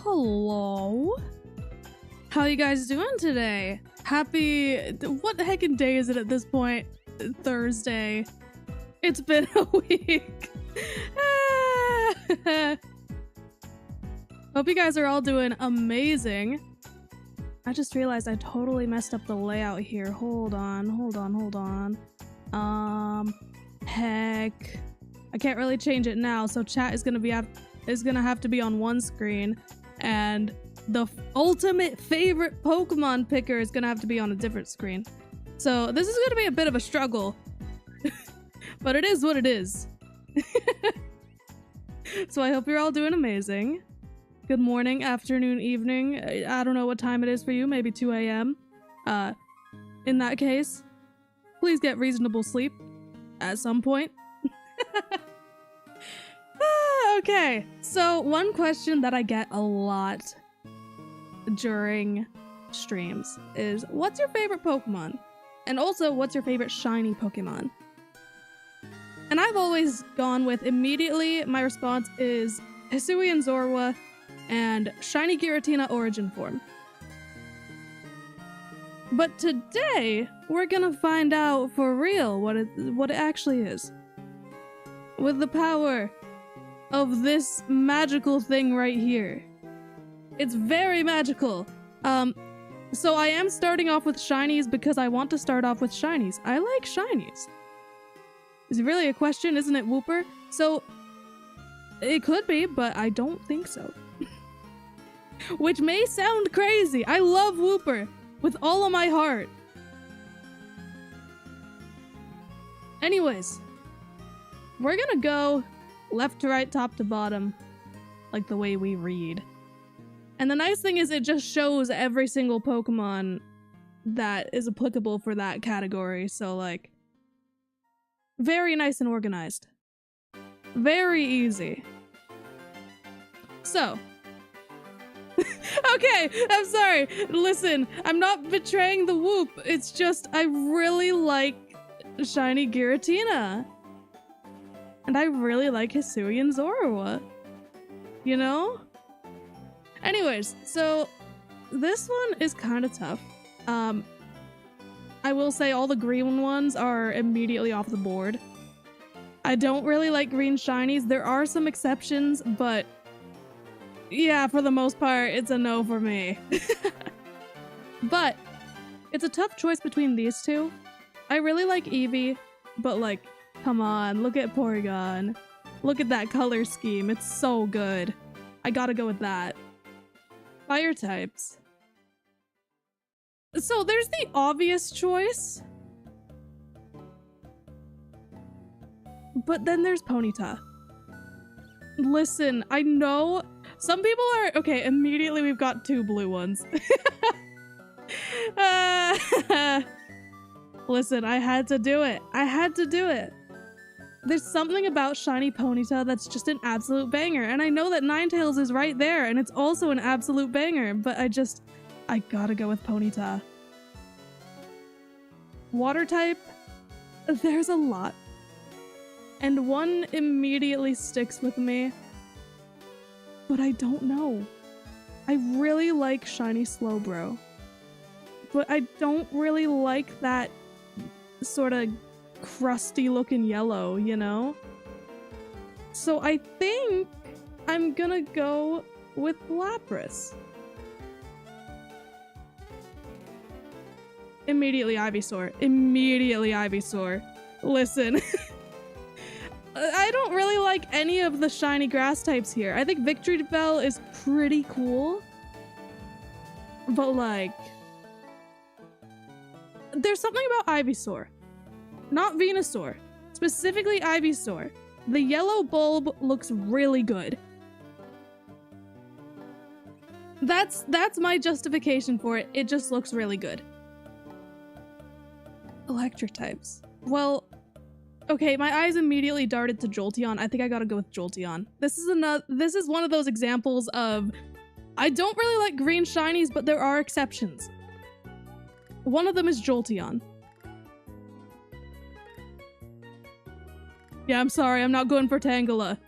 Hello. How you guys doing today? Happy... What the heckin' day is it at this point? Thursday. It's been a week. Hope you guys are all doing amazing. I just realized I totally messed up the layout here. Hold on. Heck. I can't really change it now, so chat is gonna have to be on one screen, and the ultimate favorite Pokemon picker is gonna have to be on a different screen. So this is gonna be a bit of a struggle, but it is what it is. So I hope you're all doing amazing. Good morning, afternoon, evening. I don't know what time it is for you, maybe 2 a.m. In that case, please get reasonable sleep at some point. Okay, so one question that I get a lot during streams is, what's your favorite Pokemon? And also, what's your favorite shiny Pokemon? And I've always gone with, immediately, my response is Hisuian Zorua and Shiny Giratina Origin Form. But today, we're gonna find out for real what it actually is. With the power of this magical thing right here. It's very magical. So I am starting off with shinies because I want to start off with shinies. I like shinies. Is it really a question, isn't it, Wooper? So, it could be, but I don't think so. Which may sound crazy. I love Wooper with all of my heart. Anyways, we're gonna go left to right, top to bottom, like the way we read. And the nice thing is it just shows every single Pokemon that is applicable for that category, so like, very nice and organized. Very easy. So, okay, I'm sorry. Listen, I'm not betraying the whoop. It's just I really like Shiny Giratina. And I really like Hisuian Zorua. You know? Anyways, so this one is kind of tough. I will say all the green ones are immediately off the board. I don't really like green shinies. There are some exceptions, but yeah, for the most part, it's a no for me. But it's a tough choice between these two. I really like Eevee, but like, come on, look at Porygon. Look at that color scheme. It's so good. I gotta go with that. Fire types. So there's the obvious choice. But then there's Ponyta. Listen, I know some people are... Okay, immediately we've got two blue ones. Listen, I had to do it. I had to do it. There's something about Shiny Ponyta that's just an absolute banger. And I know that Ninetales is right there, and it's also an absolute banger, but I gotta go with Ponyta. Water type? There's a lot. And one immediately sticks with me, but I don't know. I really like Shiny Slowbro, but I don't really like that sort of crusty looking yellow, you know? So I think I'm gonna go with Lapras. Immediately Ivysaur. Immediately Ivysaur. Listen. I don't really like any of the shiny grass types here. I think Victory Bell is pretty cool. But like, there's something about Ivysaur. Not Venusaur. Specifically Ivysaur. The yellow bulb looks really good. That's my justification for it. It just looks really good. Electric types. Well, okay, my eyes immediately darted to Jolteon. I think I gotta go with Jolteon. This is one of those examples of, I don't really like green shinies, but there are exceptions. One of them is Jolteon. Yeah, I'm sorry, I'm not going for Tangela.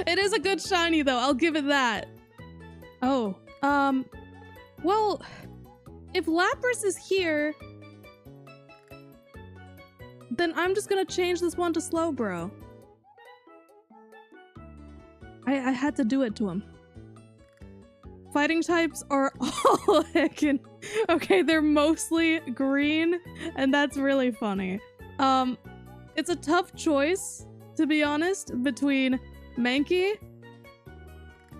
It is a good shiny though, I'll give it that. Oh, well, if Lapras is here, then I'm just gonna change this one to Slowbro. I had to do it to him. Fighting types are all heckin'. Okay, they're mostly green, and that's really funny. It's a tough choice, to be honest, between Mankey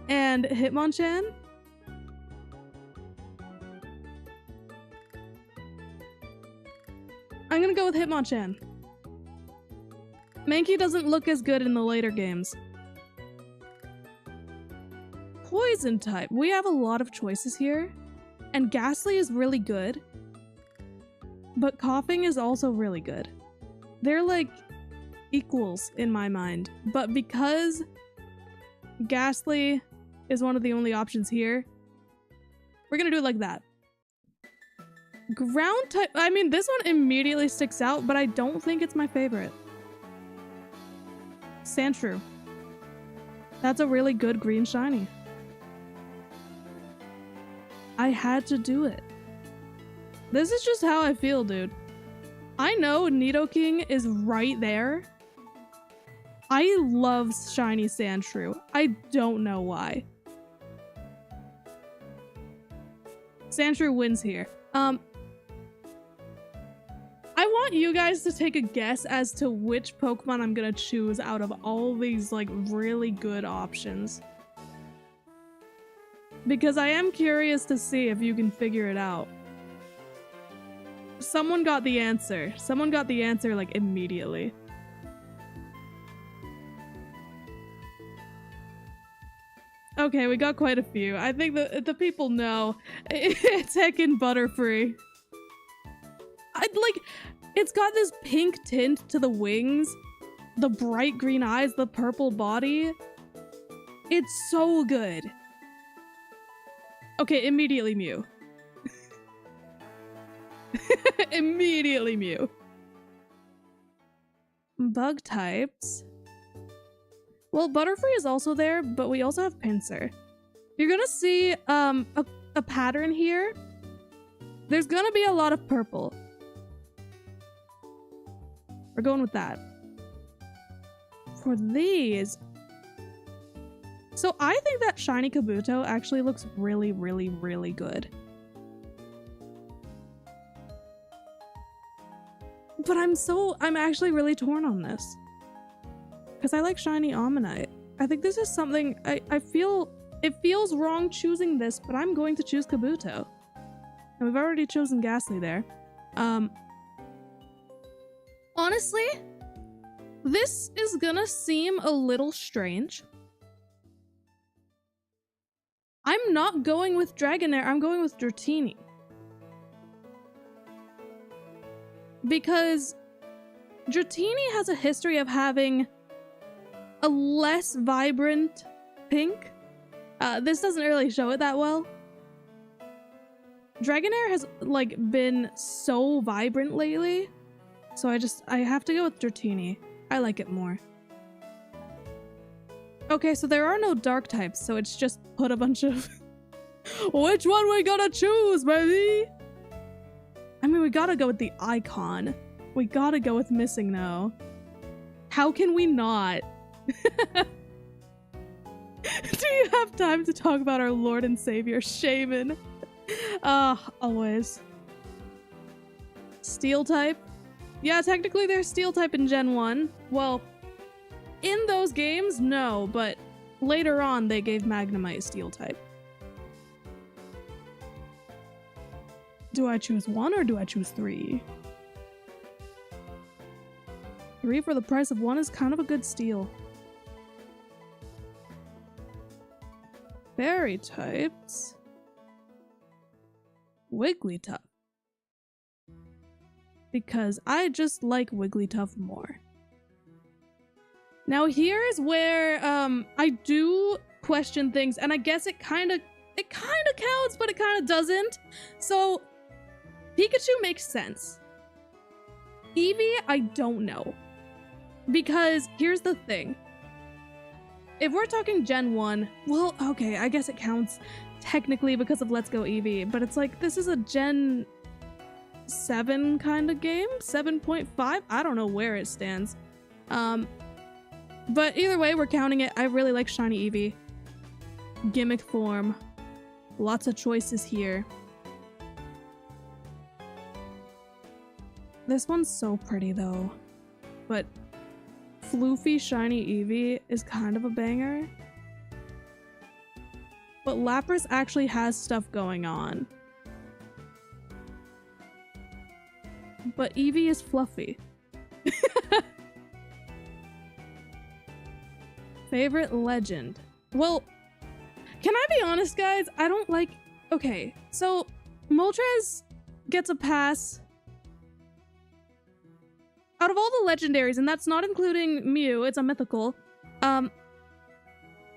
and Hitmonchan. I'm gonna go with Hitmonchan. Mankey doesn't look as good in the later games. Poison type. We have a lot of choices here. And Ghastly is really good. But Coughing is also really good. They're like equals in my mind. But because Ghastly is one of the only options here, we're gonna do it like that. Ground type. I mean, this one immediately sticks out, but I don't think it's my favorite. Sandshrew. That's a really good green shiny. I had to do it. This is just how I feel, dude. I know Nidoking is right there. I love shiny Sandshrew. I don't know why. Sandshrew wins here. I want you guys to take a guess as to which Pokemon I'm gonna choose out of all these like really good options. Because I am curious to see if you can figure it out. Someone got the answer. Someone got the answer like immediately. Okay, we got quite a few. I think the people know. It's heckin' Butterfree. It's got this pink tint to the wings, the bright green eyes, the purple body. It's so good. Okay, immediately Mew. Immediately Mew. Bug types. Well, Butterfree is also there, but we also have Pinsir. You're gonna see a pattern here. There's gonna be a lot of purple. We're going with that. For these... So I think that shiny Kabuto actually looks really, really, really good. But I'm actually really torn on this. Because I like shiny Ammonite. I think this is something, I feel, it feels wrong choosing this, but I'm going to choose Kabuto. And we've already chosen Ghastly there. Honestly, this is gonna seem a little strange. I'm not going with Dragonair, I'm going with Dratini. Because Dratini has a history of having a less vibrant pink. This doesn't really show it that well. Dragonair has like been so vibrant lately. So I have to go with Dratini. I like it more. Okay, so there are no dark types, so it's just put a bunch of... Which one we gotta choose, baby? I mean, we gotta go with the icon. We gotta go with Missing No. How can we not? Do you have time to talk about our Lord and Savior, Shaman? Always. Steel type? Yeah, technically they're Steel type in Gen 1. Well, in those games, no, but later on they gave Magnemite Steel type. Do I choose 1 or do I choose 3? 3 for the price of 1 is kind of a good steal. Fairy types. Wigglytuff. Because I just like Wigglytuff more. Now here's where I do question things, and I guess it kind of counts, but it kind of doesn't. So Pikachu makes sense. Eevee, I don't know. Because here's the thing. If we're talking Gen 1, well, okay, I guess it counts. technically because of Let's Go Eevee, but it's like, this is a Gen 7 kind of game? 7.5? I don't know where it stands. But either way, we're counting it. I really like Shiny Eevee. Gimmick form. Lots of choices here. This one's so pretty though. But floofy Shiny Eevee is kind of a banger. But Lapras actually has stuff going on. But Eevee is fluffy. Favorite legend? Well, can I be honest, guys? I don't like... Okay, so Moltres gets a pass out of all the legendaries, and that's not including Mew, it's a mythical.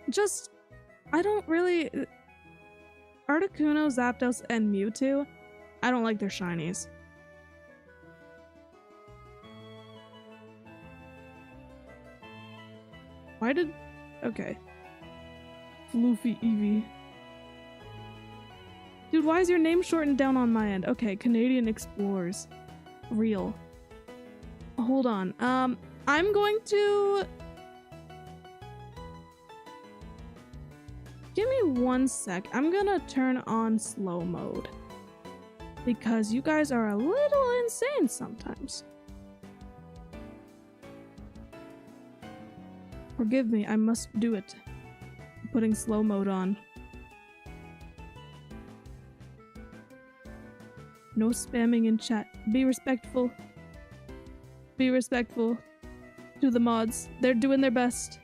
Just... I don't really... Articuno, Zapdos, and Mewtwo, I don't like their shinies. Why did... Okay. Floofy Eevee. Dude, why is your name shortened down on my end? Okay, Canadian Explorers. Real. Hold on. I'm going to... Give me 1 sec. I'm gonna turn on slow mode. Because you guys are a little insane sometimes. Forgive me, I must do it. I'm putting slow mode on. No spamming in chat. Be respectful. Be respectful to the mods. They're doing their best.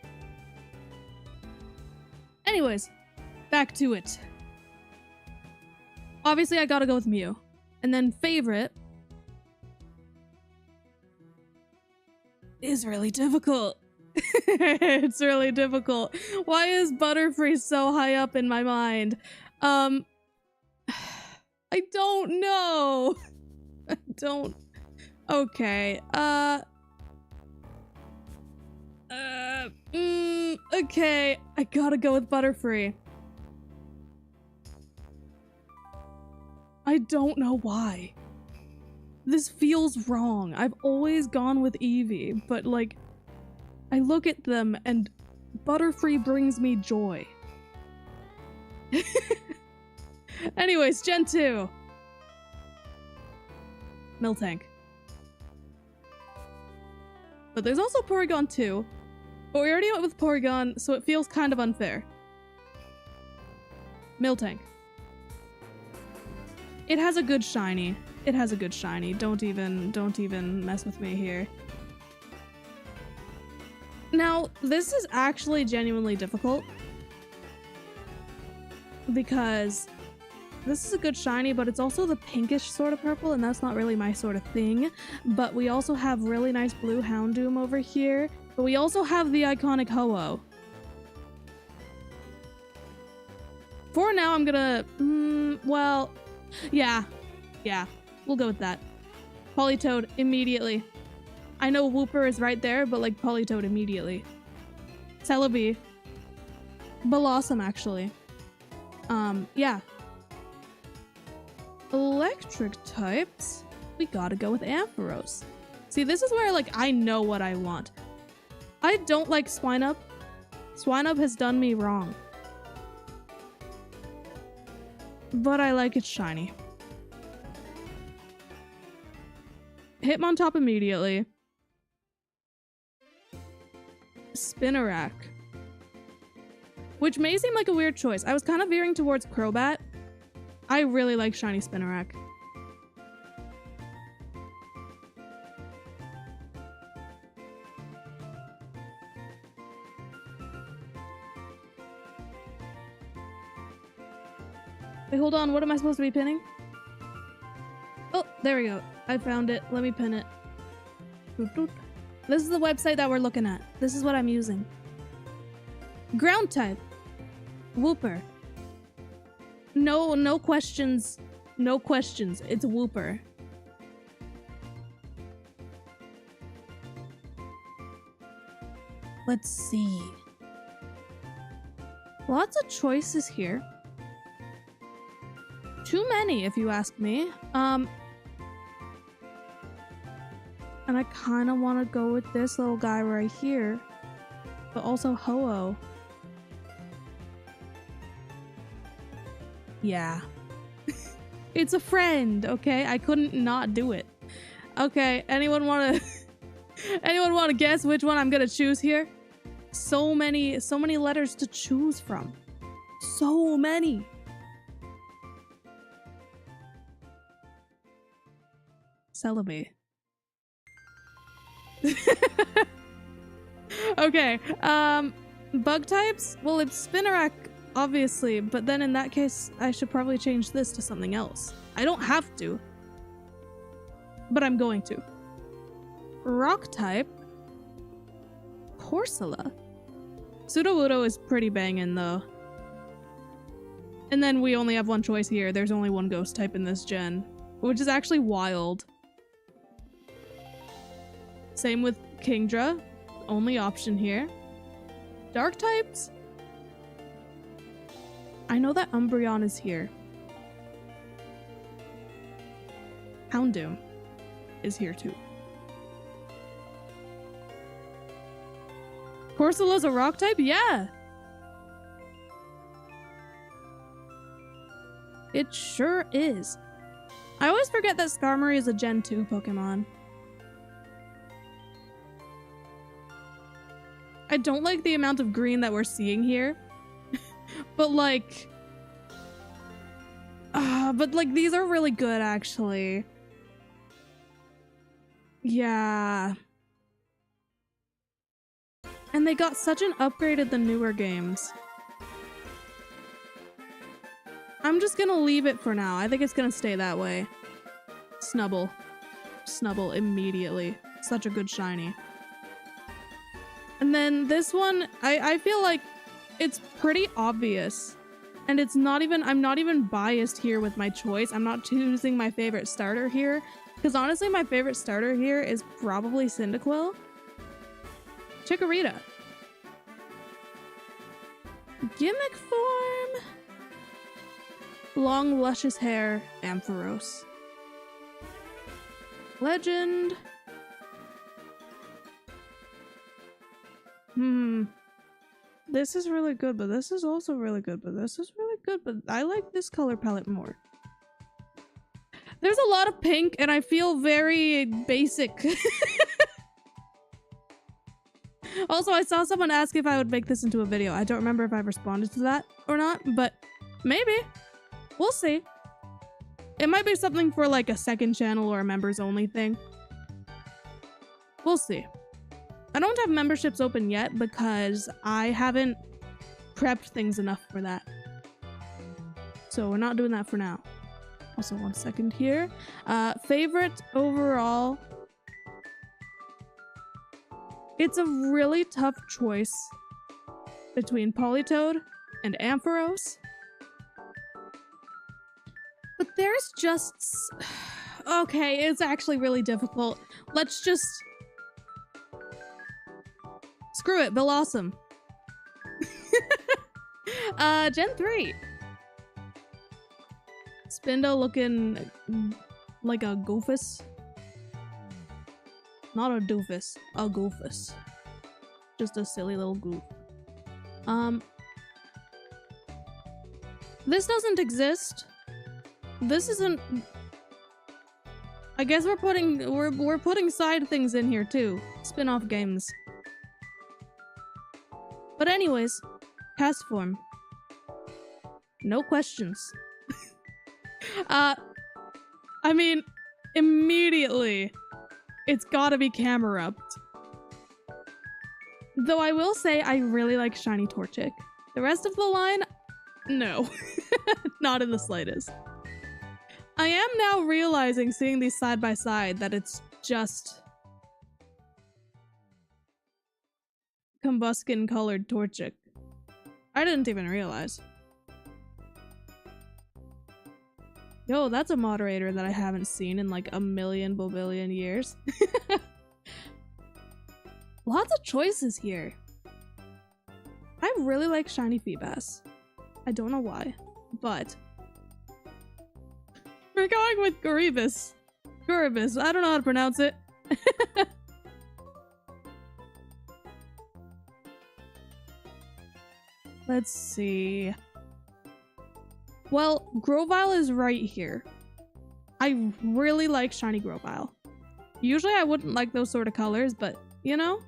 Anyways, back to it. Obviously, I gotta go with Mew. And then favorite is really difficult. It's really difficult. Why is Butterfree so high up in my mind? I don't know. I don't... Okay, okay, I gotta go with Butterfree. I don't know why. This feels wrong. I've always gone with Eevee, but like, I look at them and Butterfree brings me joy. Anyways, Gen 2. Miltank. But there's also Porygon 2. But we already went with Porygon, so it feels kind of unfair. Miltank. It has a good shiny. It has a good shiny. Don't even mess with me here. Now, this is actually genuinely difficult. Because this is a good shiny, but it's also the pinkish sort of purple, and that's not really my sort of thing. But we also have really nice blue Houndoom over here. But we also have the iconic Ho-Oh. For now, I'm gonna... well... Yeah. We'll go with that. Politoed, immediately. I know Wooper is right there, but like Politoed immediately. Celebi. Blossom, actually. Yeah. Electric types. We gotta go with Ampharos. See, this is where, like, I know what I want. I don't like Swinub. Swinub has done me wrong. But I like its shiny. Hitmontop immediately. Spinarak. Which may seem like a weird choice. I was kind of veering towards Crobat. I really like shiny Spinarak. Wait, hold on. What am I supposed to be pinning? Oh, there we go. I found it. Let me pin it. Boop, boop. This is the website that we're looking at. This is what I'm using. Ground type. Wooper. No questions. No questions. It's Wooper. Let's see. Lots of choices here. too many, if you ask me. And I kind of want to go with this little guy right here, but also Ho-Oh. Yeah. It's a friend, okay? I couldn't not do it. Okay, anyone want to guess which one I'm gonna choose here? So many letters to choose from. So many. Celebi. Okay, bug types? Well, it's Spinarak, obviously, but then in that case, I should probably change this to something else. I don't have to, but I'm going to. Rock type? Corsola. Sudowoodo is pretty banging, though. And then we only have one choice here. There's only one ghost type in this gen, which is actually wild. Same with Kingdra. Only option here. Dark types? I know that Umbreon is here. Houndoom is here too. Corsola's a rock type? Yeah! It sure is. I always forget that Skarmory is a Gen 2 Pokemon. I don't like the amount of green that we're seeing here. But like these are really good actually. Yeah. And they got such an upgrade at the newer games. I'm just gonna leave it for now. I think it's gonna stay that way. Snubble. Snubble immediately. Such a good shiny. And then this one, I feel like it's pretty obvious. And it's not even, I'm not even biased here with my choice. I'm not choosing my favorite starter here. Because honestly, my favorite starter here is probably Cyndaquil. Chikorita. Gimmick form. Long, luscious hair, Ampharos. Legend. This is really good, but this is also really good, but this is really good, but I like this color palette more. There's a lot of pink, and I feel very basic. Also, I saw someone ask if I would make this into a video. I don't remember if I responded to that or not, but maybe. We'll see. It might be something for like a second channel or a members only thing. We'll see. I don't have memberships open yet because I haven't prepped things enough for that. So we're not doing that for now. Also, 1 second here. Favorite overall. It's a really tough choice between Politoed and Ampharos. But there's just... Okay, it's actually really difficult. Let's just... Screw it, Bellossom. Gen 3. Spindo looking like a goofus. Not a doofus, a goofus. Just a silly little goof. This doesn't exist. This isn't... I guess we're putting side things in here too. Spin-off games. But anyways, cast form. No questions. I mean, immediately, it's gotta be Camerupt. Though I will say I really like Shiny Torchic. The rest of the line, no. Not in the slightest. I am now realizing, seeing these side by side, that it's just Combuskin colored Torchic. I didn't even realize. Yo, that's a moderator that I haven't seen in like a million billion years. Lots of choices here. I really like Shiny Feebas. I don't know why, but We're going with Goribus. Goribus. I don't know how to pronounce it. Let's see. Well, Grovyle is right here. I really like shiny Grovyle. Usually I wouldn't like those sort of colors, but you know?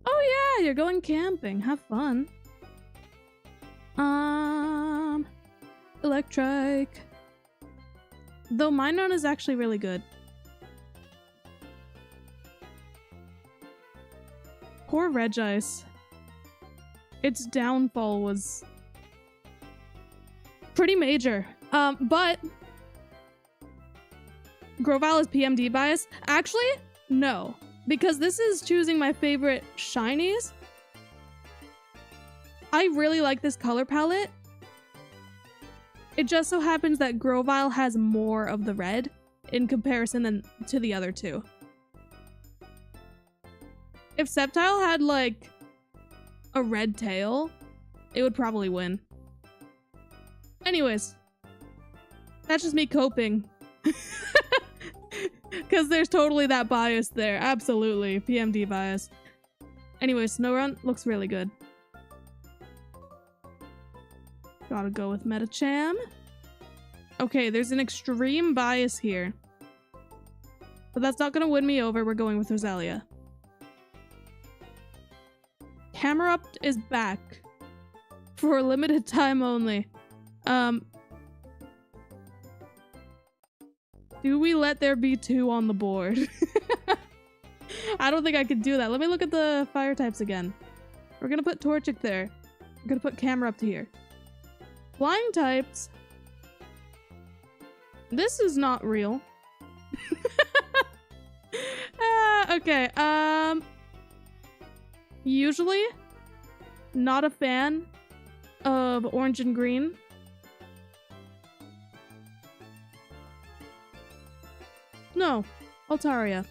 Oh yeah, you're going camping. Have fun. Electrike. Though Minun is actually really good. Poor Regice. Its downfall was pretty major. But Grovyle is PMD bias. Actually, no. Because this is choosing my favorite shinies. I really like this color palette. It just so happens that Grovyle has more of the red in comparison than to the other two. If Sceptile had like a red tail, it would probably win. Anyways, that's just me coping. Because there's totally that bias there. Absolutely. PMD bias. Anyway, Snorunt looks really good. Gotta go with Metacham. Okay, there's an extreme bias here. But that's not gonna win me over. We're going with Roselia. Camerupt is back. For a limited time only. Do we let there be 2 on the board? I don't think I could do that. Let me look at the fire types again. We're gonna put Torchic there. We're gonna put Camerupt here. Flying types. This is not real. Okay, usually not a fan of orange and green. No, Altaria.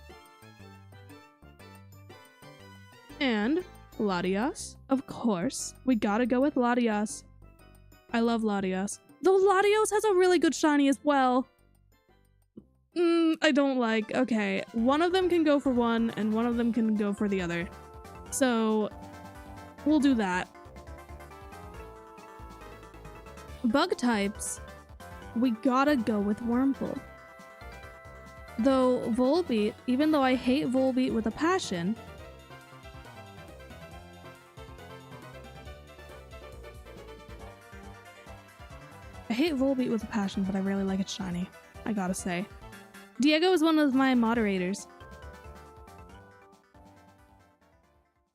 And Latias, of course. We gotta go with Latias. I love Latias. Though Latios has a really good shiny as well. I don't like. Okay, one of them can go for one and one of them can go for the other. So, we'll do that. Bug types. We gotta go with Wurmple. Though Volbeat, even though I hate Volbeat with a passion, I hate Volbeat with a passion, but I really like its shiny, I gotta say. Diego is one of my moderators.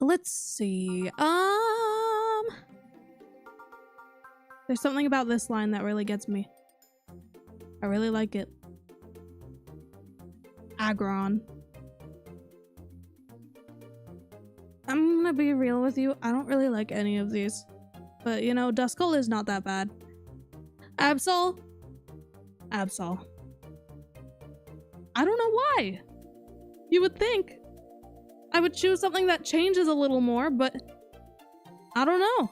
Let's see. There's something about this line that really gets me. I really like it. Aggron. I'm gonna be real with you. I don't really like any of these. But, you know, Duskull is not that bad. Absol? Absol. I don't know why. You would think I would choose something that changes a little more, but I don't know.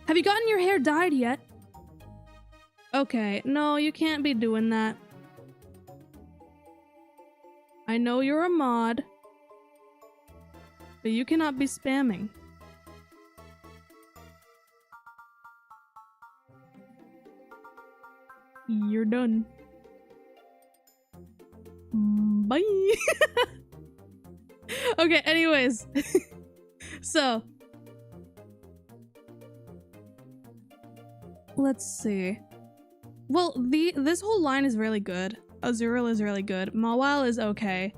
Have you gotten your hair dyed yet? Okay, no, you can't be doing that. I know you're a mod, but you cannot be spamming. You're done. Bye. Okay, anyways. So. Let's see. Well, this whole line is really good. Azurill is really good. Mawile is okay.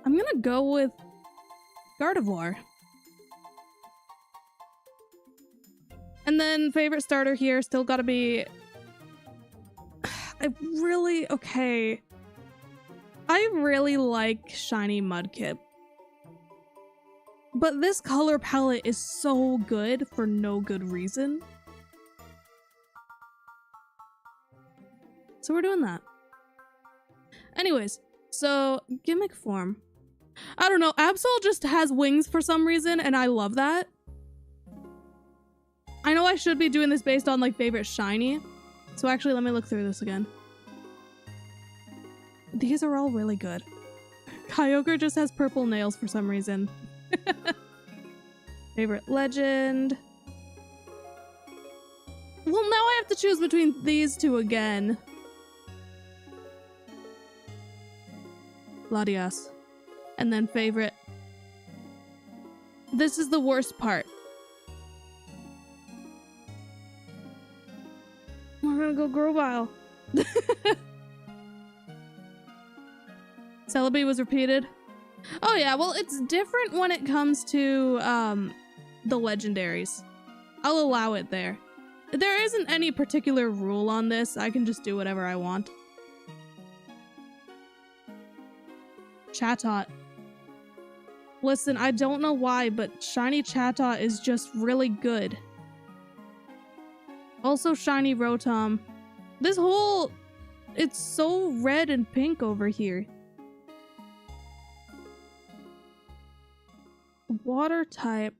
I'm gonna go with Gardevoir. And then favorite starter here, still gotta be... I really like Shiny Mudkip. But this color palette is so good for no good reason. So we're doing that. Anyways, so gimmick form. I don't know, Absol just has wings for some reason, and I love that. I know I should be doing this based on like favorite shiny. So actually, let me look through this again. These are all really good. Kyogre just has purple nails for some reason. Favorite legend. Well, now I have to choose between these two again. Latias. And then favorite. This is the worst part. We're gonna go Grovyle. Celebi was repeated. Oh yeah, well it's different when it comes to the legendaries. I'll allow it there. There isn't any particular rule on this. I can just do whatever I want. Chatot. Listen, I don't know why, but Shiny Chatot is just really good. Also Shiny Rotom. This whole... It's so red and pink over here. Water type.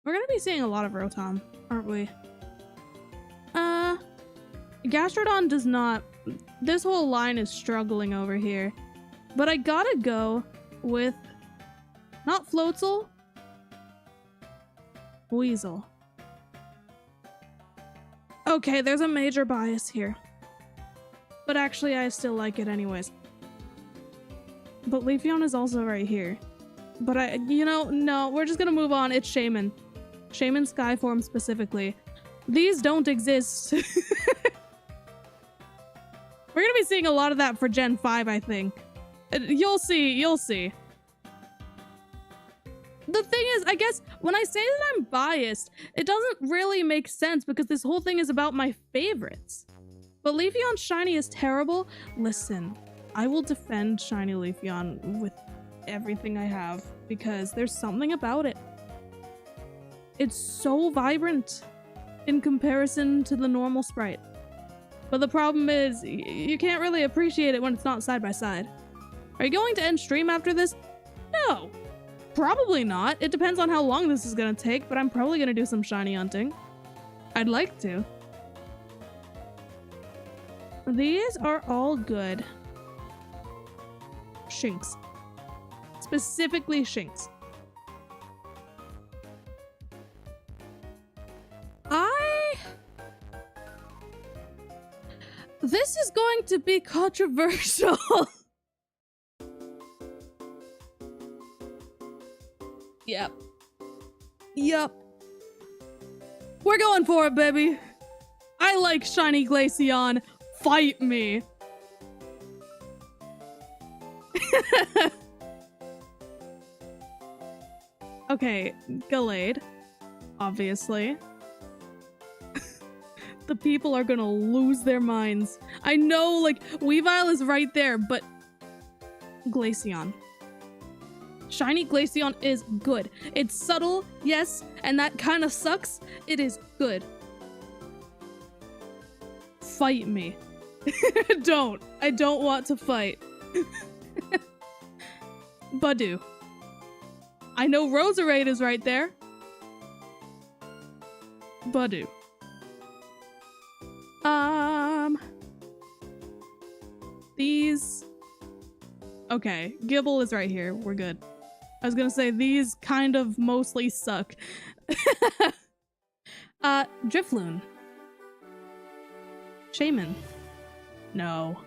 We're gonna be seeing a lot of Rotom, aren't we? Gastrodon does not... This whole line is struggling over here. But I gotta go with... Not Floatzel. Weasel. Okay, there's a major bias here. But actually, I still like it anyways. But Leafeon is also right here. But no, we're just gonna move on. It's Shaman. Shaman Skyform specifically. These don't exist. We're gonna be seeing a lot of that for Gen 5, I think. You'll see, you'll see. The thing is, I guess, when I say that I'm biased, it doesn't really make sense because this whole thing is about my favorites. But Leafeon Shiny is terrible. Listen, I will defend Shiny Leafeon with everything I have because there's something about it. It's so vibrant in comparison to the normal sprite. But the problem is, you can't really appreciate it when it's not side by side. Are you going to end stream after this? No. Probably not. It depends on how long this is gonna take, but I'm probably gonna do some shiny hunting. I'd like to. These are all good. Shinx. Specifically Shinx. This is going to be controversial. Yep. Yep. We're going for it, baby. I like Shiny Glaceon. Fight me. Okay, Gallade. Obviously. The people are gonna lose their minds. I know, like, Weavile is right there, but... Glaceon. Shiny Glaceon is good. It's subtle, yes, and that kind of sucks. It is good. Fight me. Don't. I don't want to fight. Badoo. I know Roserade is right there. Badoo. These... Okay, Gibble is right here. We're good. I was gonna say, these kind of mostly suck. Drifloon. Shaman. No.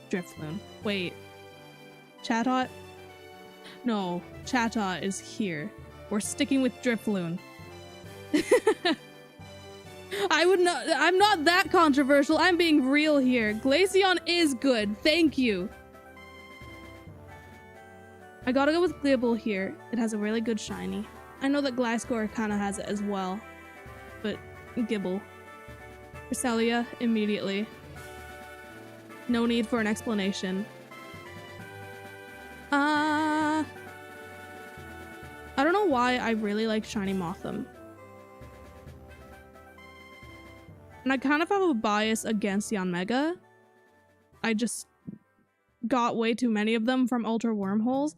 Drifloon. Wait. Chatot? No, Chatot is here. We're sticking with Drifloon. I'm not that controversial. I'm being real here. Glaceon is good. Thank you. I gotta go with Gibble here. It has a really good shiny. I know that Gliscor kind of has it as well. But Gibble. Cresselia, immediately. No need for an explanation. I don't know why I really like Shiny Mothim. And I kind of have a bias against Yanmega. I just got way too many of them from Ultra Wormholes.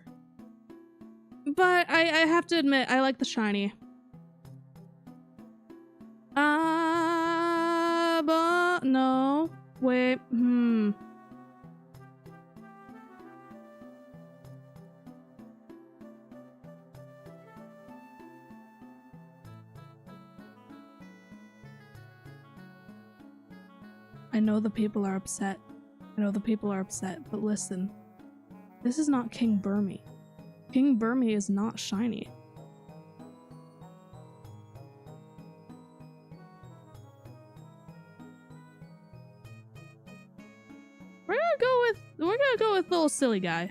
But I have to admit, I like the shiny. But no. Wait, I know the people are upset. I know the people are upset, but listen. This is not King Burmy. King Burmy is not shiny. We're gonna go with little silly guy.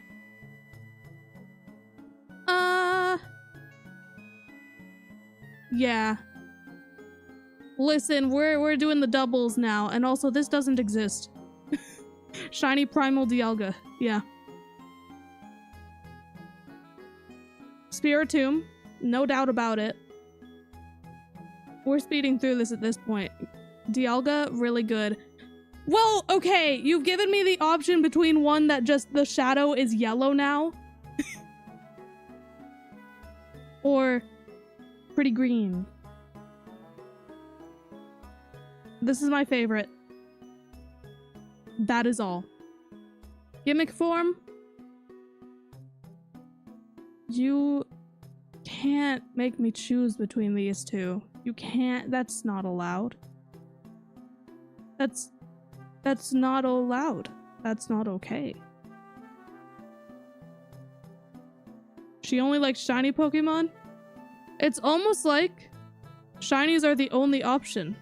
Yeah. Listen, we're doing the doubles now, and also this doesn't exist. Shiny Primal Dialga. Yeah. Spiritomb, no doubt about it. We're speeding through this at this point. Dialga, really good. Well, okay, you've given me the option between one that just the shadow is yellow now. Or pretty green. This is my favorite. That is all. Gimmick form. You can't make me choose between these two. You can't. That's not allowed. That's not allowed. That's not okay. She only likes shiny Pokemon? It's almost like shinies are the only option.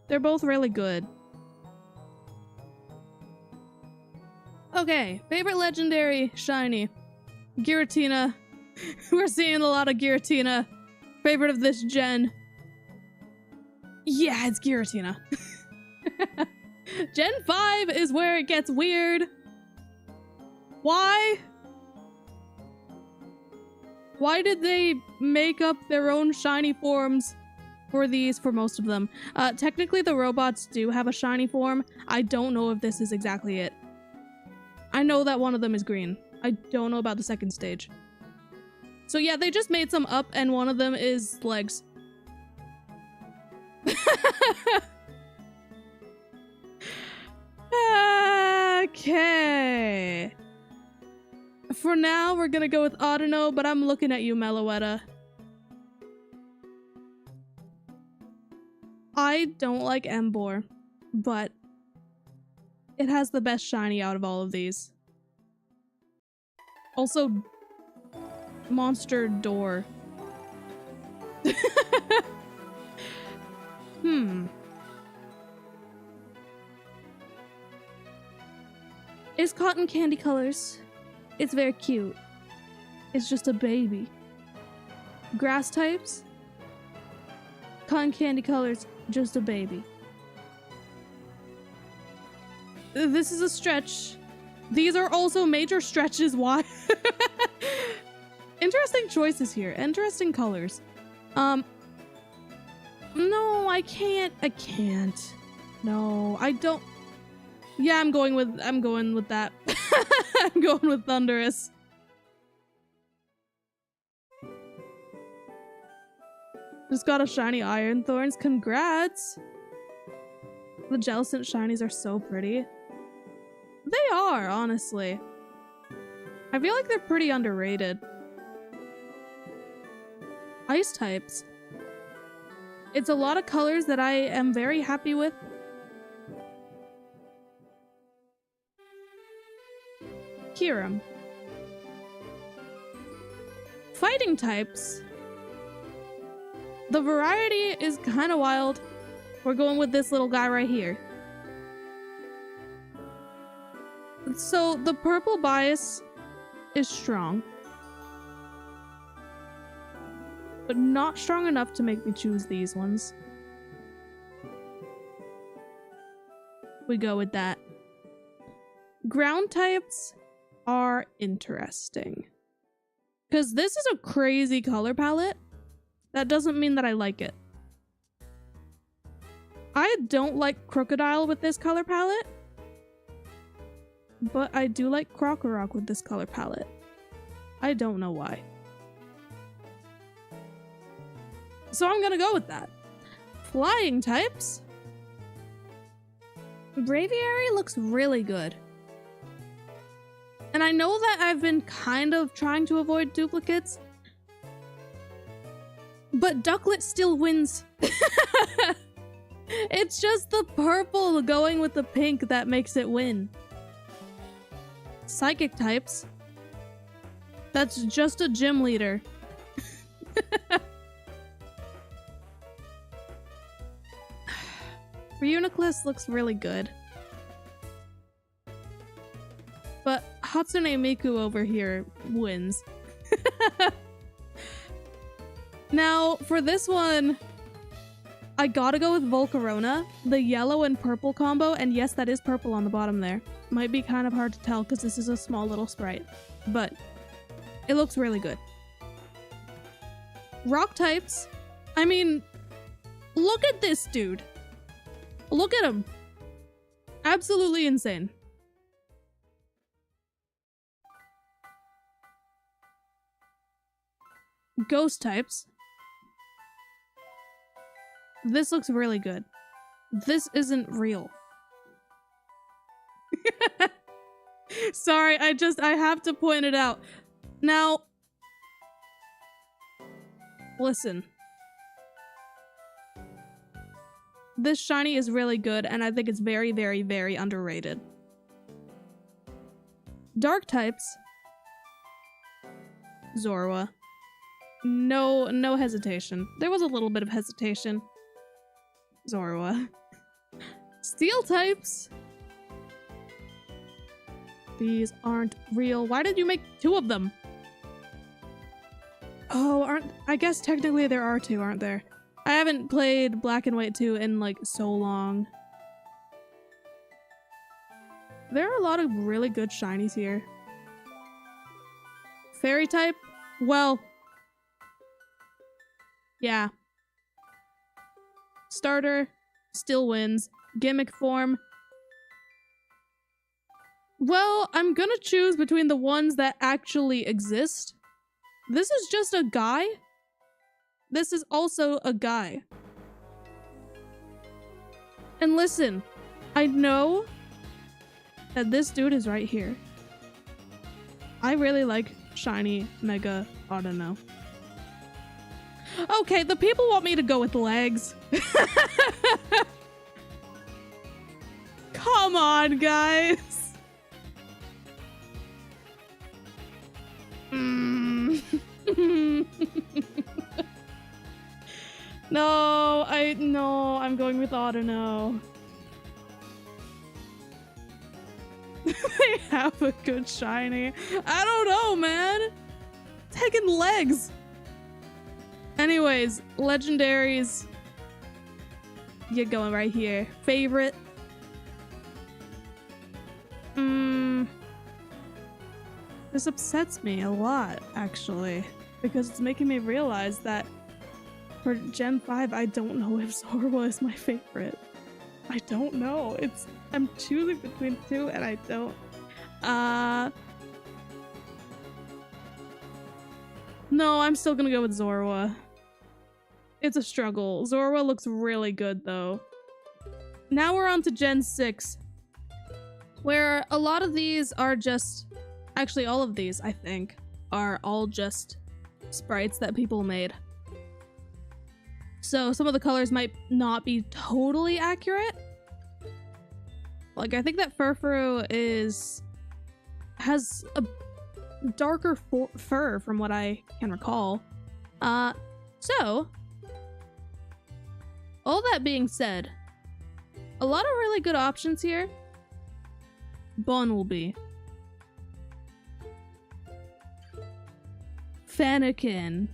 They're both really good. Okay, favorite legendary shiny. Giratina. We're seeing a lot of Giratina. Favorite of this gen. Yeah, it's Giratina. Gen 5 is where it gets weird. Why? Why did they make up their own shiny forms for these, for most of them? Technically the robots do have a shiny form. I don't know if this is exactly it. I know that one of them is green. I don't know about the second stage. So yeah, they just made some up and one of them is legs. Okay. For now, we're gonna go with Audino, but I'm looking at you, Meloetta. I don't like Emboar, but it has the best shiny out of all of these. Also, Monster Door. It's cotton candy colors. It's very cute. It's just a baby. Grass types. Cotton candy colors, just a baby. This is a stretch. These are also major stretches. Why? Interesting choices here. Interesting colors. No, I can't. No, I don't. Yeah, I'm going with that. I'm going with Thundurus. Just got a shiny Iron Thorns. Congrats! The Jellicent shinies are so pretty. They are, honestly. I feel like they're pretty underrated. Ice types. It's a lot of colors that I am very happy with. Kyurem. Fighting types. The variety is kind of wild. We're going with this little guy right here. So the purple bias is strong, but not strong enough to make me choose these ones. We go with that. Ground types are interesting. Because this is a crazy color palette. That doesn't mean that I like it. I don't like Crocodile with this color palette. But I do like Krokorok with this color palette. I don't know why. So I'm gonna go with that. Flying types. Braviary looks really good. And I know that I've been kind of trying to avoid duplicates. But Ducklet still wins. It's just the purple going with the pink that makes it win. Psychic types. That's just a gym leader. Reuniclus looks really good. But Hatsune Miku over here wins. Now, for this one, I gotta go with Volcarona, the yellow and purple combo, and yes, that is purple on the bottom there. Might be kind of hard to tell because this is a small little sprite, but it looks really good. Rock types, I mean, look at this dude. Look at him. Absolutely insane. Ghost types. This looks really good. This isn't real. Sorry, I have to point it out. Now, listen. This shiny is really good, and I think it's very, very, very underrated. Dark types. Zorua. No hesitation. There was a little bit of hesitation. Zorua. Steel types. These aren't real. Why did you make two of them? Oh, I guess technically there are two, aren't there? I haven't played Black and White 2 in like so long. There are a lot of really good shinies here. Fairy type? Well, yeah. Starter still wins. Gimmick form. Well, I'm gonna choose between the ones that actually exist. This is just a guy. This is also a guy. And listen, I know that this dude is right here. I really like Shiny Mega Autono. Okay, the people want me to go with legs. Come on, guys. No, I'm going with Autono. They have a good shiny. I don't know, man. Taking legs. Anyways, legendaries. You're going right here. Favorite. This upsets me a lot, actually, because it's making me realize that for Gen 5, I don't know if Zorua is my favorite. I don't know. I'm choosing between two and I don't. No, I'm still gonna go with Zorua. It's a struggle. Zorua looks really good though. Now we're on to Gen 6, where a lot of these are just, actually all of these I think are all just sprites that people made. So some of the colors might not be totally accurate. Like I think that Furfuru has a darker fur from what I can recall. So all that being said, a lot of really good options here. Bumblebee, Fennekin.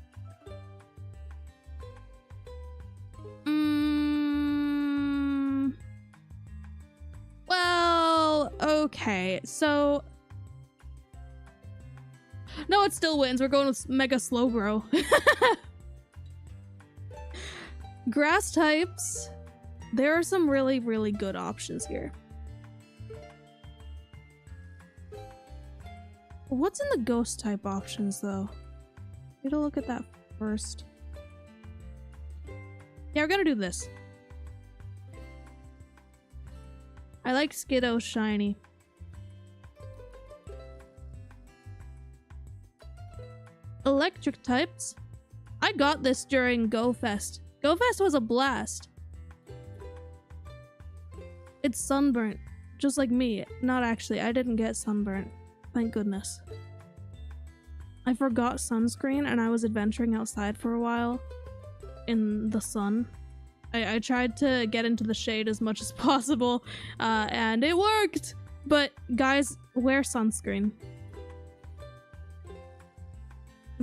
Well, okay, so No, it still wins. We're going with Mega Slowbro. Grass types. There are some really, really good options here. What's in the ghost type options, though? Need to look at that first. Yeah, we're gonna do this. I like Skiddo Shiny. Electric types. I got this during Go Fest. Go Fest was a blast. It's sunburnt, just like me. Not actually, I didn't get sunburnt. Thank goodness. I forgot sunscreen and I was adventuring outside for a while in the sun. I tried to get into the shade as much as possible and it worked! But guys, wear sunscreen.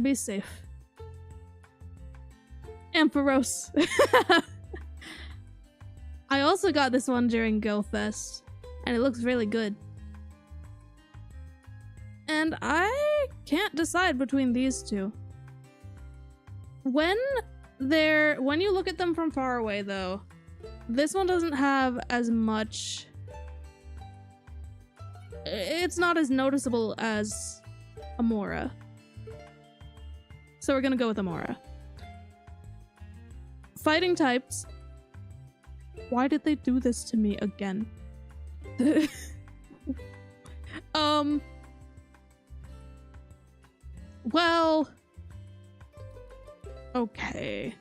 Be safe. Ampharos. I also got this one during Go Fest and it looks really good. And I can't decide between these two. When you look at them from far away though, this one doesn't have as much... It's not as noticeable as Amora. So we're gonna go with Amora. Fighting types. Why did they do this to me again? Well... Okay.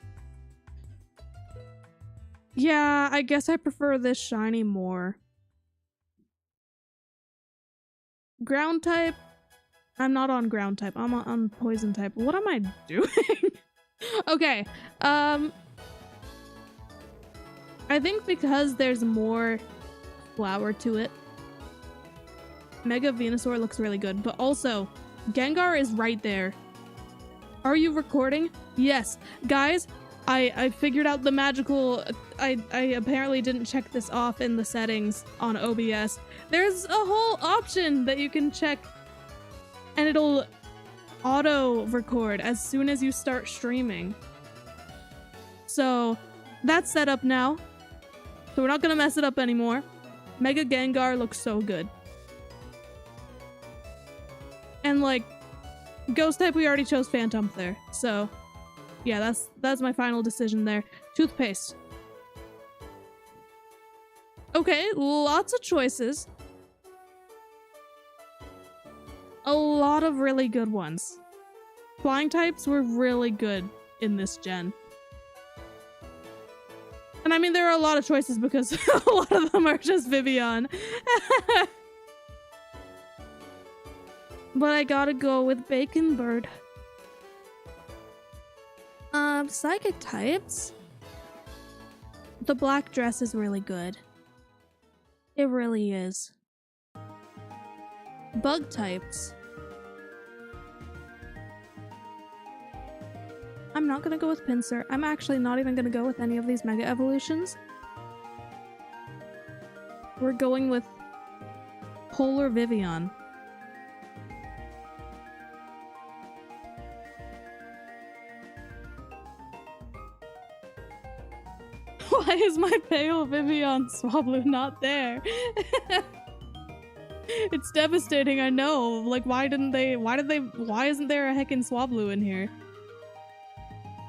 Yeah, I guess I prefer this shiny more. Ground type? I'm not on ground type. I'm on poison type. What am I doing? Okay. I think because there's more flower to it, Mega Venusaur looks really good, but also Gengar is right there. Are you recording? Yes. Guys, I figured out the magical... I apparently didn't check this off in the settings on OBS. There's a whole option that you can check and it'll auto record as soon as you start streaming. So that's set up now. So we're not gonna mess it up anymore. Mega Gengar looks so good. And like, Ghost type, we already chose Phantom there. So yeah, that's my final decision there. Toothpaste. Okay, lots of choices. A lot of really good ones. Flying types were really good in this gen. And I mean, there are a lot of choices because a lot of them are just Vivian. But I gotta go with Bacon Bird. Psychic types. The black dress is really good. It really is. Bug types. I'm not gonna go with Pinsir. I'm actually not even gonna go with any of these Mega Evolutions. We're going with Polar Vivian. Why is my pale Vivian Swablu not there? It's devastating, I know. Like, why isn't there a heckin' Swablu in here?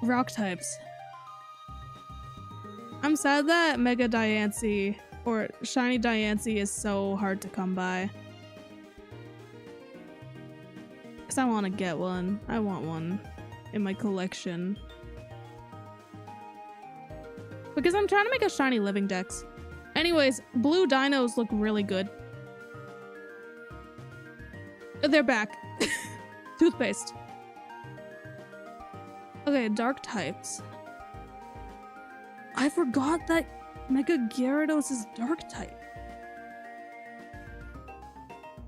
Rock types. I'm sad that Mega Diancie or Shiny Diancie is so hard to come by. Cause I want to get one. I want one in my collection. Because I'm trying to make a shiny living dex. Anyways, blue dinos look really good. They're back. Toothpaste. Okay, dark types. I forgot that Mega Gyarados is dark type.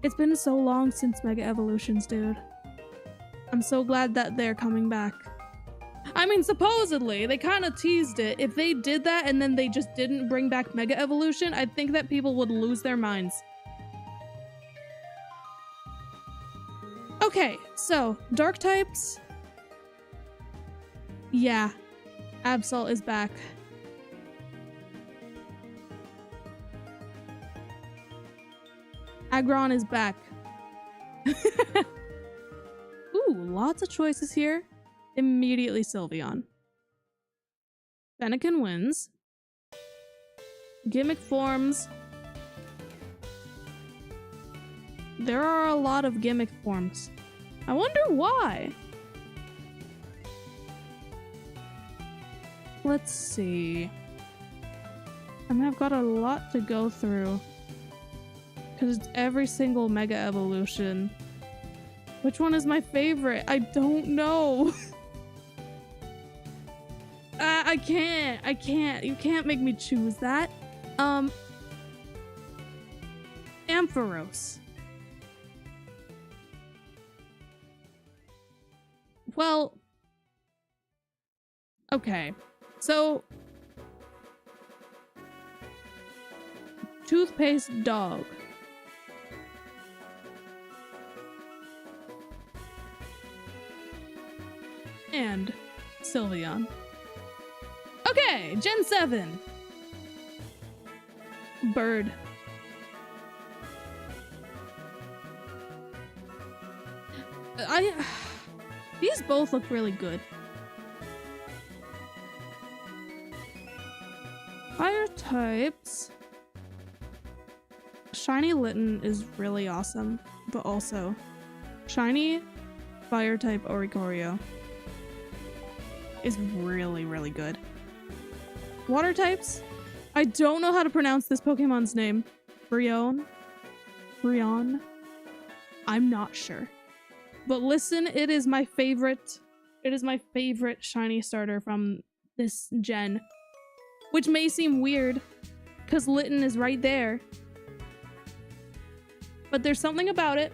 It's been so long since Mega Evolutions, dude. I'm so glad that they're coming back. I mean, supposedly, they kind of teased it. If they did that and then they just didn't bring back Mega Evolution, I think that people would lose their minds. Okay, so dark types. Yeah, Absol is back. Aggron is back. Ooh, lots of choices here. Immediately Sylveon. Fennekin wins. Gimmick forms. There are a lot of gimmick forms. I wonder why. Let's see. I mean, I've got a lot to go through. Because it's every single Mega Evolution. Which one is my favorite? I don't know. I can't. You can't make me choose that. Ampharos. Well, okay. So, toothpaste dog. And Sylveon. Okay, Gen 7. Bird. These both look really good. Fire types. Shiny Litten is really awesome, but also Shiny Fire type Oricorio is really, really good. Water types. I don't know how to pronounce this Pokemon's name. Brion? I'm not sure. But listen, it is my favorite. It is my favorite shiny starter from this gen. Which may seem weird, because Litten is right there. But there's something about it.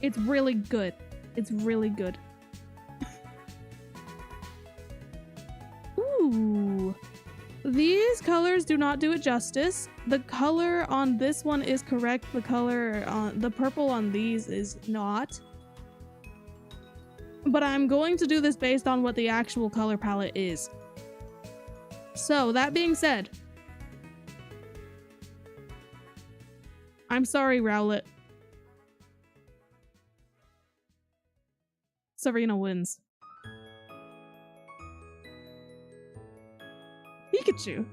It's really good. It's really good. Ooh. These colors do not do it justice. The color on this one is correct. The color on the purple on these is not. But I'm going to do this based on what the actual color palette is. So, that being said, I'm sorry, Rowlet. Serena wins. Pikachu.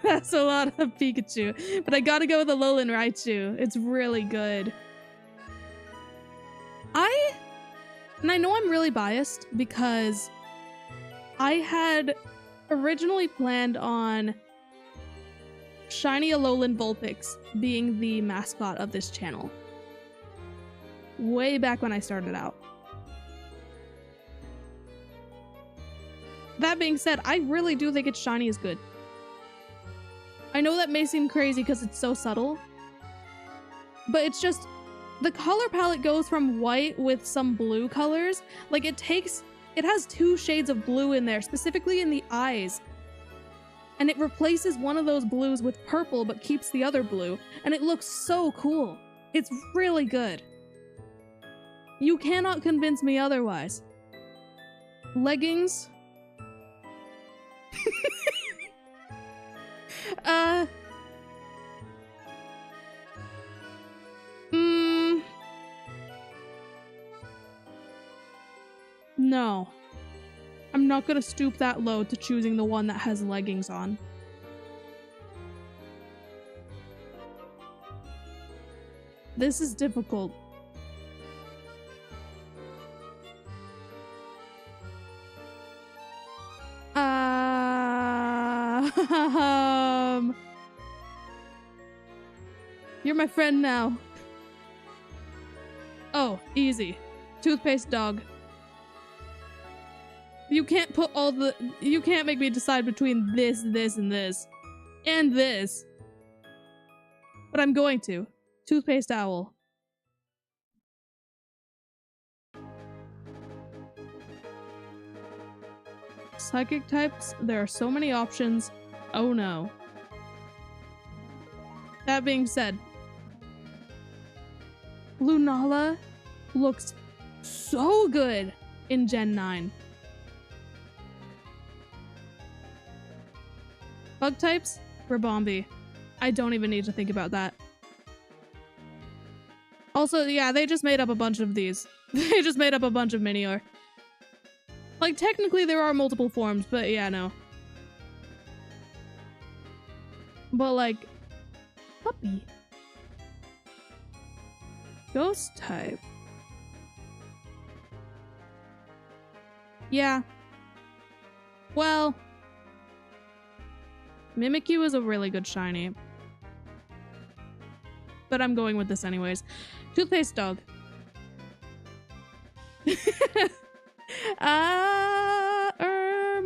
That's a lot of Pikachu. But I gotta go with the Alolan Raichu. It's really good. And I know I'm really biased because I had originally planned on Shiny Alolan Vulpix being the mascot of this channel. Way back when I started out. That being said, I really do think its shiny is good. I know that may seem crazy because it's so subtle, but it's just the color palette goes from white with some blue colors. Like it has 2 shades of blue in there, specifically in the eyes. And it replaces one of those blues with purple but keeps the other blue. And it looks so cool. It's really good. You cannot convince me otherwise. Leggings. No. I'm not gonna stoop that low to choosing the one that has leggings on. This is difficult. You're my friend now. Oh, easy. Toothpaste dog. You can't put you can't make me decide between this, this, and this. And this. But I'm going to. Toothpaste owl. Psychic types, there are so many options. Oh no. That being said, Lunala looks so good in Gen 9. Bug types? Rabombi. I don't even need to think about that. Also, yeah, they just made up a bunch of these. They just made up a bunch of Minior. Like, technically there are multiple forms, but yeah, no. But like, puppy. Ghost type. Yeah. Well, Mimikyu is a really good shiny. But I'm going with this anyways. Toothpaste dog.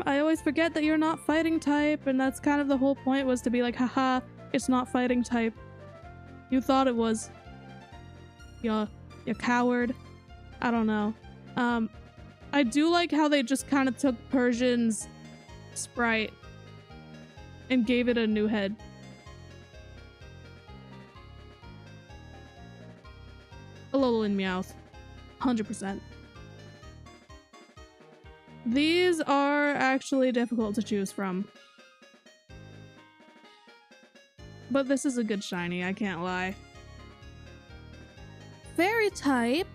I always forget that you're not fighting type, and that's kind of the whole point, was to be like, haha, it's not fighting type. You thought it was. You coward. I don't know. I do like how they just kind of took Persian's sprite and gave it a new head. Alolan Meowth. 100%. These are actually difficult to choose from. But this is a good shiny, I can't lie. Fairy type.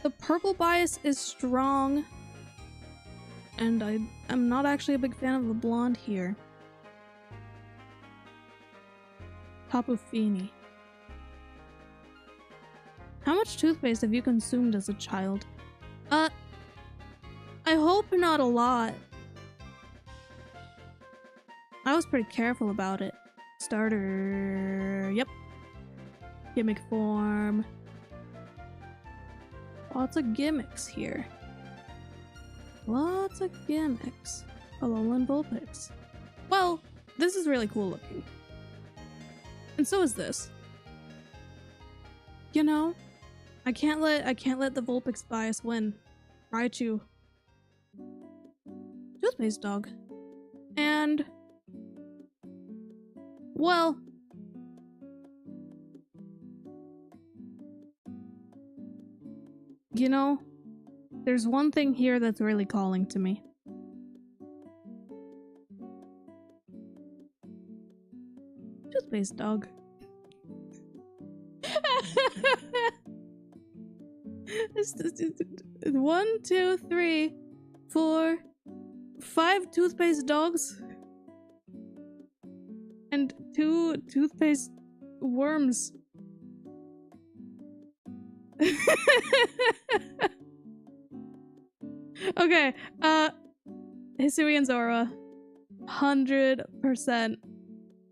The purple bias is strong. And I'm not actually a big fan of the blonde here. Tapu Fini. How much toothpaste have you consumed as a child? I hope not a lot. I was pretty careful about it. Starter, yep. Gimmick form. Lots of gimmicks here. Lots of gimmicks. Alolan Vulpix. Well, this is really cool looking. And so is this. You know, I can't let the Vulpix bias win. Raichu. Toothpaste dog. And well, you know, there's one thing here that's really calling to me. Toothpaste dog. 1, 2, 3, 4, 5 toothpaste dogs and 2 toothpaste worms. Okay, Hisui and Zora. 100%.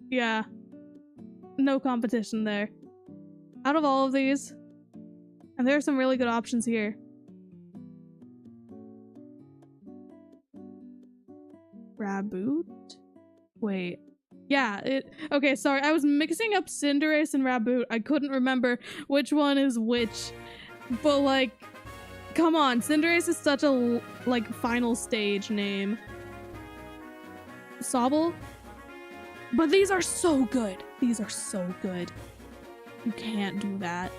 Yeah. No competition there. Out of all of these, and there are some really good options here. Raboot? Wait. Yeah, okay, sorry, I was mixing up Cinderace and Raboot. I couldn't remember which one is which. But like, come on, Cinderace is such a, like, final stage name. Sobble? But these are so good. These are so good. You can't do that.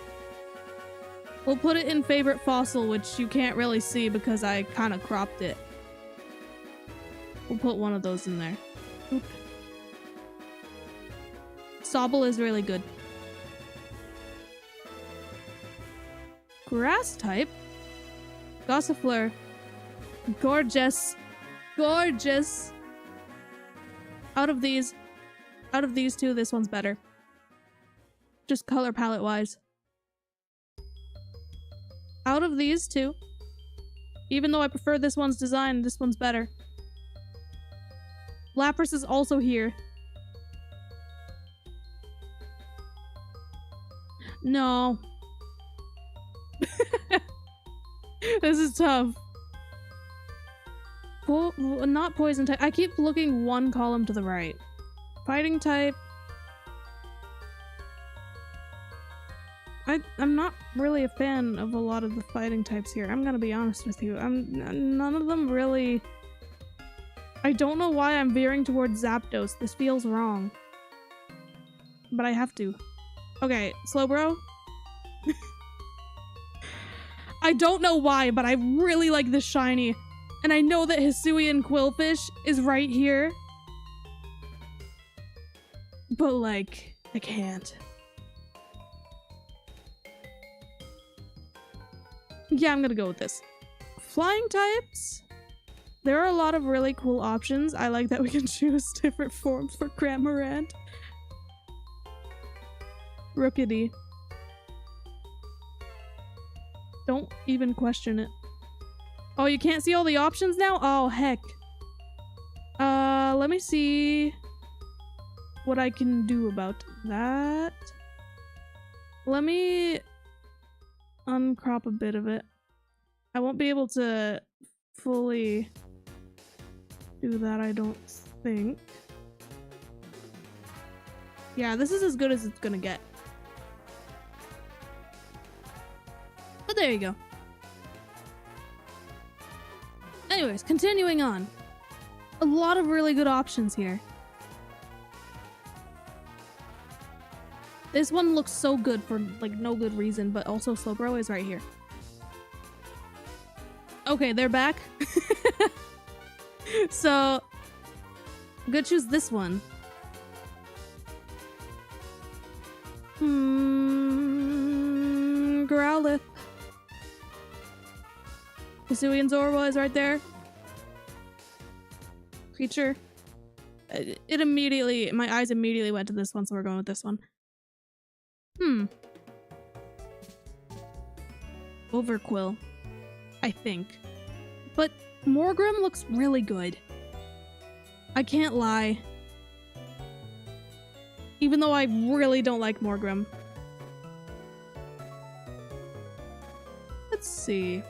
We'll put it in favorite fossil, which you can't really see because I kind of cropped it. We'll put one of those in there. Oop. Sobble is really good. Grass type? Gossifleur. Gorgeous. Gorgeous. Out of these two, this one's better. Just color palette wise. Out of these two, even though I prefer this one's design, this one's better. Lapras is also here. No. This is tough. Not poison type. I keep looking one column to the right. Fighting type. I'm not really a fan of a lot of the fighting types here. I'm gonna be honest with you. None of them really... I don't know why I'm veering towards Zapdos. This feels wrong. But I have to. Okay, Slowbro. I don't know why, but I really like this shiny. And I know that Hisuian Quillfish is right here. But like, I can't. Yeah, I'm gonna go with this. Flying types. There are a lot of really cool options. I like that we can choose different forms for Cramorant. Rookity. Don't even question it. Oh, you can't see all the options now? Oh, heck. Let me see what I can do about that. Let me uncrop a bit of it. I won't be able to fully do that, I don't think. Yeah, this is as good as it's gonna get. But there you go. Anyways, continuing on. A lot of really good options here. This one looks so good for like no good reason, but also Slowbro is right here. Okay, they're back. So, I'm gonna choose this one. Growlithe. Hisuian Zorua is right there. Creature. It immediately, my eyes immediately went to this one, so we're going with this one. Overquill, I think. But Morgrem looks really good. I can't lie. Even though I really don't like Morgrem. Let's see.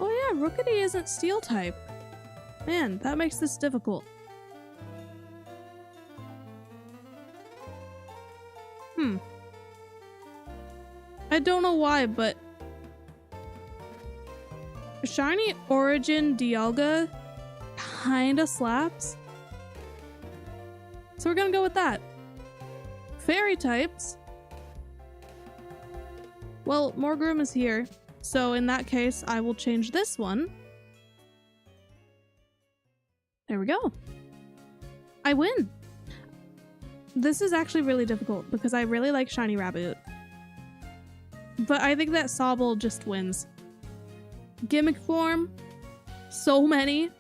Oh yeah, Rookity isn't steel type. Man, that makes this difficult. I don't know why, but Shiny Origin Dialga kinda slaps. So we're gonna go with that. Fairy types. Well, Morgrem is here, so in that case, I will change this one. There we go. I win. This is actually really difficult because I really like Shiny Rabbit. But I think that Sobble just wins. Gimmick form. So many.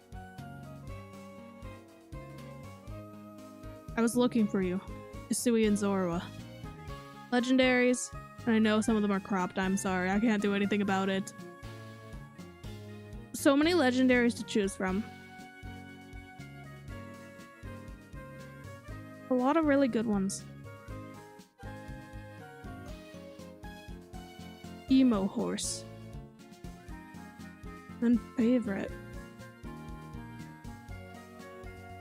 I was looking for you. Hisuian Zorua. Legendaries. And I know some of them are cropped. I'm sorry. I can't do anything about it. So many legendaries to choose from. A lot of really good ones. Emo Horse. And favorite.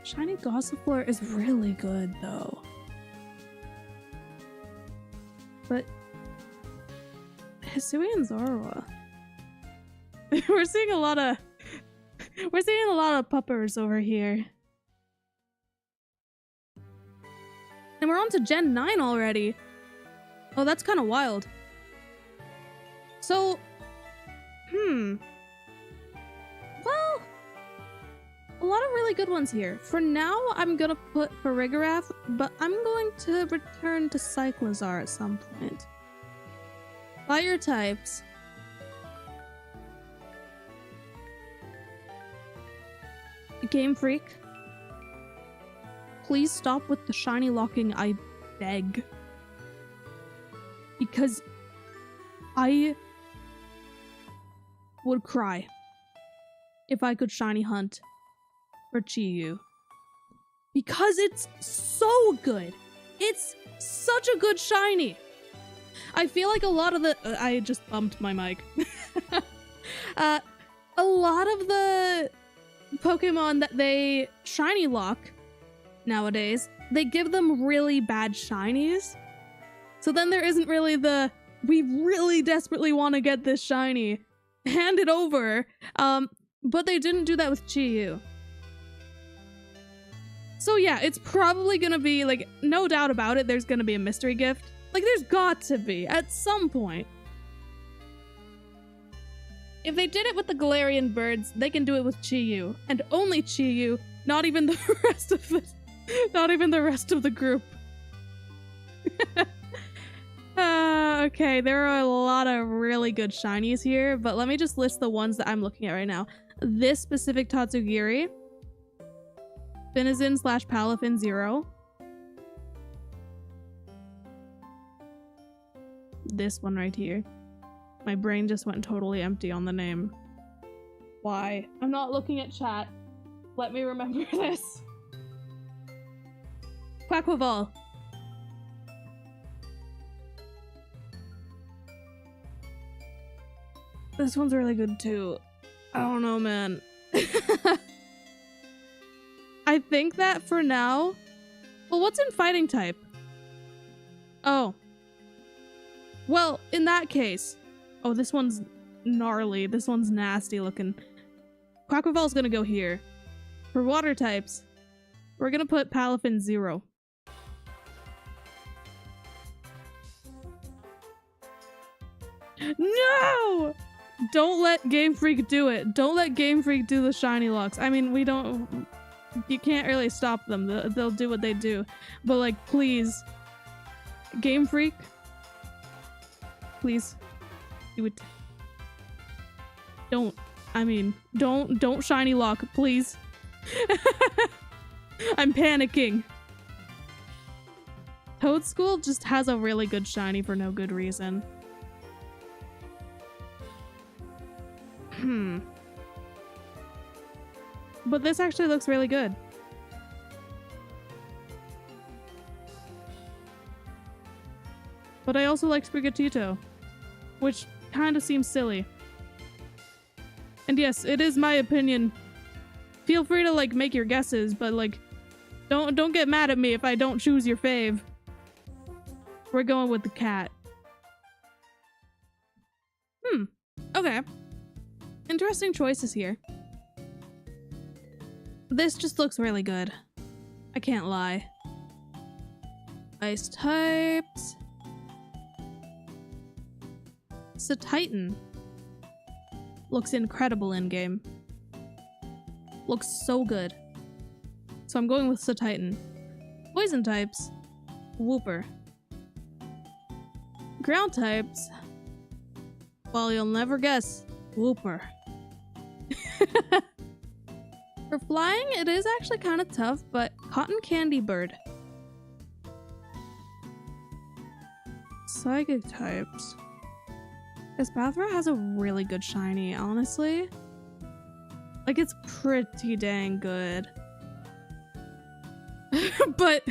Shiny Gossifleur is really good though. But Hisuian Zorua. We're seeing a lot of puppers over here. And we're on to Gen 9 already. Oh, that's kind of wild. So, well, a lot of really good ones here. For now, I'm gonna put Farigiraf, but I'm going to return to Cyclizar at some point. Fire types. Game Freak. Please stop with the shiny locking, I beg. Because I would cry if I could shiny hunt for Chi-Yu. Because it's so good. It's such a good shiny. I feel like a lot of the... I just bumped my mic. A lot of the Pokemon that they shiny lock nowadays, they give them really bad shinies. So then there isn't really the, we really desperately want to get this shiny, hand it over. But they didn't do that with Chi-Yu. So yeah, it's probably gonna be, like, no doubt about it, there's gonna be a mystery gift. Like, there's got to be, at some point. If they did it with the Galarian birds, they can do it with Chi-Yu. And only Chi-Yu, not even the rest of the... Not even the rest of the group. Okay, there are a lot of really good shinies here, but let me just list the ones that I'm looking at right now. This specific Tatsugiri. Finizen / Palafin 0. This one right here. My brain just went totally empty on the name. Why? I'm not looking at chat. Let me remember this. Quaquaval. This one's really good too. I don't know, man. I think that for now... Well, what's in fighting type? Oh. Well, in that case... Oh, this one's gnarly. This one's nasty looking. Quaquaval's gonna go here. For water types, we're gonna put Palafin 0. No! Don't let Game Freak do it. Don't let Game Freak do the shiny locks. I mean, we don't... You can't really stop them. They'll do what they do. But, like, please. Game Freak. Please. Do it. Don't. I mean, don't shiny lock, please. I'm panicking. Toadschool just has a really good shiny for no good reason. But this actually looks really good. But I also like Sprigatito, which kind of seems silly. And yes, it is my opinion. Feel free to, like, make your guesses, but, like, don't get mad at me if I don't choose your fave. We're going with the cat. Okay. Interesting choices here. This just looks really good. I can't lie. Ice types. Titan looks incredible in game. Looks so good. So I'm going with Titan. Poison types. Wooper. Ground types. Well, you'll never guess. Wooper. For flying, it is actually kind of tough, but Cotton Candy Bird. Psychic types. Espathra has a really good shiny, honestly. Like, it's pretty dang good. But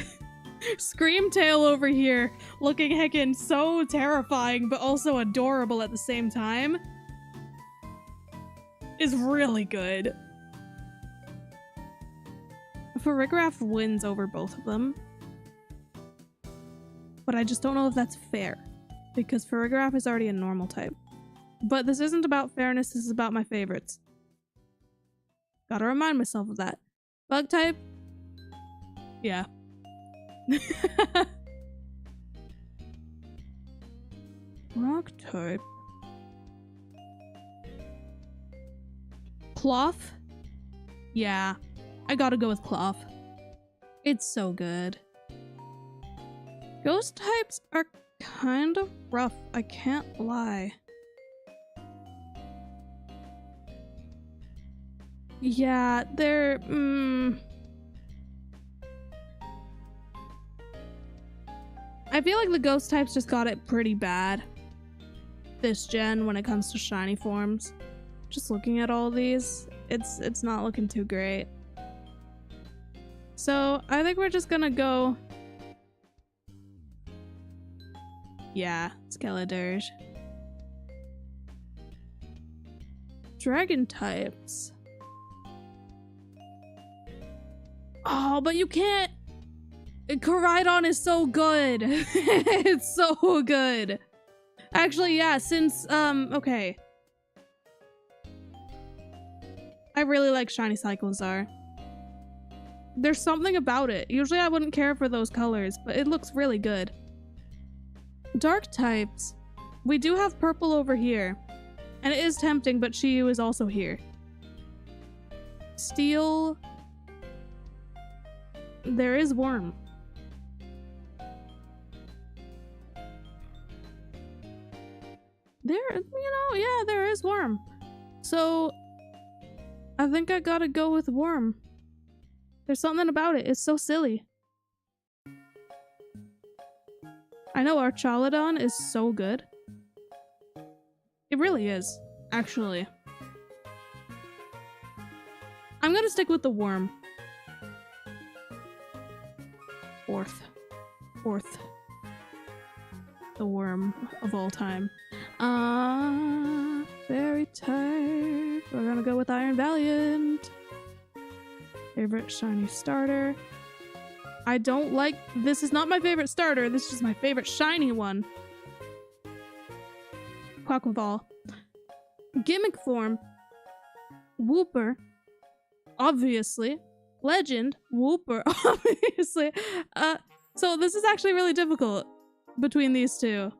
Screamtail over here, looking heckin' so terrifying, but also adorable at the same time, is really good. Farigiraf wins over both of them. But I just don't know if that's fair, because Farigiraf is already a normal type. But this isn't about fairness, this is about my favorites. Gotta remind myself of that. Bug type? Yeah. Rock type? Cloth? Yeah. I gotta go with Cloth. It's so good. Ghost types are kind of rough, I can't lie. Yeah, they're... I feel like the ghost types just got it pretty bad this gen when it comes to shiny forms. Just looking at all these, it's not looking too great. So I think we're just gonna go... Yeah, Skeledirge. Dragon types. Oh, but you can't... Koraidon is so good. It's so good. Actually, yeah, since, okay. I really like Shiny Cyclozar. There's something about it. Usually I wouldn't care for those colors, but it looks really good. Dark types. We do have purple over here. And it is tempting, but Chiyu is also here. Steel. There is Worm. There, yeah, there is Worm. So, I think I gotta go with Worm. There's something about it. It's so silly. I know our Chaladon is so good. It really is, actually. I'm gonna stick with the Worm. Fourth. The Worm of all time. Very tired. We're gonna go with Iron Valiant. Favorite shiny starter. I don't like... This is not my favorite starter. This is my favorite shiny one. Quaquaval. Gimmick form. Wooper. Obviously. Legend. Wooper. Obviously. So this is actually really difficult between these two.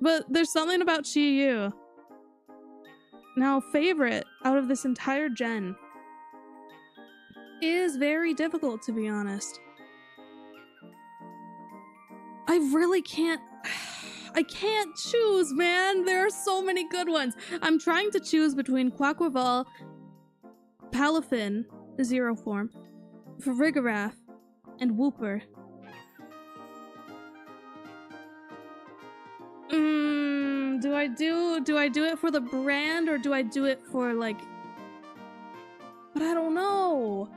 But there's something about Chiyu. Now, favorite out of this entire gen is very difficult, to be honest. I really can't... I can't choose, man! There are so many good ones! I'm trying to choose between Quaquaval, Palafin, Zero Form, Farigiraf, and Wooper. Do I do it for the brand, or do I do it for, like... But I don't know!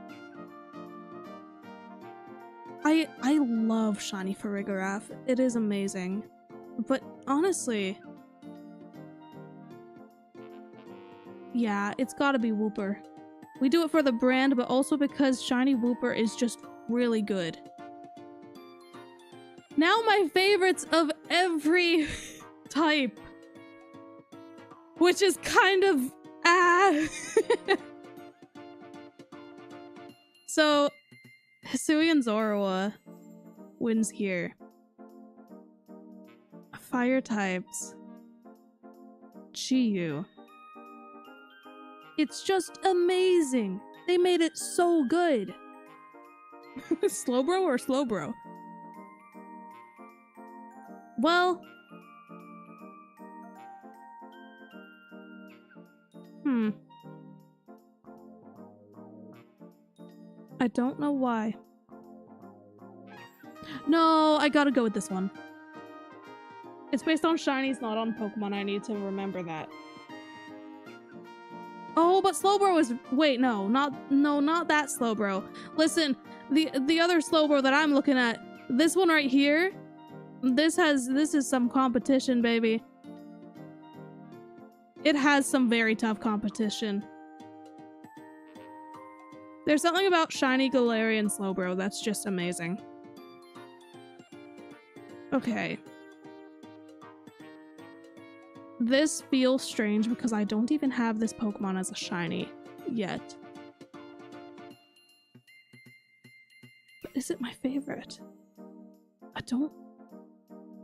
I love Shiny Farigiraf. It is amazing. But honestly... Yeah, it's gotta be Wooper. We do it for the brand, but also because Shiny Wooper is just really good. Now my favorites of every type. Which is kind of... So, Hisuian Zorua wins here. Fire types. Chiyu. It's just amazing. They made it so good. Slowbro or Slowbro? Well... I don't know why. No, I gotta go with this one. It's based on shinies, not on Pokemon. I need to remember that. Oh, but Slowbro is... Wait, no, not that Slowbro. Listen, the other Slowbro that I'm looking at, this one right here, this is some competition, baby. It has some very tough competition. There's something about Shiny Galarian Slowbro that's just amazing. Okay. This feels strange because I don't even have this Pokemon as a shiny yet. But is it my favorite? I don't...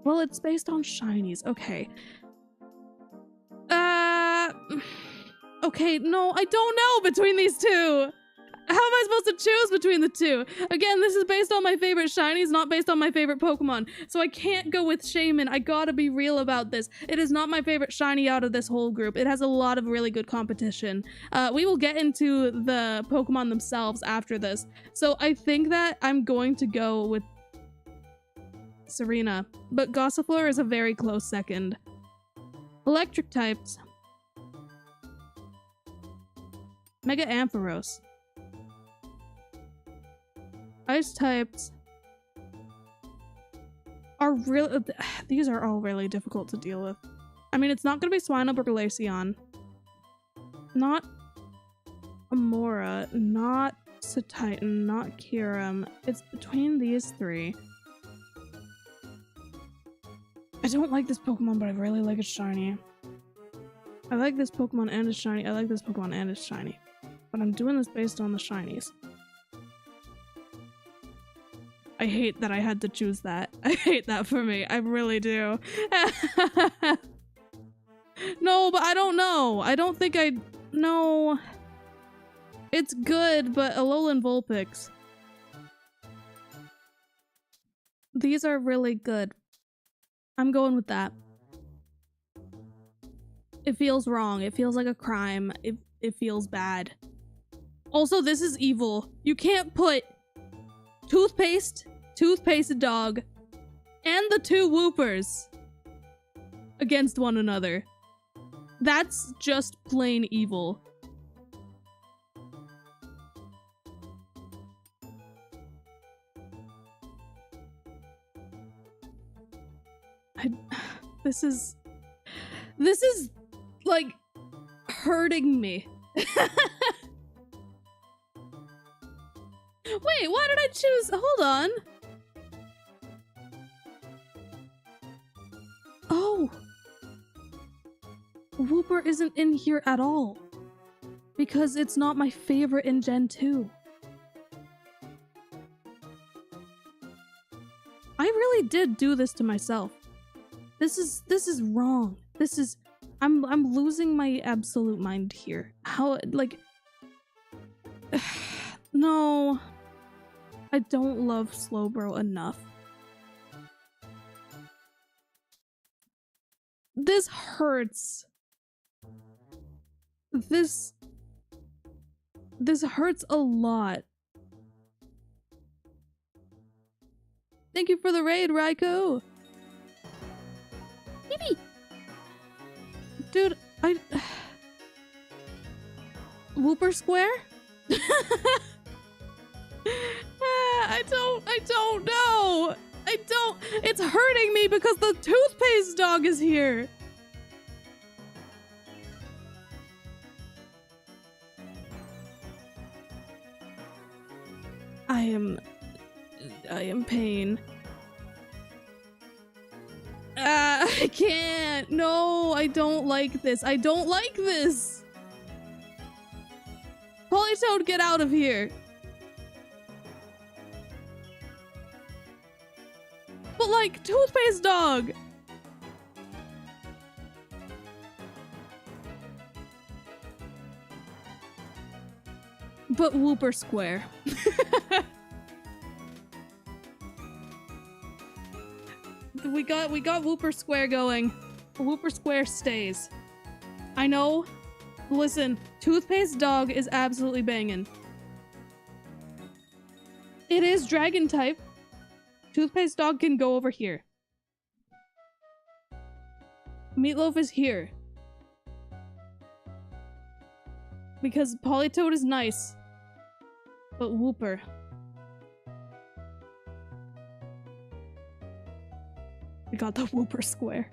Well, it's based on shinies. Okay. Okay, no, I don't know between these two! How am I supposed to choose between the two? Again, this is based on my favorite shinies, not based on my favorite Pokemon. So I can't go with Shaman. I gotta be real about this. It is not my favorite shiny out of this whole group. It has a lot of really good competition. We will get into the Pokemon themselves after this. So I think that I'm going to go with Serena. But Gossifleur is a very close second. Electric types. Mega Ampharos. Ice types are really... These are all really difficult to deal with. I mean, it's not going to be Swinub or Glaceon. Not Amora. Not Satitan. Not Kyurem. It's between these three. I don't like this Pokemon, but I really like its shiny. I like this Pokemon and its shiny. I like this Pokemon and its shiny. But I'm doing this based on the shinies. I hate that I had to choose that. I hate that for me. I really do. No, but I don't know. I don't think I... No. It's good, but Alolan Vulpix. These are really good. I'm going with that. It feels wrong. It feels like a crime. It feels bad. Also, this is evil. You can't put toothpaste dog, and the two Whoopers against one another. That's just plain evil. This is like hurting me. Wait, why did I choose? Hold on. Oh. Whooper isn't in here at all. Because it's not my favorite in Gen 2. I really did do this to myself. This is wrong. I'm losing my absolute mind here. How, like... No. I don't love Slowbro enough. This hurts. This hurts a lot. Thank you for the raid, Raiko. Maybe. Dude, Whooper Square? I don't know. It's hurting me because the toothpaste dog is here. I am pain. I can't. No, I don't like this. I don't like this. Politoed, get out of here. But like, toothpaste dog. But Whooper Square. We got Whooper Square going. Whooper Square stays. I know. Listen, toothpaste dog is absolutely banging. It is dragon type. Toothpaste dog can go over here. Meatloaf is here. Because Politoed is nice. But Whooper. We got the Whooper Square.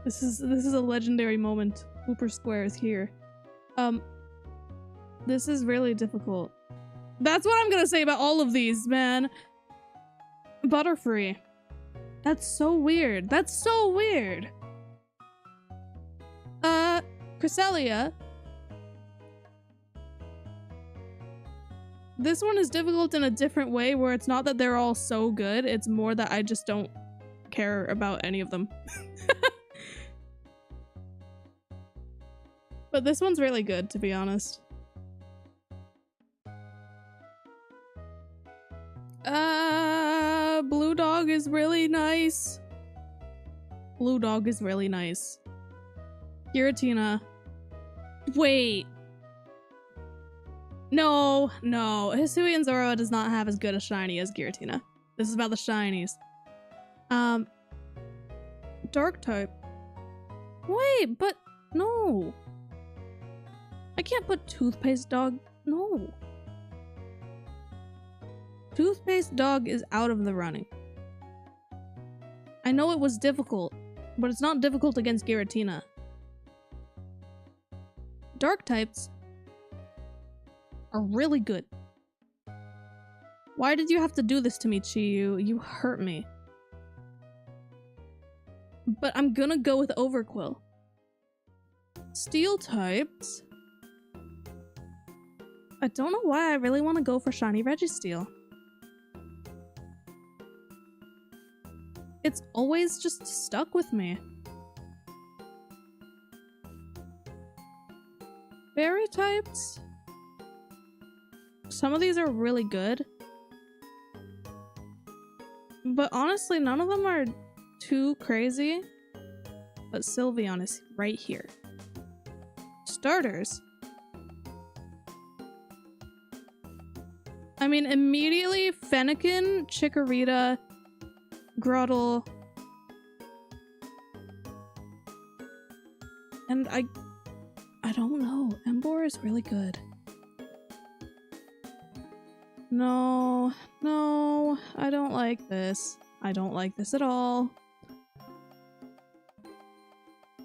This is a legendary moment. Whooper Square is here. This is really difficult. That's what I'm gonna say about all of these, man. Butterfree. That's so weird. That's so weird. Cresselia. This one is difficult in a different way where it's not that they're all so good, it's more that I just don't care about any of them. But this one's really good, to be honest. Blue dog is really nice. Blue dog is really nice. Giratina. Wait. No. Hisui and Zoroa does not have as good a shiny as Giratina. This is about the shinies. Dark type. Wait, but no. I can't put toothpaste dog. No. Toothpaste dog is out of the running. I know it was difficult, but it's not difficult against Giratina. Dark types are really good. Why did you have to do this to me, Chiyu? You hurt me. But I'm gonna go with Overquill. Steel types. I don't know why I really want to go for Shiny Registeel. It's always just stuck with me. Fairy types? Some of these are really good. But honestly, none of them are too crazy. But Sylveon is right here. Starters. I mean, immediately Fennekin, Chikorita, Grottle, and I don't know. Emboar is really good. No, I don't like this. I don't like this at all.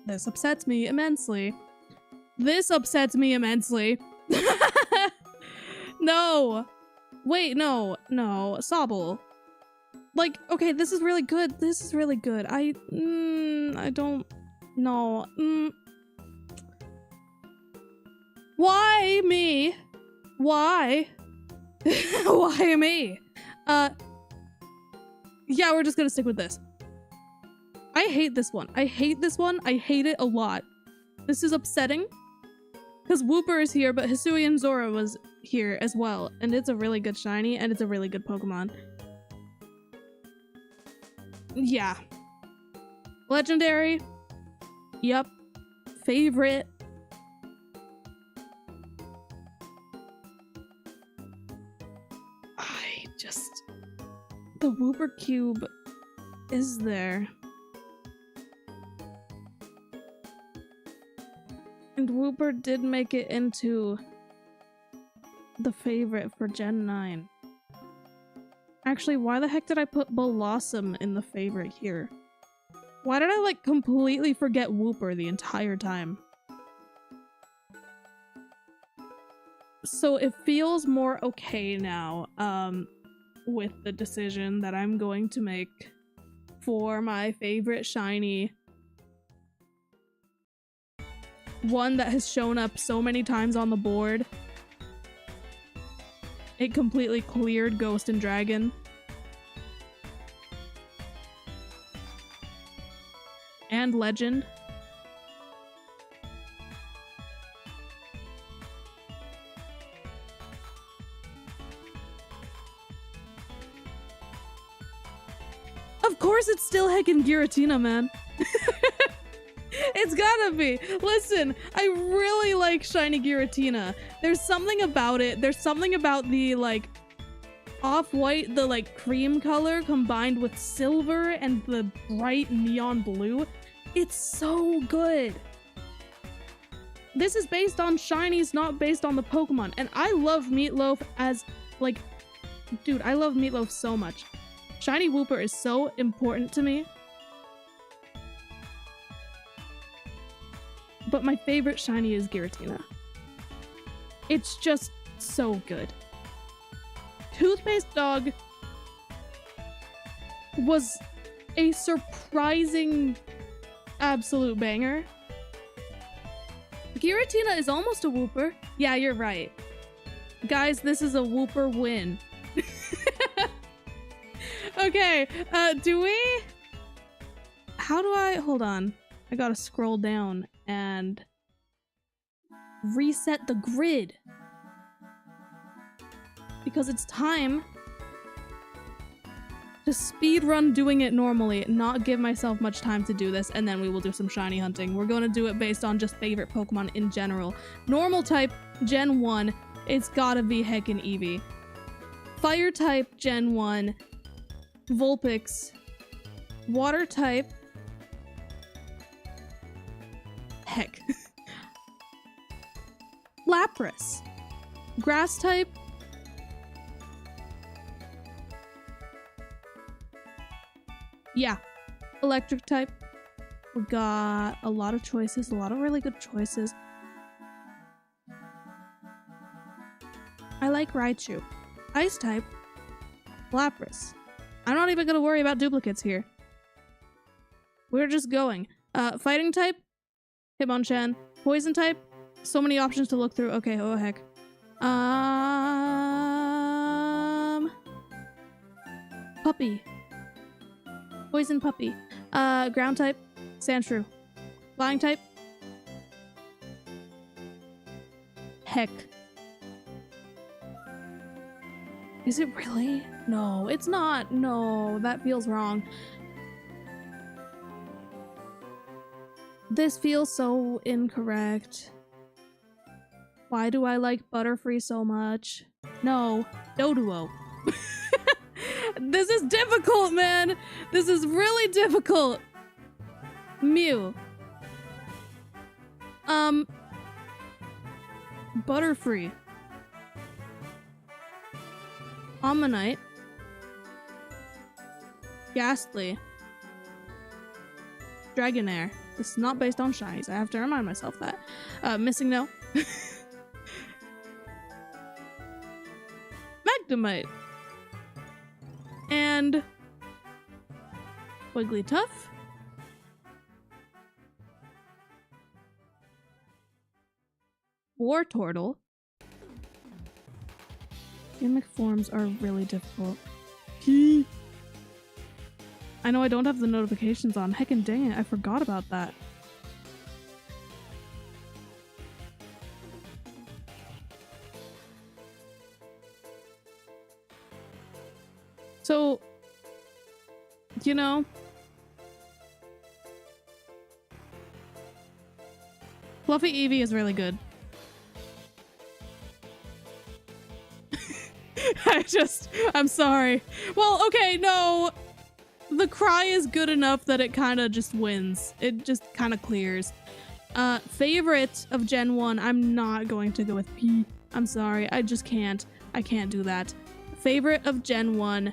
This upsets me immensely. This upsets me immensely. No! Wait, no, Sobble. Like, okay, this is really good. This is really good. I don't know. Why me? Why? Why me? Yeah, we're just gonna stick with this. I hate this one. I hate this one. I hate it a lot. This is upsetting. Because Wooper is here, but Hisuian Zora was here as well. And it's a really good shiny, and it's a really good Pokemon. Yeah. Legendary. Yup. Favorite. The Wooper Cube is there. And Wooper did make it into the favorite for Gen 9. Actually, why the heck did I put Blossom in the favorite here? Why did I like completely forget Wooper the entire time? So it feels more okay now, with the decision that I'm going to make for my favorite shiny. One that has shown up so many times on the board. It completely cleared Ghost and Dragon. And Legend. Of course it's still heckin' Giratina, man. It's gotta be. Listen, I really like Shiny Giratina. There's something about it. There's something about the, like, off-white, the, like, cream color combined with silver and the bright neon blue. It's so good. This is based on shinies, not based on the Pokemon. And I love Meatloaf as, like, dude, I love Meatloaf so much. Shiny Wooper is so important to me. But my favorite shiny is Giratina. It's just so good. Toothpaste Dog was a surprising absolute banger. Giratina is almost a Wooper. Yeah, you're right. Guys, this is a Wooper win. Okay, do we... How do I... Hold on. I gotta scroll down and reset the grid. Because it's time to speedrun doing it normally, not give myself much time to do this, and then we will do some shiny hunting. We're gonna do it based on just favorite Pokemon in general. Normal type, Gen 1, it's gotta be heckin' Eevee. Fire type, Gen 1, Vulpix. Water type, heck. Lapras. Grass type, yeah. Electric type. We got a lot of choices, a lot of really good choices. I like Raichu. Ice type, Lapras. I'm not even gonna worry about duplicates here. We're just going. Fighting type, Hitmonchan. Poison type, so many options to look through. Okay, oh heck. Puppy. Poison puppy. Ground type. Sandshrew. Flying type. Heck. Is it really? No, it's not. No, that feels wrong. This feels so incorrect. Why do I like Butterfree so much? No, Doduo. This is difficult, man. This is really difficult. Mew. Butterfree. Ammonite. Ghastly. Dragonair. This is not based on shinies. I have to remind myself that. Missing no. Magnemite. And Wigglytuff. Wartortle. Gimmick forms are really difficult. I know I don't have the notifications on. Heckin' dang it, I forgot about that. So, you know, Fluffy Eevee is really good. I'm sorry. Well, okay, no. The cry is good enough that it kind of just wins. It just kind of clears. Favorite of Gen 1, I'm not going to go with P. I'm sorry, I just can't. I can't do that. Favorite of Gen 1.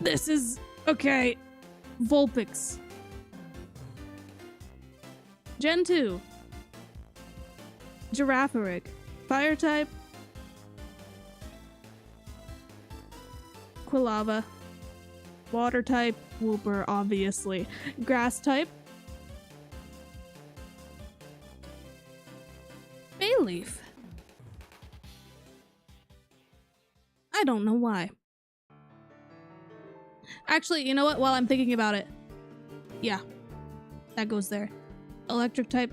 This is... okay. Vulpix. Gen 2. Girafarig. Fire type. Quilava. Water type. Wooper, obviously. Grass type. Bayleaf. I don't know why. Actually, you know what? While I'm thinking about it. Yeah. That goes there. Electric type.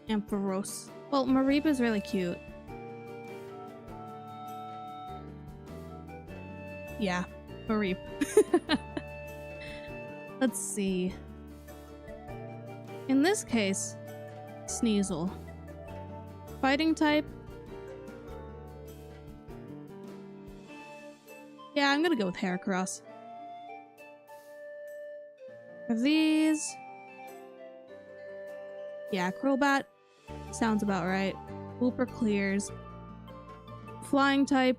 Ampharos. Well, Mareep is really cute. Yeah, Mareep. Let's see. In this case, Sneasel. Fighting type. Yeah, I'm gonna go with Heracross. For these... yeah, Crobat. Sounds about right. Wooper clears. Flying type.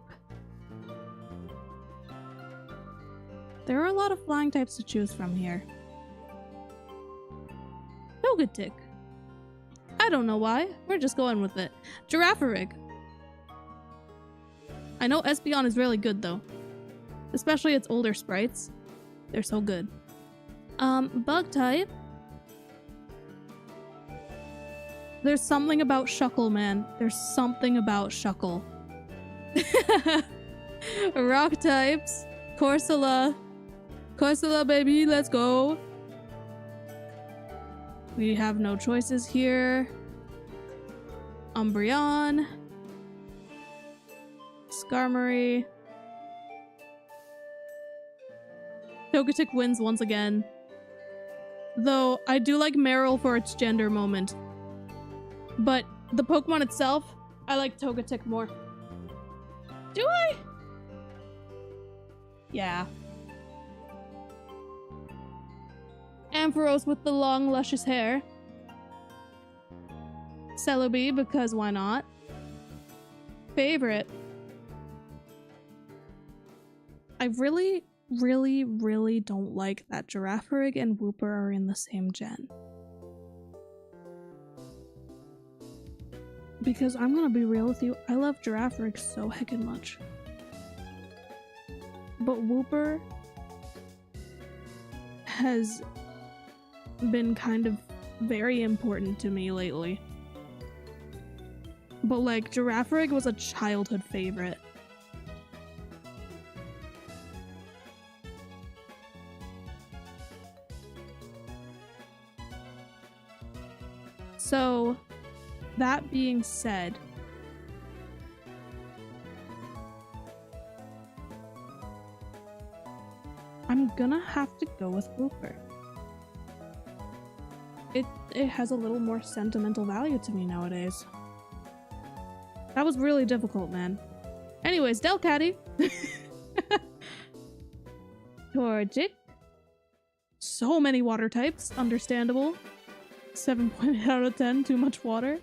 There are a lot of flying types to choose from here. Togetic. I don't know why. We're just going with it. Girafarig. I know Espeon is really good though. Especially its older sprites. They're so good. Bug type. There's something about Shuckle, man. There's something about Shuckle. Rock types. Corsola. Corsola, baby, let's go. We have no choices here. Umbreon. Skarmory. Togetic wins once again. Though, I do like Meryl for its gender moment. But the Pokemon itself, I like Togetic more. Do I? Yeah. Ampharos with the long, luscious hair. Celebi, because why not? Favorite. I really don't like that Girafarig and Wooper are in the same gen. Because I'm gonna be real with you, I love Girafarig so heckin' much. But Wooper has been kind of very important to me lately. But like, Girafarig was a childhood favorite. So, that being said, I'm gonna have to go with Blooper. It has a little more sentimental value to me nowadays. That was really difficult, man. Anyways, Delcatty. Torchic. So many water types, understandable. 7.8 out of 10, too much water.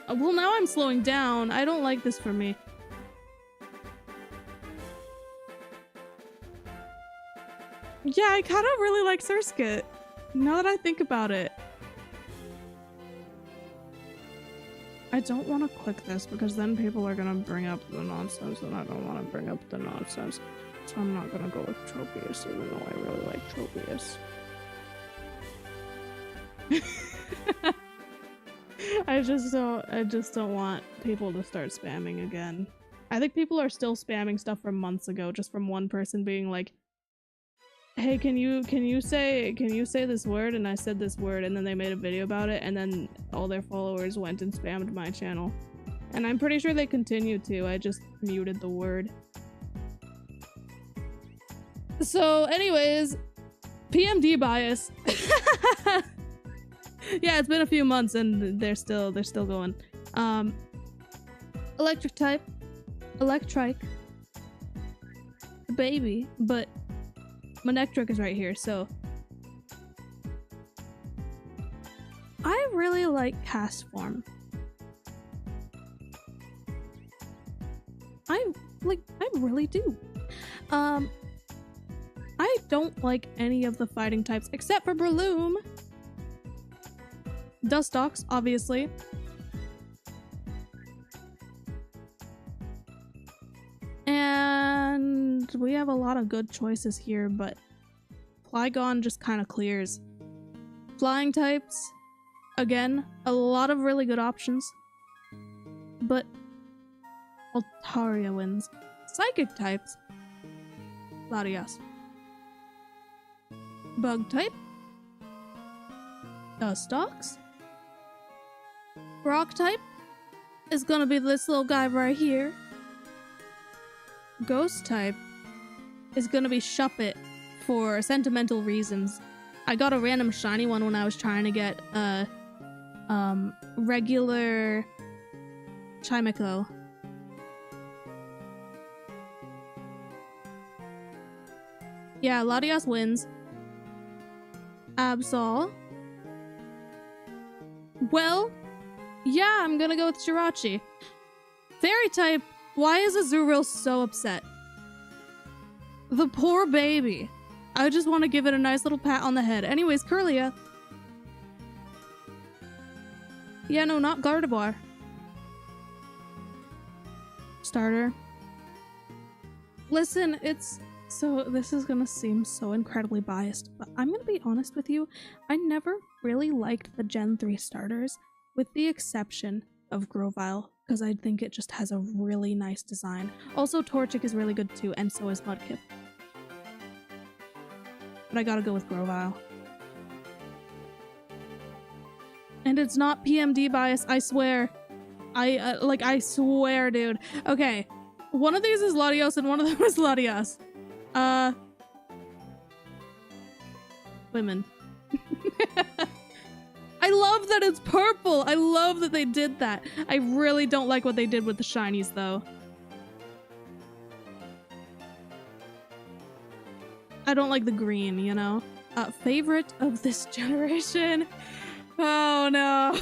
Well, now I'm slowing down. I don't like this for me. Yeah, I kind of really like Surskit, now that I think about it. I don't want to click this because then people are gonna bring up the nonsense, and I don't want to bring up the nonsense. So I'm not gonna go with Tropius, even though I really like Tropius. I just don't want people to start spamming again. I think people are still spamming stuff from months ago, just from one person being like, "Hey, can you say this word?" And I said this word, and then they made a video about it, and then all their followers went and spammed my channel. And I'm pretty sure they continue to. I just muted the word. So, anyways, PMD bias. Yeah, it's been a few months and they're still going. Electric type, Electrike, baby, but Manectric is right here, so I really like Cast Form. I really do. I don't like any of the fighting types except for Breloom. Dustox, obviously. And we have a lot of good choices here, but Flygon just kind of clears. Flying types, again, a lot of really good options, but Altaria wins. Psychic types, Latias. Bug type, Dustox. Rock type is gonna be this little guy right here. Ghost type is gonna be Shuppet for sentimental reasons. I got a random shiny one when I was trying to get a regular Chimico. Yeah, Latias wins. Absol. Well, yeah, I'm gonna go with Jirachi. Fairy type, why is Azurill so upset? The poor baby. I just want to give it a nice little pat on the head. Anyways, Kirlia. Yeah, no, not Gardevoir. Starter. Listen, so this is gonna seem so incredibly biased, but I'm gonna be honest with you. I never really liked the Gen 3 starters, with the exception of Grovyle, because I think it just has a really nice design. Also, Torchic is really good too, and so is Mudkip. But I gotta go with Grovyle. And it's not PMD bias, I swear. I swear, dude. Okay, one of these is Latios and one of them is Latias. Women. I love that it's purple. I love that they did that. I really don't like what they did with the shinies, though. I don't like the green, you know? Favorite of this generation? Oh, no.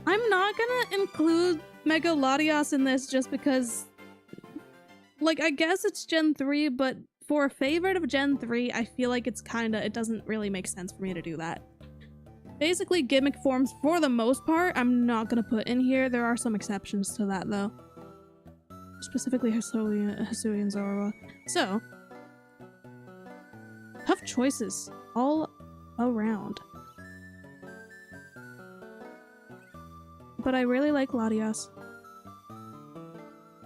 I'm not gonna include Mega Latias in this just because, like, I guess it's Gen 3, but for a favorite of Gen 3, I feel like it doesn't really make sense for me to do that. Basically, gimmick forms, for the most part, I'm not gonna put in here. There are some exceptions to that, though. Specifically Hisui and Zorua. So, tough choices all around. But I really like Latias.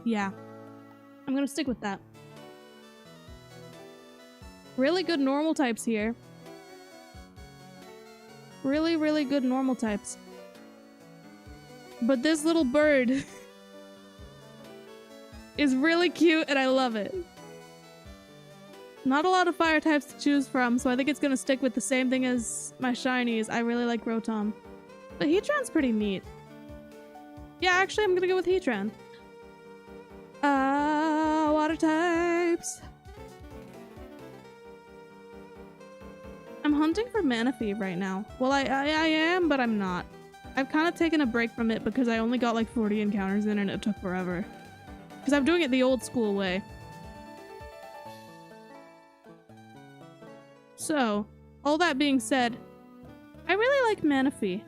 Yeah. I'm gonna stick with that. Really good normal types here. Really, really good normal types. But this little bird is really cute and I love it. Not a lot of fire types to choose from, so I think it's gonna stick with the same thing as my shinies. I really like Rotom. But Heatran's pretty neat. Yeah, actually I'm gonna go with Heatran. Water types. I'm hunting for Manaphy right now. Well, I am, but I'm not. I've kind of taken a break from it because I only got like 40 encounters in and it took forever. Because I'm doing it the old school way. So, all that being said, I really like Manaphy.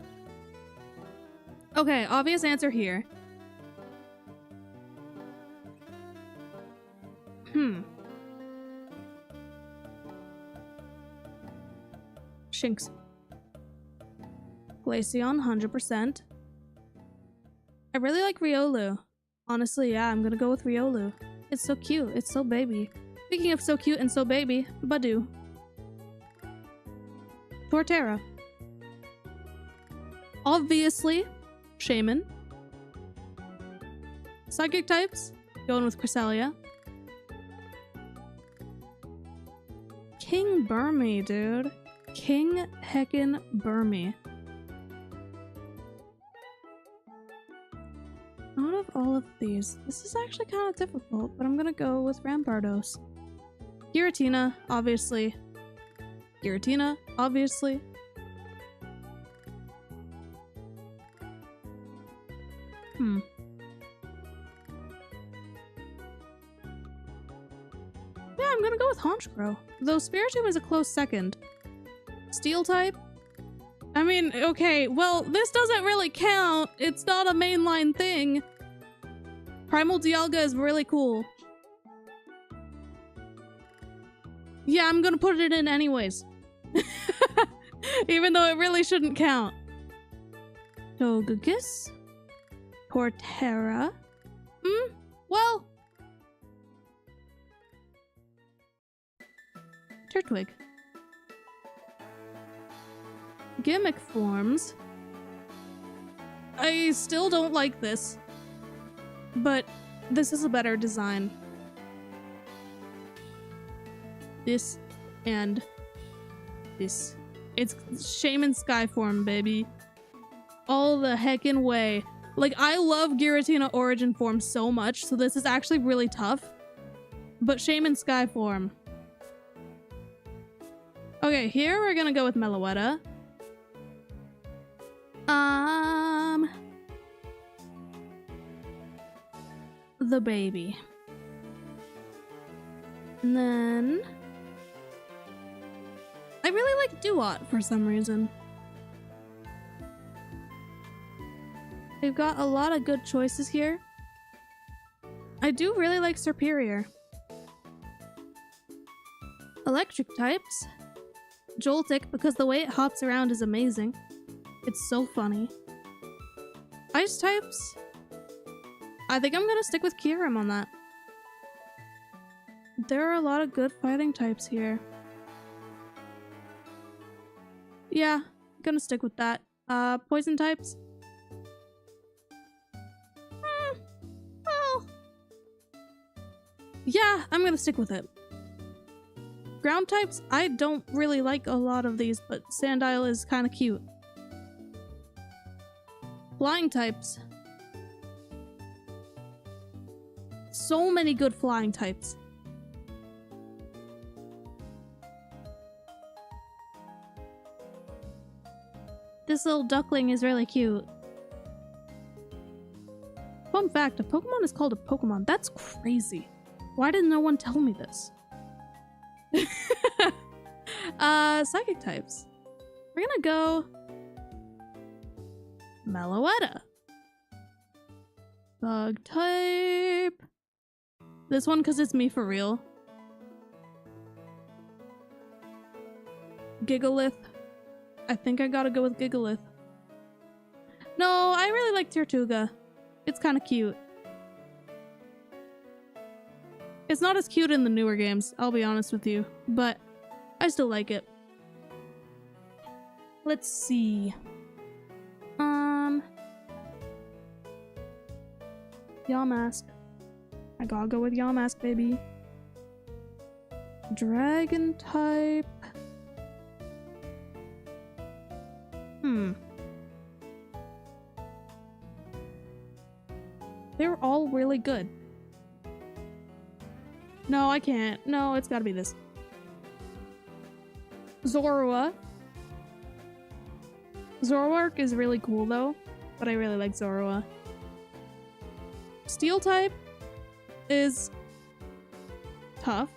Okay, obvious answer here. Shinx. Glaceon, 100%. I really like Riolu. Honestly, yeah, I'm gonna go with Riolu. It's so cute. It's so baby. Speaking of so cute and so baby, Badoo. Torterra. Obviously, Shaman. Psychic types, going with Cresselia. King Burmy, dude. King heckin' Burmy. Out of all of these, this is actually kind of difficult, but I'm gonna go with Rampardos. Giratina, obviously. Giratina, obviously. Yeah, I'm gonna go with Honchkrow, though Spiritomb is a close second. Steel type? I mean, okay, well, this doesn't really count. It's not a mainline thing. Primal Dialga is really cool. Yeah, I'm gonna put it in anyways. Even though it really shouldn't count. Togekiss? Torterra? Well... Turtwig. Gimmick forms. I still don't like this, but this is a better design. This and this. It's Shaman Skyform, baby. All the heckin' way. Like, I love Giratina Origin Form so much, so this is actually really tough. But Shaman Skyform. Okay, here we're gonna go with Meloetta. The baby. And then... I really like Duot for some reason. They've got a lot of good choices here. I do really like Serperior. Electric types. Joltik, because the way it hops around is amazing. It's so funny. Ice types. I think I'm gonna stick with Kyurem on that. There are a lot of good fighting types here. Yeah, I'm gonna stick with that. Poison types. Well... yeah, I'm gonna stick with it. Ground types, I don't really like a lot of these, but Sandile is kind of cute. Flying types. So many good flying types. This little duckling is really cute. Fun fact, a Pokemon is called a Pokemon. That's crazy. Why did no one tell me this? Psychic types. We're gonna go Meloetta. Bug type. This one because it's me for real. Gigalith. I think I gotta go with Gigalith. No, I really like Tirtouga. It's kind of cute. It's not as cute in the newer games, I'll be honest with you, but I still like it. Let's see. Yamask. I gotta go with Yamask, baby. Dragon type. They're all really good. No, I can't. No, it's gotta be this. Zorua. Zoroark is really cool though, but I really like Zorua. Steel type is tough.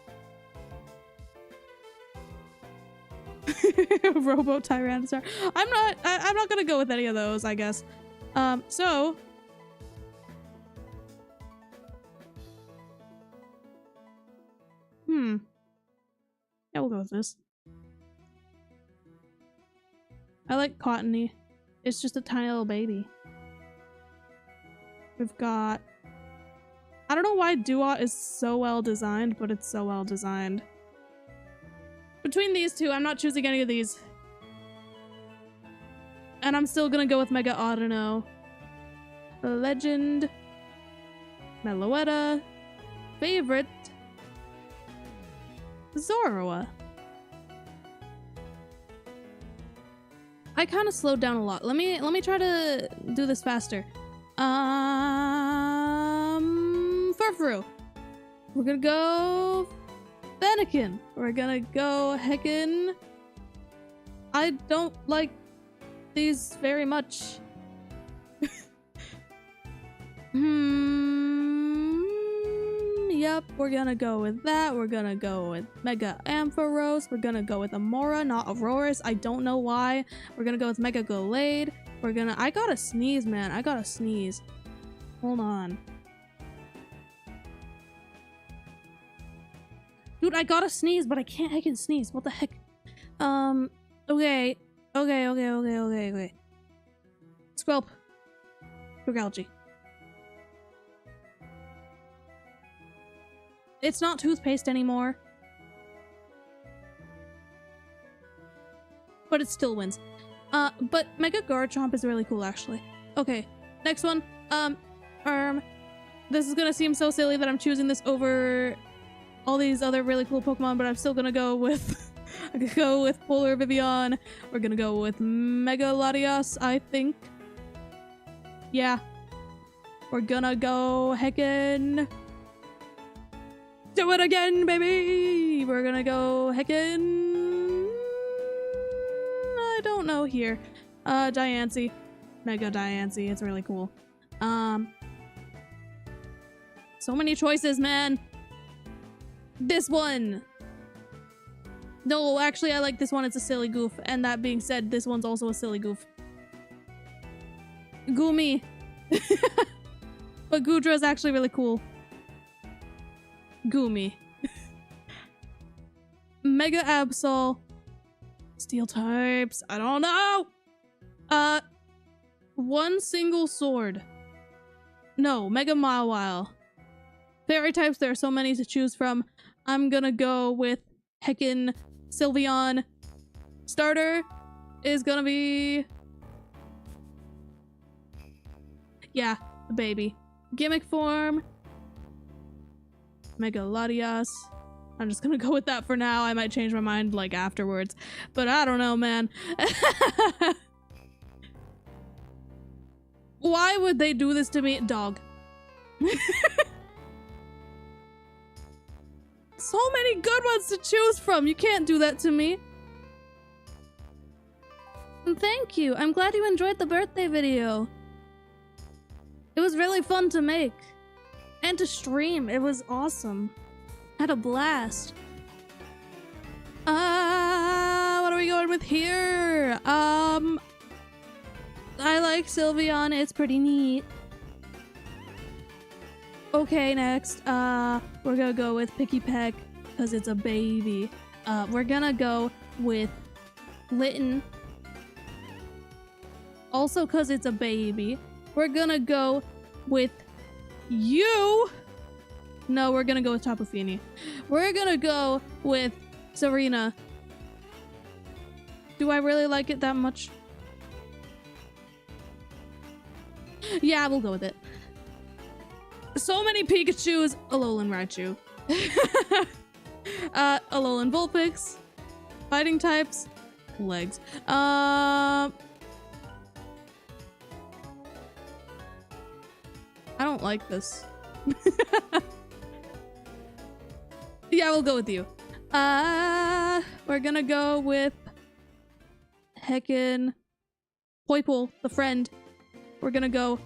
Robo Tyrannosaur. I'm not gonna go with any of those, I guess. So yeah, we'll go with this. I like Cottony. It's just a tiny little baby. We've got... I don't know why Duat is so well designed, but it's so well designed. Between these two, I'm not choosing any of these. And I'm still gonna go with Mega Audino. Legend. Meloetta. Favorite. Zorua. I kind of slowed down a lot. Let me try to do this faster. Furfuru. We're gonna go Fennekin. We're gonna go Heckin. I don't like these very much. Yep, we're gonna go with that. We're gonna go with Mega Ampharos. We're gonna go with Amora, not Auroras. I don't know why. We're gonna go with Mega Gallade. We're gonna... I gotta sneeze, man. I gotta sneeze. Hold on. Dude, I gotta sneeze, but I can't heckin' sneeze. What the heck? Okay. Squelp. Algae. It's not toothpaste anymore. But it still wins. But Mega Garchomp is really cool, actually. Okay, next one. This is gonna seem so silly that I'm choosing this over all these other really cool Pokemon, but I'm still gonna go with... I'm gonna go with Polar Vivillon. We're gonna go with Mega Latias, I think. Yeah. We're gonna go heckin'... Do it again, baby! We're gonna go heckin'... I don't know here. Diancie. Mega Diancie. It's really cool. So many choices, man! This one! No, actually, I like this one. It's a silly goof. And that being said, this one's also a silly goof. Goomy. But Goodra is actually really cool. Goomy. Mega Absol. Steel types. I don't know! One single sword. No, Mega Mawile. Fairy types, there are so many to choose from. I'm gonna go with heckin' Sylveon. Starter is gonna be... yeah, the baby. Gimmick form. Mega Latias. I'm just gonna go with that for now. I might change my mind, like, afterwards. But I don't know, man. Why would they do this to me? Dog. So many good ones to choose from. You can't do that to me. Thank you. I'm glad you enjoyed the birthday video. It was really fun to make. And to stream. It was awesome. I had a blast. What are we going with here? I like Sylveon. It's pretty neat. Okay, next. We're gonna go with Picky Peck because it's a baby. We're gonna go with Litten. Also because it's a baby. We're gonna go with you. No, we're gonna go with Tapu Fini. We're gonna go with Serena. Do I really like it that much? Yeah, we'll go with it. So many Pikachus. Alolan Raichu. Alolan Vulpix. Fighting types. Legs. I don't like this. Yeah, we'll go with you. We're gonna go with heckin' Poipole, the friend. We're gonna go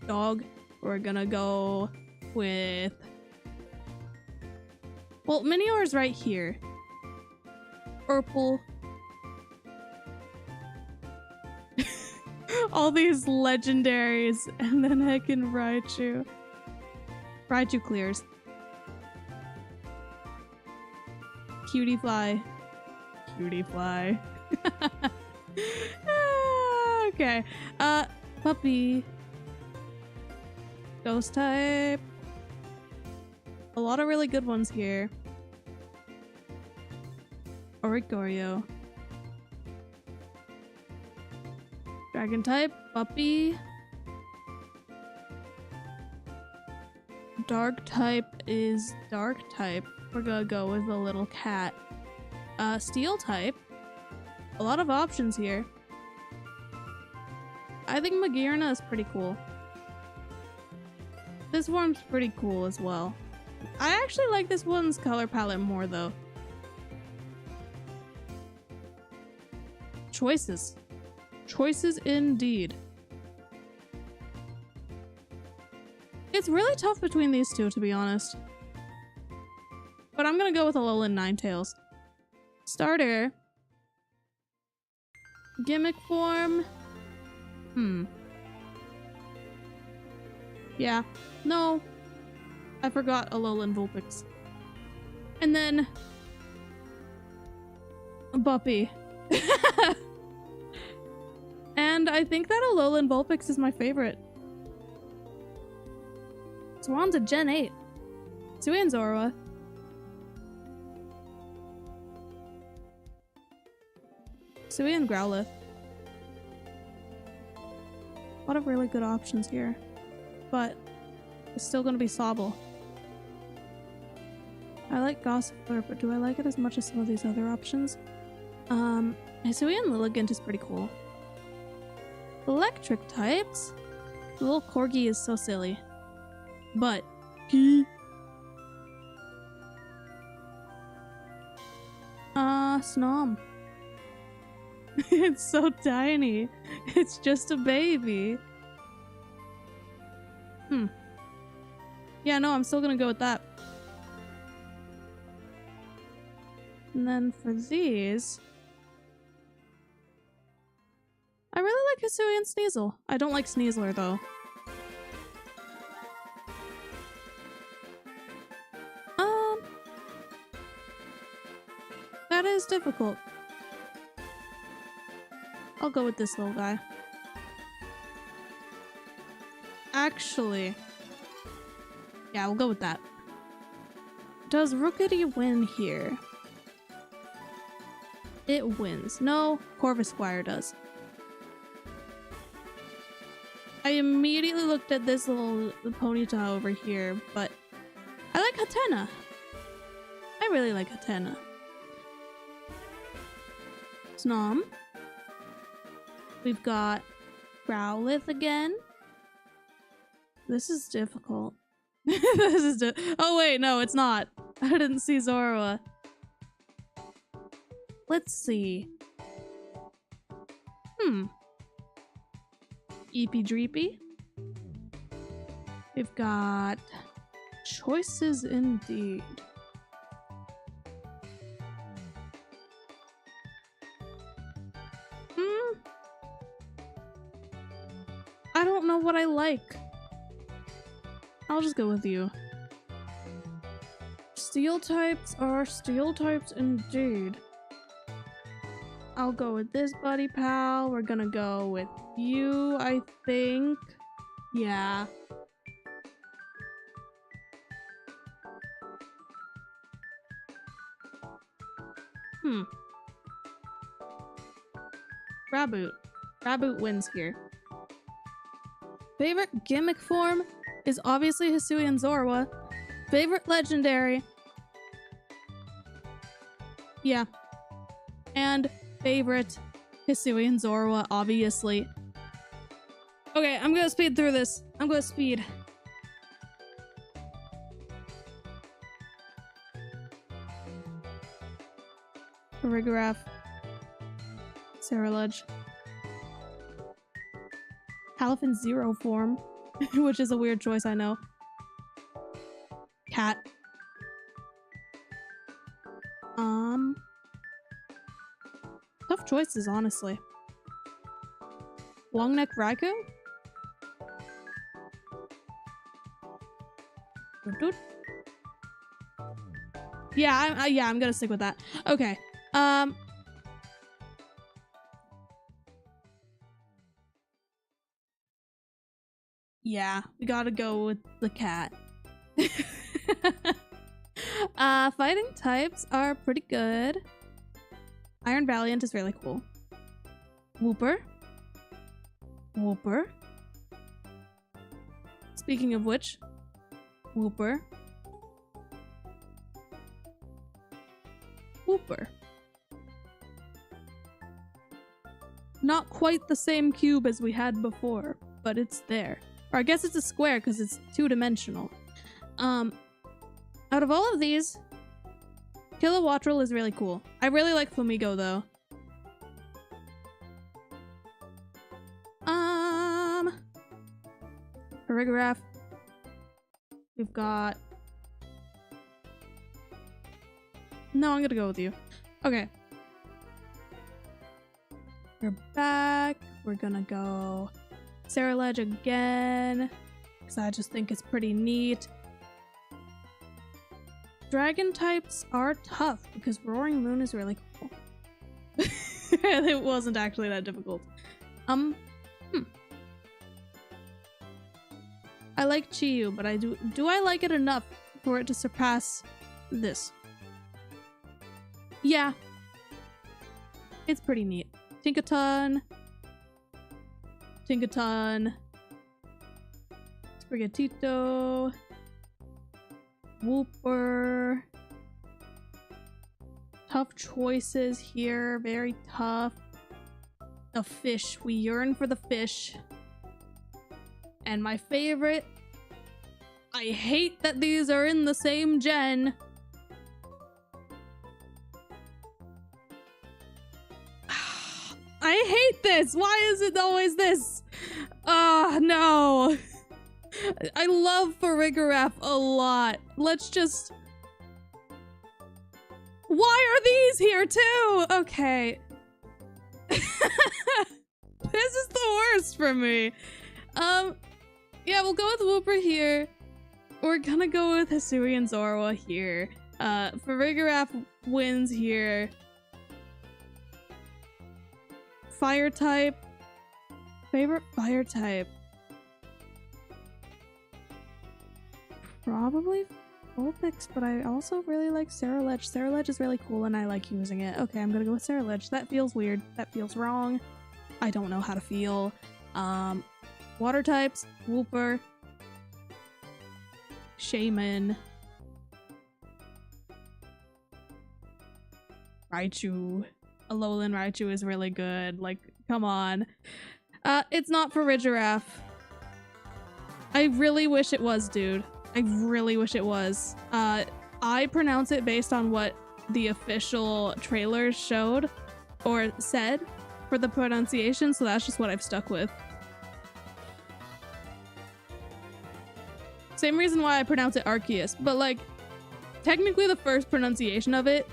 dog. We're gonna go with... Well, Minior's right here. Purple. All these legendaries, and then heckin' Raichu. Raichu clears. Cutie fly. Cutie fly. Okay. Puppy. Ghost type. A lot of really good ones here. Oricorio. Dragon type. Puppy. Dark type is dark type. We're gonna go with a little cat. Steel type. A lot of options here. I think Magearna is pretty cool. This one's pretty cool as well. I actually like this one's color palette more though. Choices. Choices indeed. It's really tough between these two, to be honest. But I'm gonna go with Alolan Ninetales. Starter. Gimmick form. Yeah. No. I forgot Alolan Vulpix. And then... Buppy. And I think that Alolan Vulpix is my favorite. So we're on to Gen 8. Sui and Zorua. Sui and Growlithe. A lot of really good options here. But it's still gonna be Sobble. I like Gossifleur, but do I like it as much as some of these other options? Sui and Lilligant is pretty cool. Electric types? The little Corgi is so silly. But... Snom. It's so tiny. It's just a baby. Yeah, no, I'm still gonna go with that. And then for these... I really like Hisui and Sneasel. I don't like Sneasler, though. That is difficult. I'll go with this little guy. Actually... Yeah, we'll go with that. Does Rookity win here? It wins. No, Corvisquire does. I immediately looked at this little Ponyta over here, but I like Hatena. I really like Hatena. Snom. We've got Growlithe again. This is difficult. This is oh wait, no, it's not. I didn't see Zorua. Let's see. Eepy Dreepy. We've got choices indeed. I don't know what I like. I'll just go with you. Steel types are steel types indeed. I'll go with this buddy pal. We're gonna go with you, I think. Yeah. Raboot. Raboot wins here. Favorite gimmick form is obviously Hisuian Zorua. Favorite legendary. Yeah. And favorite Hisuian Zorua, obviously. Okay, I'm gonna speed through this. I'm gonna speed. Farigiraf. Saraludge. Halifin Zero form, which is a weird choice, I know. Cat. Tough choices, honestly. Longneck Raikou? Yeah, I'm gonna stick with that. Okay. Yeah, we gotta go with the cat. Fighting types are pretty good. Iron Valiant is really cool. Wooper. Wooper. Speaking of which, Wooper. Wooper. Not quite the same cube as we had before, but it's there. Or I guess it's a square because it's two-dimensional. Out of all of these, Kilowattrel is really cool. I really like Flamigo though. Farigiraf. We've got... No, I'm gonna go with you. Okay. We're back. We're gonna go Saraludge again, because I just think it's pretty neat. Dragon types are tough because Roaring Moon is really cool. It wasn't actually that difficult. I like Chiyu, but do I like it enough for it to surpass this? Yeah. It's pretty neat. Tinkaton. Tinkaton. Sprigatito. Wooper. Tough choices here. Very tough. The fish. We yearn for the fish. And my favorite. I hate that these are in the same gen. I hate this! Why is it always this? No! I love Farigiraf a lot. Let's just... Why are these here too? Okay. This is the worst for me. Yeah, we'll go with Wooper here. We're gonna go with Hisuian Zorua here. Farigiraf wins here. Fire type. Favorite fire type. Probably Vulpix, but I also really like Saraludge. Saraludge is really cool and I like using it. Okay, I'm gonna go with Saraludge. That feels weird. That feels wrong. I don't know how to feel. Water types. Wooper. Shaman. Raichu. Alolan Raichu is really good. Like, come on. It's not Farigiraf. I really wish it was, dude. I really wish it was. I pronounce it based on what the official trailers showed or said for the pronunciation, so that's just what I've stuck with. Same reason why I pronounce it Arceus, but like, technically the first pronunciation of it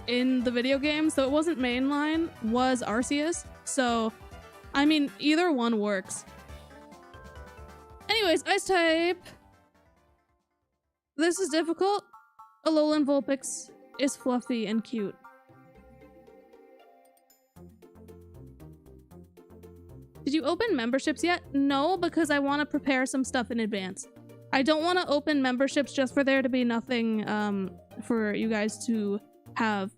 in the video game, so it wasn't mainline, was Arceus, so I mean, either one works. Anyways, ice type. This is difficult. Alolan Vulpix is fluffy and cute. Did you open memberships yet? No, because I want to prepare some stuff in advance. I don't want to open memberships just for there to be nothing for you guys to have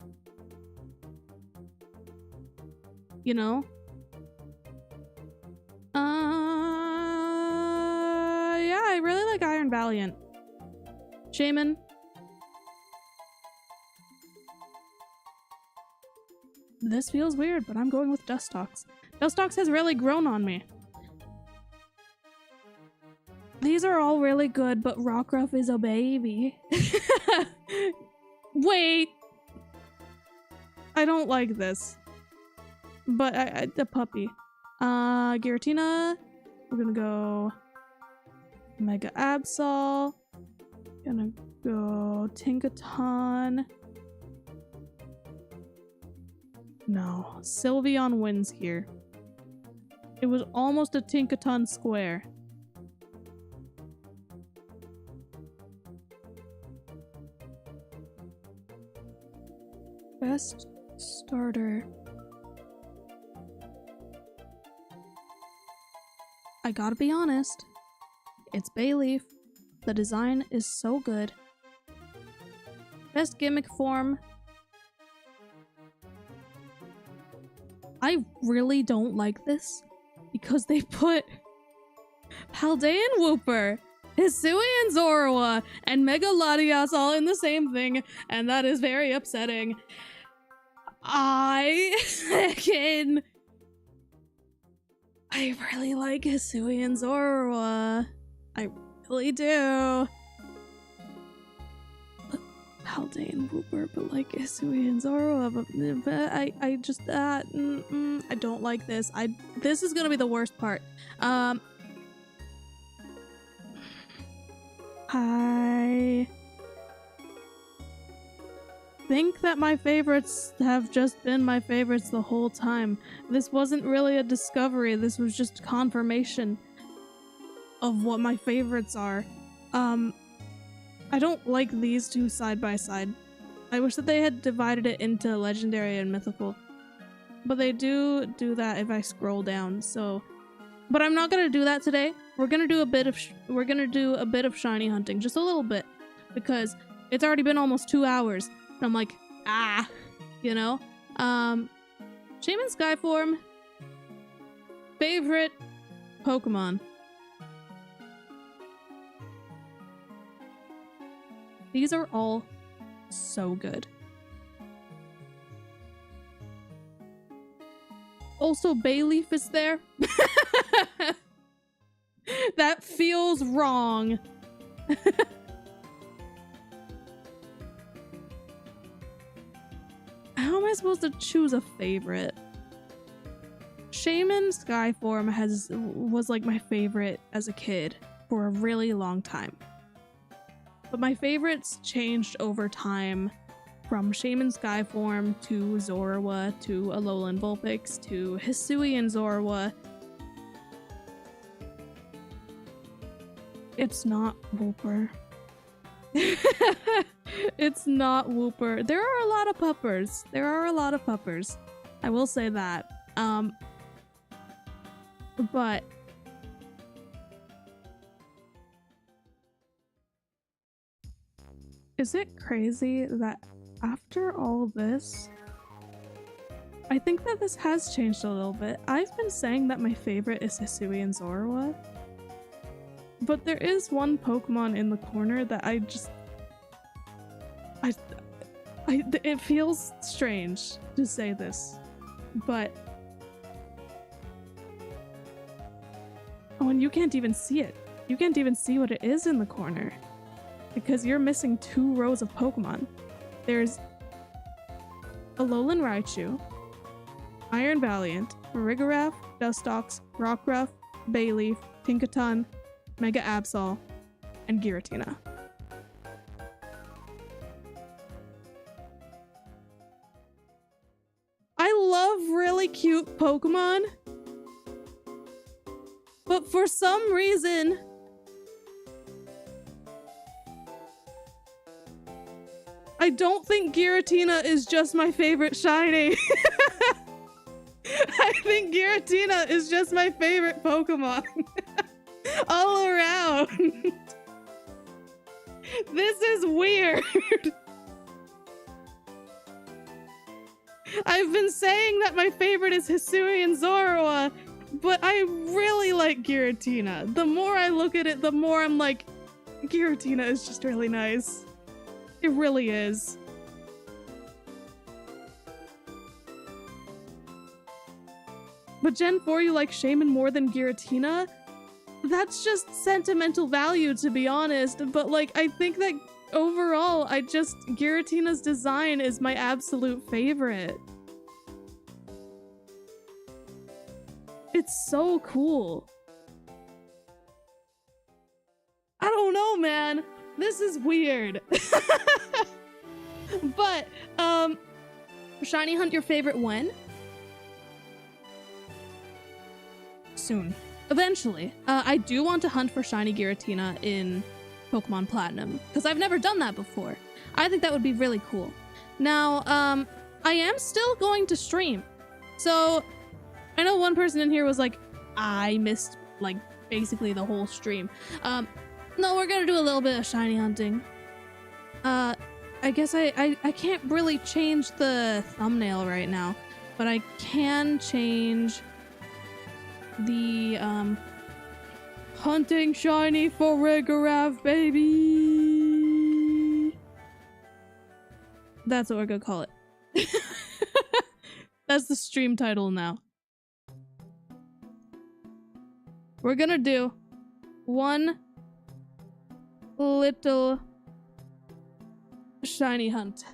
you know? Yeah, I really like Iron Valiant. Shaman. This feels weird, but I'm going with Dustox. Dustox has really grown on me. These are all really good, but Rockruff is a baby. Wait! I don't like this. But the puppy. Giratina. We're gonna go Mega Absol. Gonna go Tinkaton. No, Sylveon wins here. It was almost a Tinkaton square. Best starter. I gotta be honest, it's Bayleaf. The design is so good. Best gimmick form. I really don't like this because they put Paldean Wooper, Hisuian Zorua, and Mega Latias all in the same thing, and that is very upsetting. I really like Hisuian Zorua. I really do. Paldean Wooper, but like Hisuian Zorua, but I just I don't like this. This is gonna be the worst part. I think that my favorites have just been my favorites the whole time. This wasn't really a discovery, this was just confirmation of what my favorites are. I don't like these two side by side. I wish that they had divided it into legendary and mythical. But they do that if I scroll down, so... But I'm not gonna do that today. We're gonna do a bit of shiny hunting, just a little bit, because it's already been almost 2 hours. And I'm like, you know? Shaman Skyform. Favorite Pokemon. These are all so good. Also, Bayleaf is there. That feels wrong. How am I supposed to choose a favorite? Shaman Skyform was like my favorite as a kid for a really long time. But my favorites changed over time, from Shaman Skyform to Zorua to Alolan Vulpix to Hisuian Zorua. It's not Wooper. It's not Wooper. There are a lot of puppers. I will say that. But is it crazy that after all this, I think that this has changed a little bit. I've been saying that my favorite is Hisuian Zorua, but there is one Pokemon in the corner that it feels strange to say this, but oh, and you can't even see it. You can't even see what it is in the corner because you're missing 2 rows of Pokemon. There's Alolan Raichu, Iron Valiant, Farigiraf, Dustox, Rockruff, Bayleaf, Tinkaton, Mega Absol, and Giratina. I love really cute Pokemon, but for some reason, I don't think Giratina is just my favorite shiny. I think Giratina is just my favorite Pokemon. All around. This is weird. I've been saying that my favorite is Hisui and Zoroa, but I really like Giratina. The more I look at it, the more I'm like, Giratina is just really nice. It really is. But Gen 4, you like Shaman more than Giratina? That's just sentimental value, to be honest. But, like, I think that overall, Giratina's design is my absolute favorite. It's so cool. I don't know, man. This is weird. But, Shiny Hunt your favorite when? Soon. Eventually. I do want to hunt for Shiny Giratina in Pokemon Platinum, because I've never done that before. I think that would be really cool. Now, I am still going to stream. So, I know one person in here was like, I missed, like, basically the whole stream. No, we're gonna do a little bit of shiny hunting. I guess I can't really change the thumbnail right now, but I can change the, hunting shiny Farigiraf, baby! That's what we're gonna call it. That's the stream title now. We're gonna do one little shiny hunt.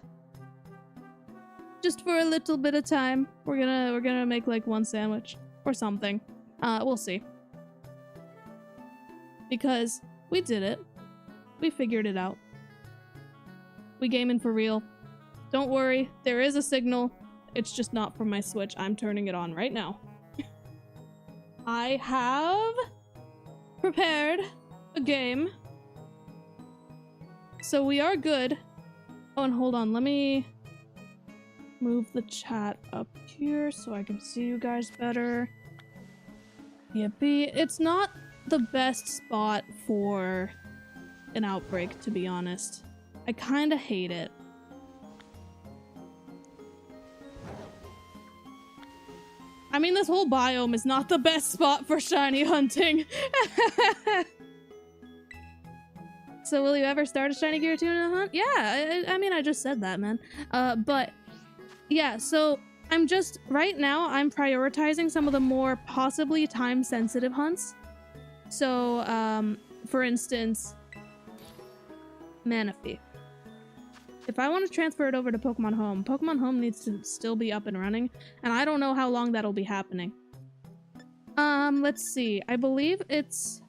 Just for a little bit of time. We're gonna make like one sandwich or something. We'll see. Because we did it. We figured it out. We gaming for real. Don't worry, there is a signal. It's just not from my Switch. I'm turning it on right now. I have prepared a game. So we are good. Oh, and hold on, let me move the chat up here so I can see you guys better. Yippee. It's not the best spot for an outbreak, to be honest. I kinda hate it. I mean, this whole biome is not the best spot for shiny hunting. So will you ever start a shiny Giratina hunt? Yeah, I mean, I just said that, man. But yeah, so I'm just, right now, I'm prioritizing some of the more possibly time-sensitive hunts. So, for instance, Manaphy. If I want to transfer it over to Pokemon Home needs to still be up and running, and I don't know how long that'll be happening. Let's see. I believe it's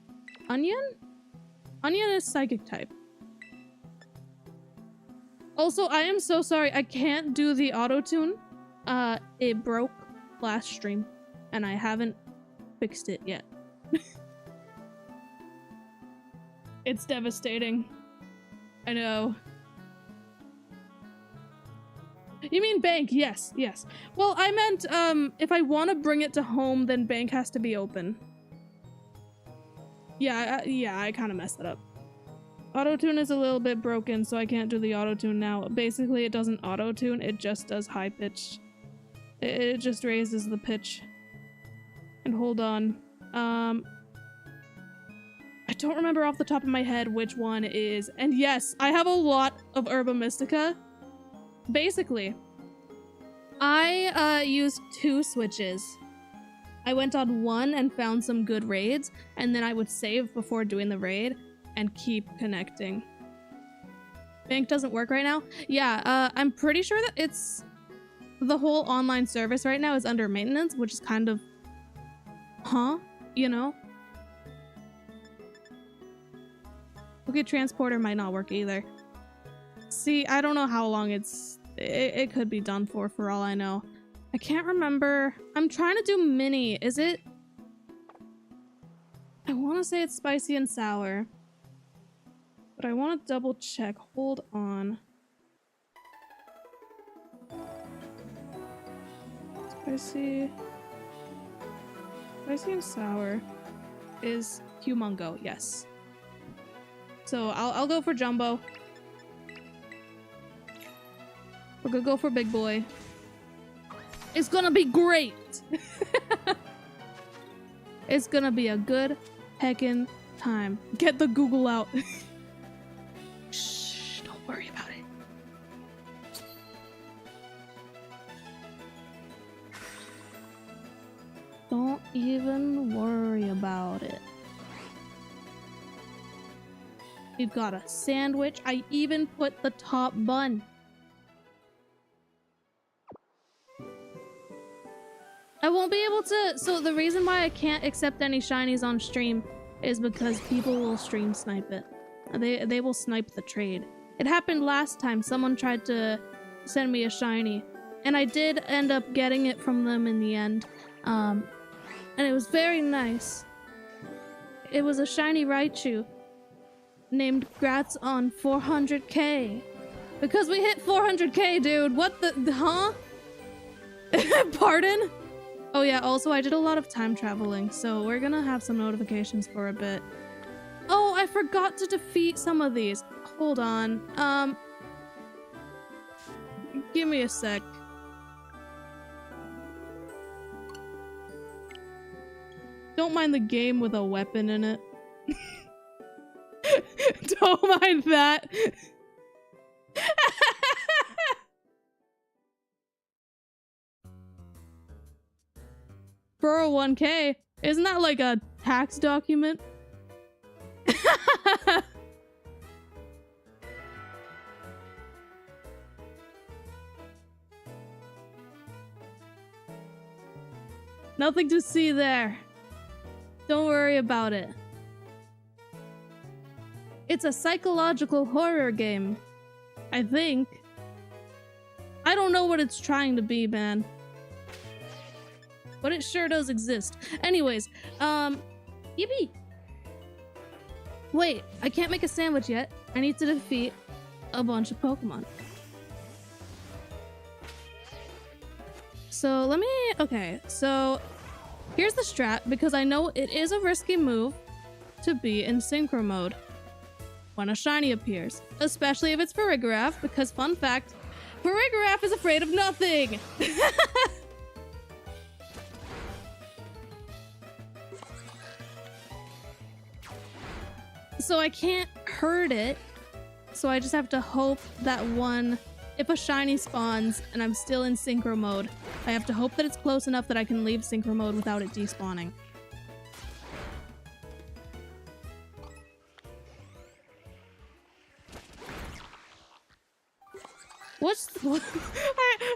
Onion? Onion is Psychic type. Also, I am so sorry. I can't do the auto-tune. It broke last stream, and I haven't fixed it yet. It's devastating. I know. You mean bank? Yes, yes. Well, I meant, if I want to bring it to home, then bank has to be open. Yeah, I kind of messed that up. Auto-tune is a little bit broken, so I can't do the auto-tune now. Basically, it doesn't auto-tune, it just does high-pitch. It just raises the pitch. And hold on. I don't remember off the top of my head which one is. And yes, I have a lot of Herba Mystica. Basically, I used 2 switches. I went on one and found some good raids, and then I would save before doing the raid and keep connecting. Bank doesn't work right now? Yeah, I'm pretty sure that it's... the whole online service right now is under maintenance, which is kind of... huh? You know? Okay, transporter might not work either. See, I don't know how long it could be done for all I know. I can't remember. I'm trying to do mini. Is it? I want to say it's spicy and sour. But I want to double check. Hold on. Spicy and sour is Humongo, yes. So I'll go for Jumbo. We're gonna go for Big Boy. It's gonna be great. It's gonna be a good heckin' time. Get the Google out. Shh, don't worry about it. Don't even worry about it. We've got a sandwich. I even put the top bun. I won't be able to. So the reason why I can't accept any shinies on stream is because people will stream snipe it. They will snipe the trade. It happened last time. Someone tried to send me a shiny, and I did end up getting it from them in the end. And it was very nice. It was a shiny Raichu named Grats on 400k. Because we hit 400k, dude. What the huh? Pardon? Oh yeah, also I did a lot of time traveling, so we're gonna have some notifications for a bit. Oh, I forgot to defeat some of these. Hold on. Give me a sec. Don't mind the game with a weapon in it. Don't mind that. 401k? Isn't that like a tax document? Nothing to see there. Don't worry about it. It's a psychological horror game, I think. I don't know what it's trying to be, man. But it sure does exist. Anyways, yippee! Wait, I can't make a sandwich yet. I need to defeat a bunch of Pokemon. So let me... Okay, so here's the strat, because I know it is a risky move to be in Synchro mode when a shiny appears. Especially if it's Farigiraf, because fun fact, Farigiraf is afraid of nothing! So I can't hurt it, so I just have to hope that if a shiny spawns and I'm still in Synchro mode, I have to hope that it's close enough that I can leave Synchro mode without it despawning.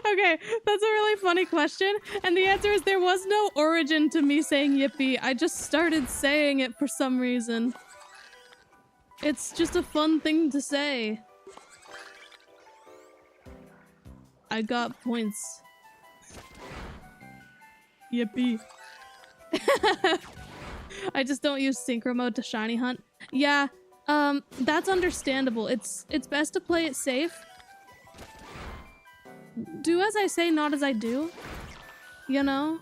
Okay, that's a really funny question, and the answer is there was no origin to me saying yippee. I just started saying it for some reason. It's just a fun thing to say. I got points. Yippee. I just don't use Synchro mode to shiny hunt. Yeah, that's understandable. It's best to play it safe. Do as I say, not as I do. You know?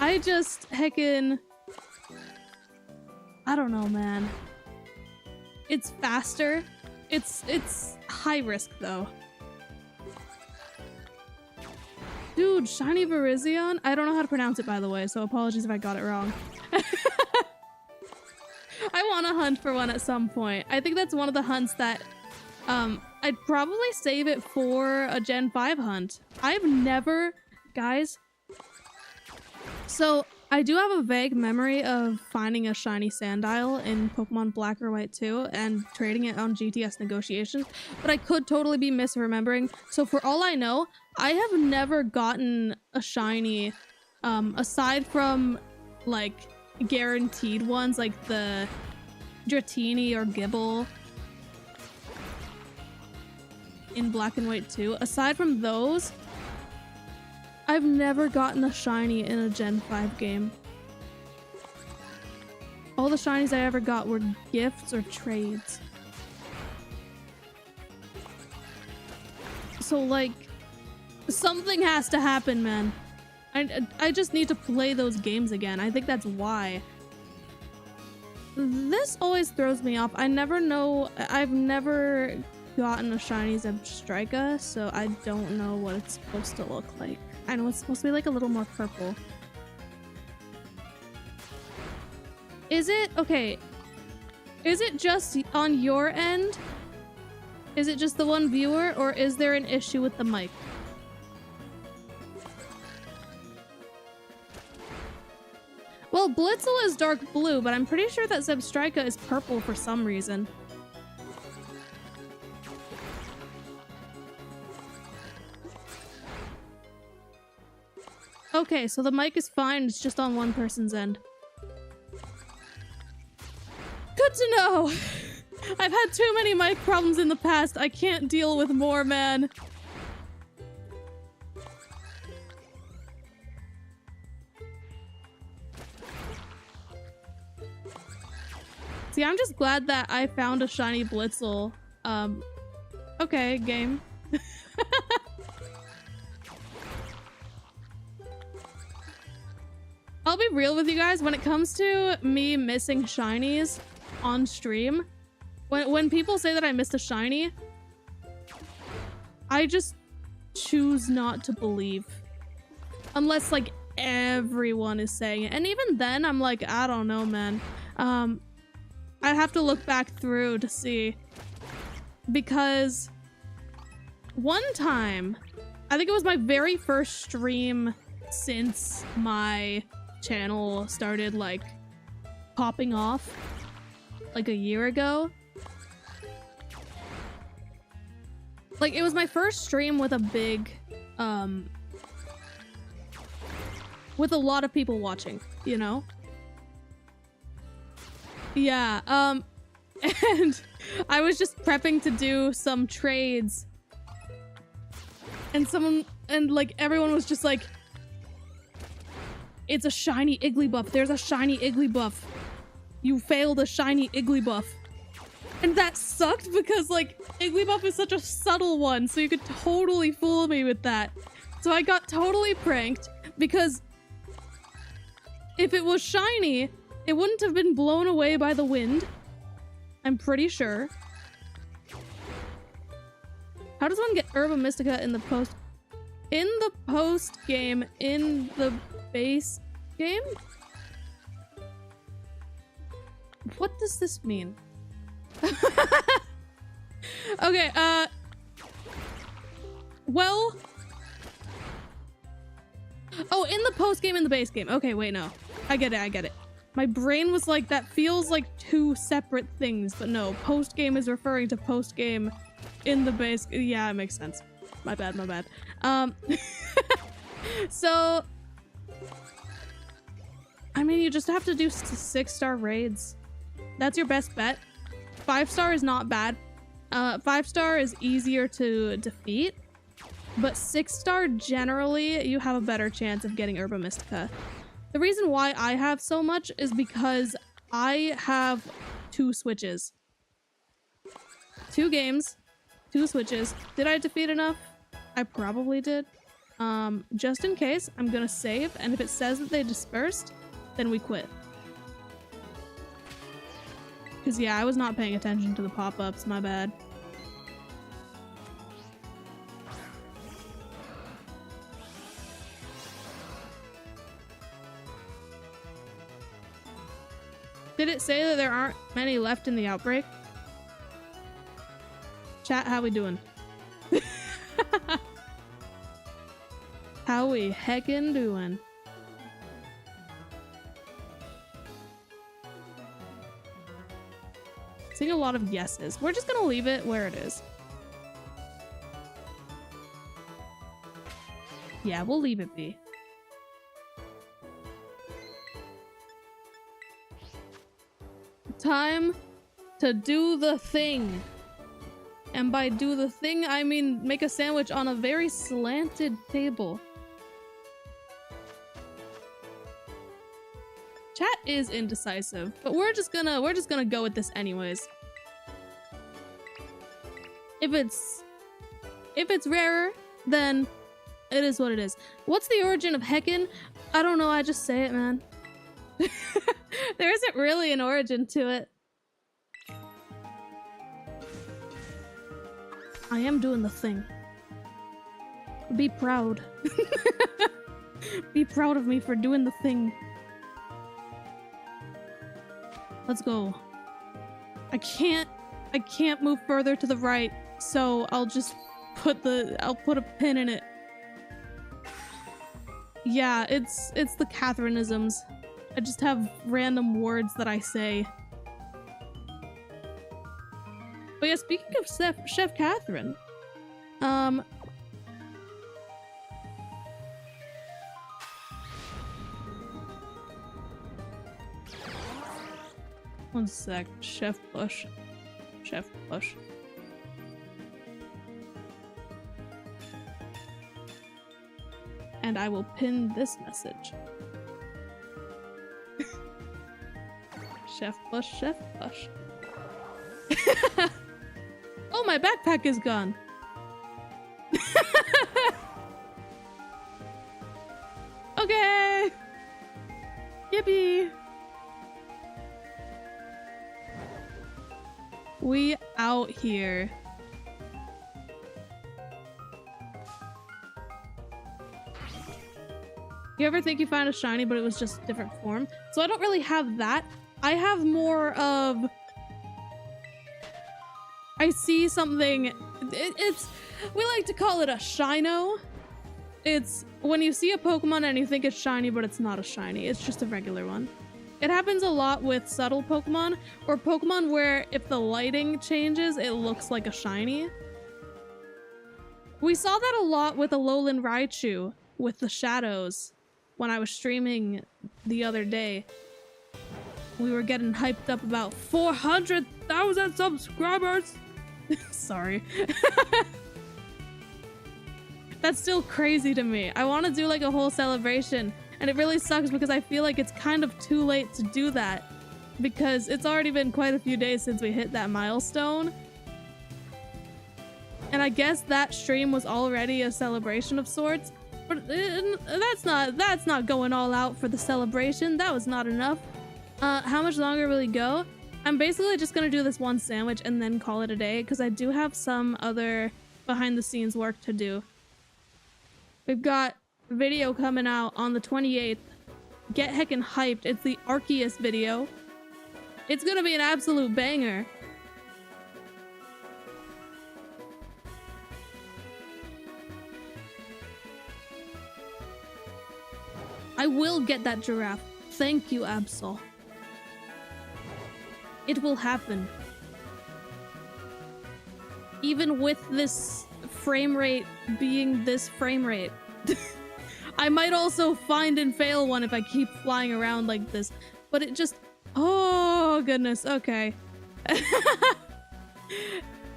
I just heckin'... I don't know, man. It's faster. It's high risk, though. Dude, Shiny Virizion? I don't know how to pronounce it, by the way, so apologies if I got it wrong. I want to hunt for one at some point. I think that's one of the hunts that, I'd probably save it for a Gen 5 hunt. I've never... Guys... So... I do have a vague memory of finding a shiny Sandile in Pokemon Black or White 2 and trading it on GTS negotiations, but I could totally be misremembering. So for all I know, I have never gotten a shiny, aside from like guaranteed ones like the Dratini or Gibble in Black and White 2. Aside from those, I've never gotten a shiny in a Gen 5 game. All the shinies I ever got were gifts or trades. So like, something has to happen, man. I just need to play those games again. I think that's why. This always throws me off. I never know. I've never gotten a shiny Zebstrika, so I don't know what it's supposed to look like. I know it's supposed to be like a little more purple. Is it? Okay. Is it just on your end? Is it just the one viewer, or is there an issue with the mic? Well, Blitzel is dark blue, but I'm pretty sure that Zebstrika is purple for some reason. Okay, so the mic is fine, it's just on one person's end. Good to know! I've had too many mic problems in the past, I can't deal with more, man. See, I'm just glad that I found a shiny Blitzel. Okay, game. I'll be real with you guys, when it comes to me missing shinies on stream, when people say that I missed a shiny, I just choose not to believe. Unless, like, everyone is saying it. And even then, I'm like, I don't know, man. I'd have to look back through to see. Because one time, I think it was my very first stream since my channel started, like, popping off, like a year ago. Like, it was my first stream with a big, with a lot of people watching, you know? Yeah, and I was just prepping to do some trades. And like, everyone was just like, it's a shiny Igglybuff. There's a shiny Igglybuff. You failed a shiny Igglybuff. And that sucked because, like, Igglybuff is such a subtle one, so you could totally fool me with that. So I got totally pranked because if it was shiny, it wouldn't have been blown away by the wind. I'm pretty sure. How does one get Herba Mystica in the post? In the post game, in the base game? What does this mean? Okay, well... Oh, in the post game, in the base game. Okay, wait, no. I get it. My brain was like, that feels like two separate things, but no. Post game is referring to post game in the base. Yeah, it makes sense. My bad. So, I mean, you just have to do 6-star raids. That's your best bet. 5-star is not bad. 5-star is easier to defeat, but 6-star generally you have a better chance of getting Herba Mystica. The reason why I have so much is because I have 2 switches. 2 games, 2 switches. Did I defeat enough? I probably did. Just in case, I'm gonna save, and if it says that they dispersed, then we quit. Because, yeah, I was not paying attention to the pop-ups, my bad. Did it say that there aren't many left in the outbreak? Chat, how we doing? How we heckin' doing? Seeing a lot of yeses. We're just gonna leave it where it is. Yeah, we'll leave it be. Time to do the thing. And by do the thing, I mean make a sandwich on a very slanted table. Chat is indecisive, but we're just gonna go with this anyways. If it's rarer, then it is what it is. What's the origin of heckin'? I don't know, I just say it, man. There isn't really an origin to it. I am doing the thing. Be proud. Be proud of me for doing the thing. Let's go. I can't move further to the right, so I'll just put a pin in it. Yeah, it's the Catherineisms. I just have random words that I say. But yeah, speaking of Chef Catherine, one sec, Chef Bush. And I will pin this message. Chef Bush. Oh, my backpack is gone. Okay. Yippee. We out here. You ever think you found a shiny, but it was just a different form? So I don't really have that. I have more of... I see something... we like to call it a shino. It's when you see a Pokemon and you think it's shiny, but it's not a shiny. It's just a regular one. It happens a lot with subtle Pokemon, or Pokemon where if the lighting changes, it looks like a shiny. We saw that a lot with Alolan Raichu, with the shadows, when I was streaming the other day. We were getting hyped up about 400,000 subscribers! Sorry. That's still crazy to me. I want to do like a whole celebration. And it really sucks because I feel like it's kind of too late to do that. Because it's already been quite a few days since we hit that milestone. And I guess that stream was already a celebration of sorts. But that's not going all out for the celebration. That was not enough. How much longer will we go? I'm basically just gonna do this one sandwich and then call it a day. Because I do have some other behind the scenes work to do. We've got video coming out on the 28th. Get heckin' hyped. It's the Arceus video. It's gonna be an absolute banger. I will get that giraffe. Thank you, Absol. It will happen. Even with this frame rate being this frame rate. I might also find and fail one if I keep flying around like this. But it just... Oh, goodness. Okay.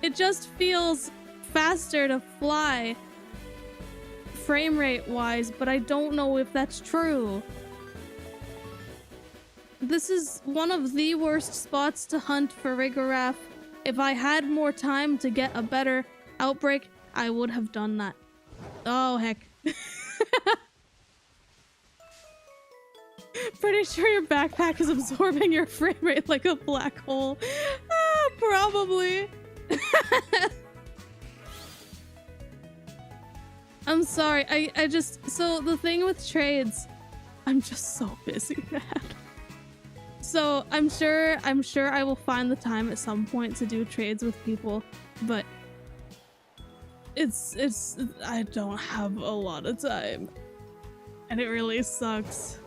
It just feels faster to fly frame rate wise, but I don't know if that's true. This is one of the worst spots to hunt Farigiraf. If I had more time to get a better outbreak, I would have done that. Oh, heck. Pretty sure your backpack is absorbing your frame rate like a black hole. Probably. I'm sorry. I just... So the thing with trades... I'm just so busy, man. So I'm sure I will find the time at some point to do trades with people, but it's I don't have a lot of time. And it really sucks.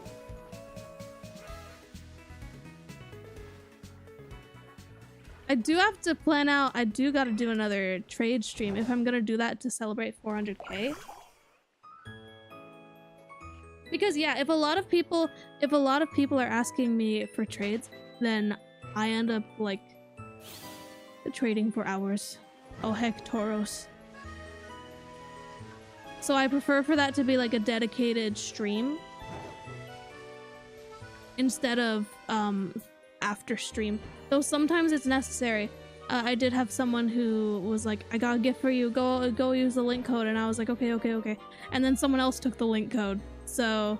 I do have to plan out, I do gotta do another trade stream if I'm gonna do that to celebrate 400k. Because yeah, if a lot of people are asking me for trades, then I end up like trading for hours. Oh heck, Tauros. So I prefer for that to be like a dedicated stream instead of after stream. Though sometimes it's necessary. I did have someone who was like, I got a gift for you, go use the link code, and I was like, okay. And then someone else took the link code. So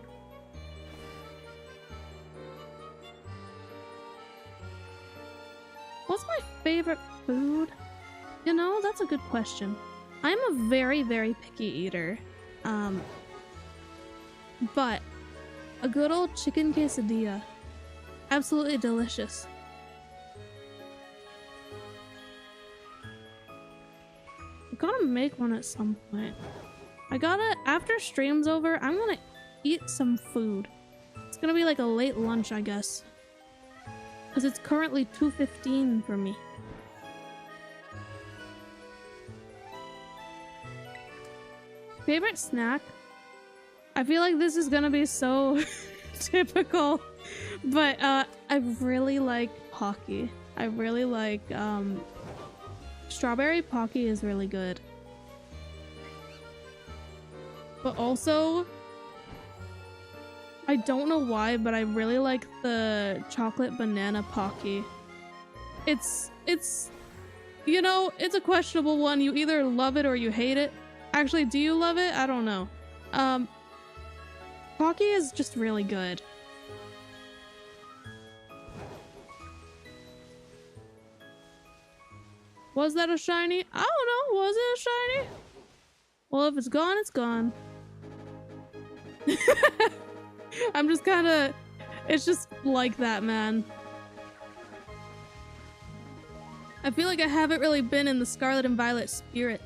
what's my favorite food? You know, that's a good question. I'm a very, very picky eater. But a good old chicken quesadilla. Absolutely delicious. I gotta make one at some point. After stream's over, I'm gonna eat some food. It's gonna be like a late lunch, I guess. Because it's currently 2:15 for me. Favorite snack? I feel like this is gonna be so typical, but I really like Pocky. I really like strawberry Pocky is really good. But also, I don't know why, but I really like the chocolate banana Pocky. It's you know, it's a questionable one. You either love it or you hate it. Actually, do you love it? I don't know. Pocky is just really good. Was that a shiny? I don't know. Was it a shiny? Well, if it's gone, it's gone. I'm just kind of... It's just like that, man. I feel like I haven't really been in the Scarlet and Violet spirit.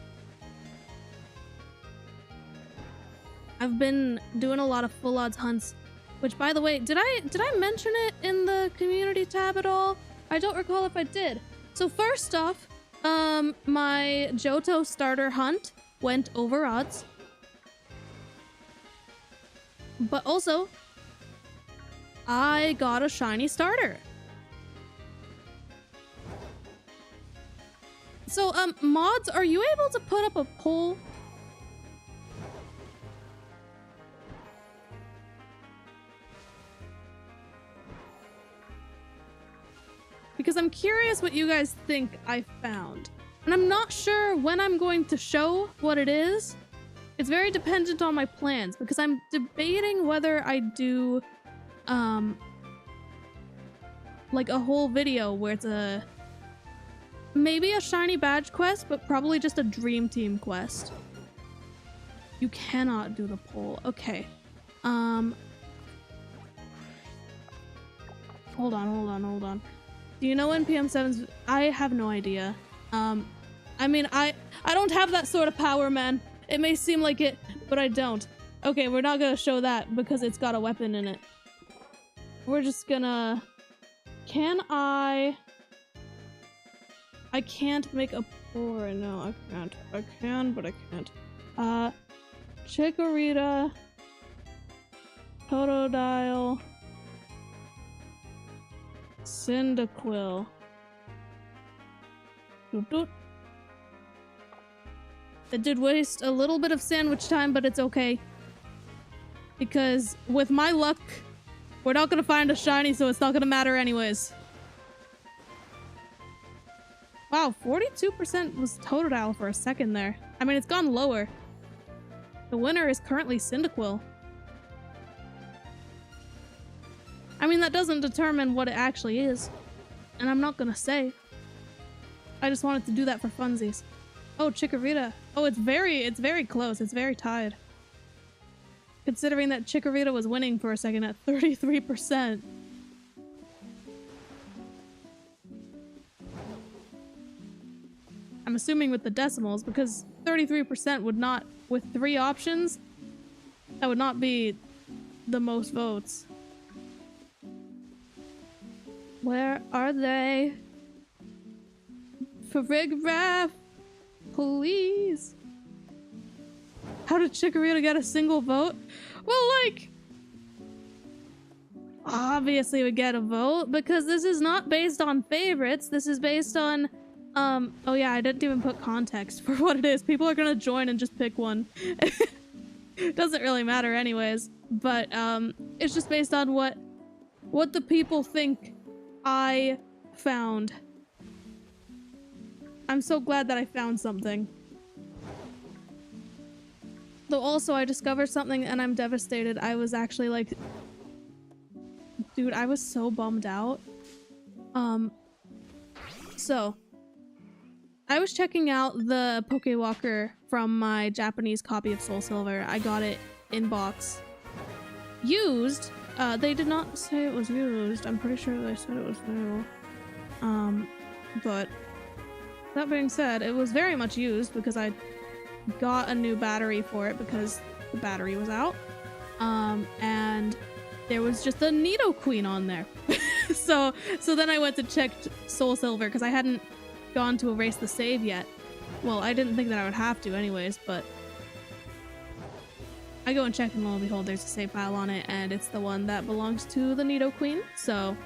I've been doing a lot of full odds hunts, which, by the way, did I mention it in the community tab at all? I don't recall if I did. So first off, my Johto starter hunt went over odds. But also, I got a shiny starter. So, mods, are you able to put up a poll? Because I'm curious what you guys think I found. And I'm not sure when I'm going to show what it is. It's very dependent on my plans, because I'm debating whether I do, like a whole video where it's maybe a shiny badge quest, but probably just a dream team quest. You cannot do the poll. Okay. Hold on. Do you know when PM7's... I have no idea. I mean, I don't have that sort of power, man. It may seem like it, but I don't. Okay, we're not gonna show that because it's got a weapon in it. We're just gonna... Can I can't make a poll right now. I can't. I can, but I can't. Chikorita, Totodile, Cyndaquil. It did waste a little bit of sandwich time, but it's okay. Because with my luck, we're not gonna find a shiny, so it's not gonna matter anyways. Wow, 42% was Totodile for a second there. I mean, it's gone lower. The winner is currently Cyndaquil. I mean, that doesn't determine what it actually is. And I'm not gonna say. I just wanted to do that for funsies. Oh, Chikorita. Oh, it's very close. It's very tied. Considering that Chikorita was winning for a second at 33%. I'm assuming with the decimals, because 33% would not, with 3 options, that would not be the most votes. Where are they? Farigiraf, please. How did Chikorita get a single vote? Well, like, obviously we get a vote because this is not based on favorites. This is based on, oh yeah, I didn't even put context for what it is. People are gonna join and just pick one. Doesn't really matter anyways, but it's just based on what the people think I found. I'm so glad that I found something. Though also I discovered something and I'm devastated. I was actually like, dude, I was so bummed out. So I was checking out the Pokewalker from my Japanese copy of Soul Silver. I got it in box. Used. They did not say it was used. I'm pretty sure they said it was new. But that being said, it was very much used because I got a new battery for it because the battery was out. And there was just a Nidoqueen on there. so then I went to check Soul Silver because I hadn't gone to erase the save yet. Well, I didn't think that I would have to anyways, but I go and check and lo and behold, there's a save file on it and it's the one that belongs to the Nidoqueen, so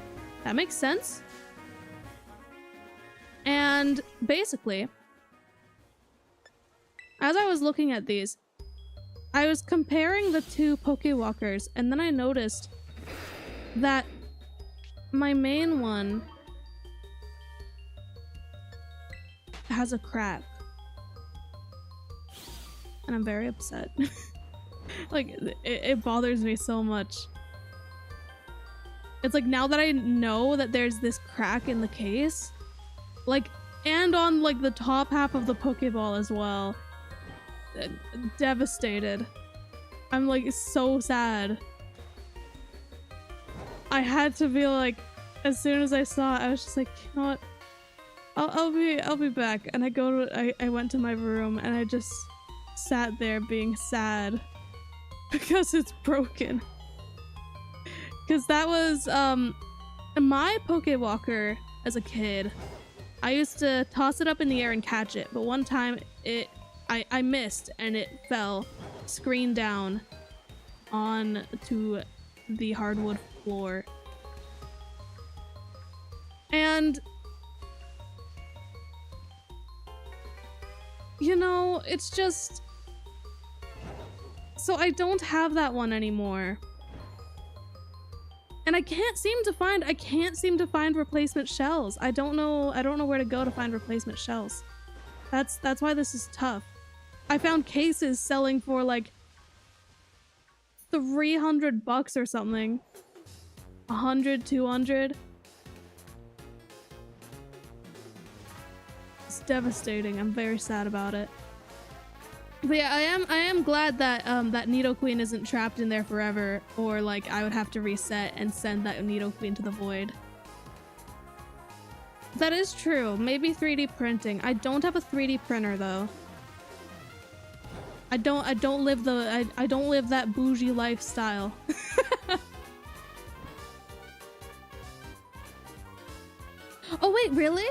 that makes sense. And basically, as I was looking at these, I was comparing the two Pokewalkers and then I noticed that my main one has a crack. And I'm very upset. Like, it bothers me so much. It's like, now that I know that there's this crack in the case, like, and on, like, the top half of the Pokeball as well. Devastated. I'm, like, so sad. I had to be like, as soon as I saw it, I was just like, you know what? I'll be back. And I went to my room and I just sat there being sad because it's broken. Because that was my Pokewalker as a kid. I used to toss it up in the air and catch it, but one time I missed and it fell screen down onto the hardwood floor. And you know, it's just... So I don't have that one anymore. And I can't seem to find replacement shells. I don't know where to go to find replacement shells. That's why this is tough. I found cases selling for like $300 or something. 100, 200. It's devastating. I'm very sad about it. But yeah, I am glad that that Nidoqueen isn't trapped in there forever, or like I would have to reset and send that Nidoqueen to the void. That is true. Maybe 3D printing. I don't have a 3D printer though. I don't live that bougie lifestyle. Oh wait, really?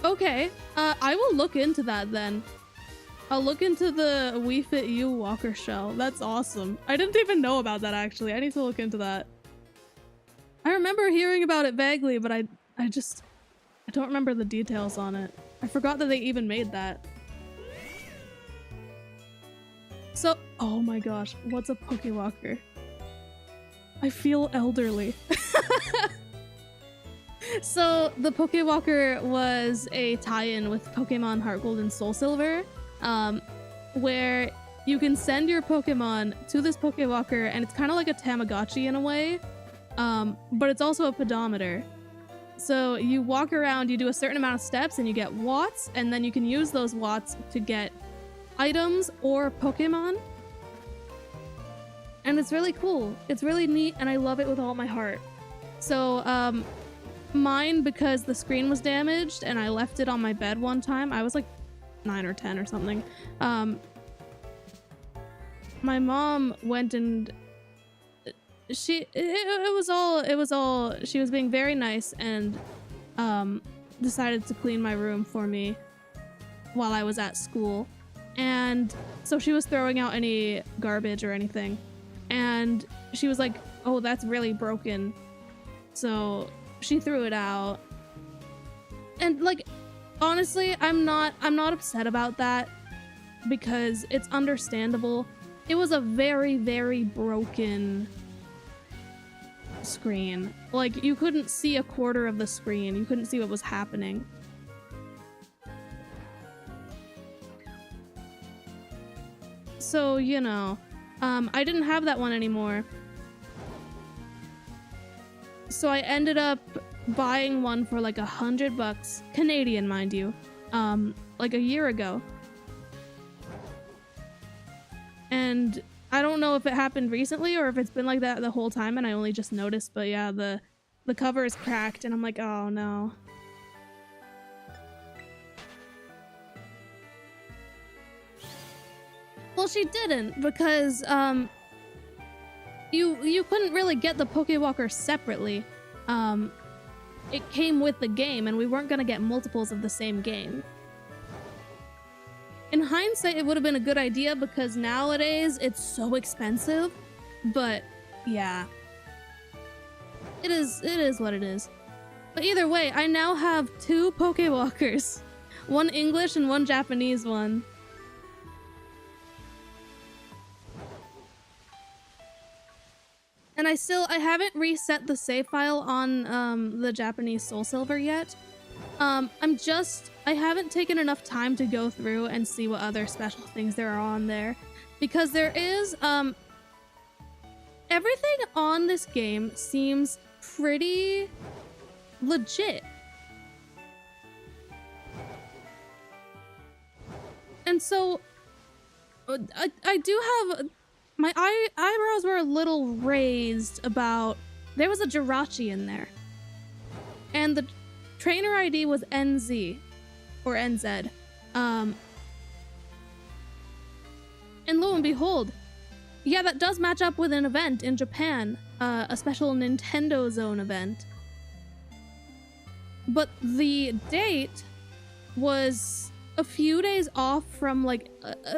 Okay, I will look into that then. I'll look into the Wii Fit U Walker shell. That's awesome. I didn't even know about that actually. I need to look into that. I remember hearing about it vaguely, but I don't remember the details on it. I forgot that they even made that. So, oh my gosh, what's a Pokewalker? I feel elderly. So the Pokewalker was a tie-in with Pokemon Heart Gold and Soul Silver, where you can send your Pokemon to this Pokewalker, and it's kind of like a Tamagotchi in a way, but it's also a pedometer. So you walk around, you do a certain amount of steps, and you get watts, and then you can use those watts to get items or Pokemon. And it's really cool. It's really neat, and I love it with all my heart. So, mine, because the screen was damaged and I left it on my bed one time. I was like 9 or 10 or something. My mom went and she was being very nice and decided to clean my room for me while I was at school. And so she was throwing out any garbage or anything. And she was like, "Oh, that's really broken." So she threw it out. And like, honestly, I'm not upset about that because it's understandable. It was a very, very broken screen. Like, you couldn't see a quarter of the screen. You couldn't see what was happening. So, you know, I didn't have that one anymore. So I ended up buying one for like $100 Canadian, mind you, like a year ago. And I don't know if it happened recently or if it's been like that the whole time and I only just noticed, but yeah, the cover is cracked and I'm like, oh no. Well, she didn't, because you couldn't really get the Pokewalker separately. It came with the game and we weren't gonna get multiples of the same game. In hindsight, it would have been a good idea because nowadays it's so expensive, but yeah. It is what it is. But either way, I now have 2 Pokewalkers. One English and one Japanese one. And I haven't reset the save file on the Japanese Soul Silver yet. I haven't taken enough time to go through and see what other special things there are on there. Because there is, everything on this game seems pretty legit. And so, I do have, my eyebrows were a little raised about, there was a Jirachi in there. And the trainer ID was NZ, or NZ. And lo and behold, yeah, that does match up with an event in Japan, a special Nintendo Zone event. But the date was a few days off from, like,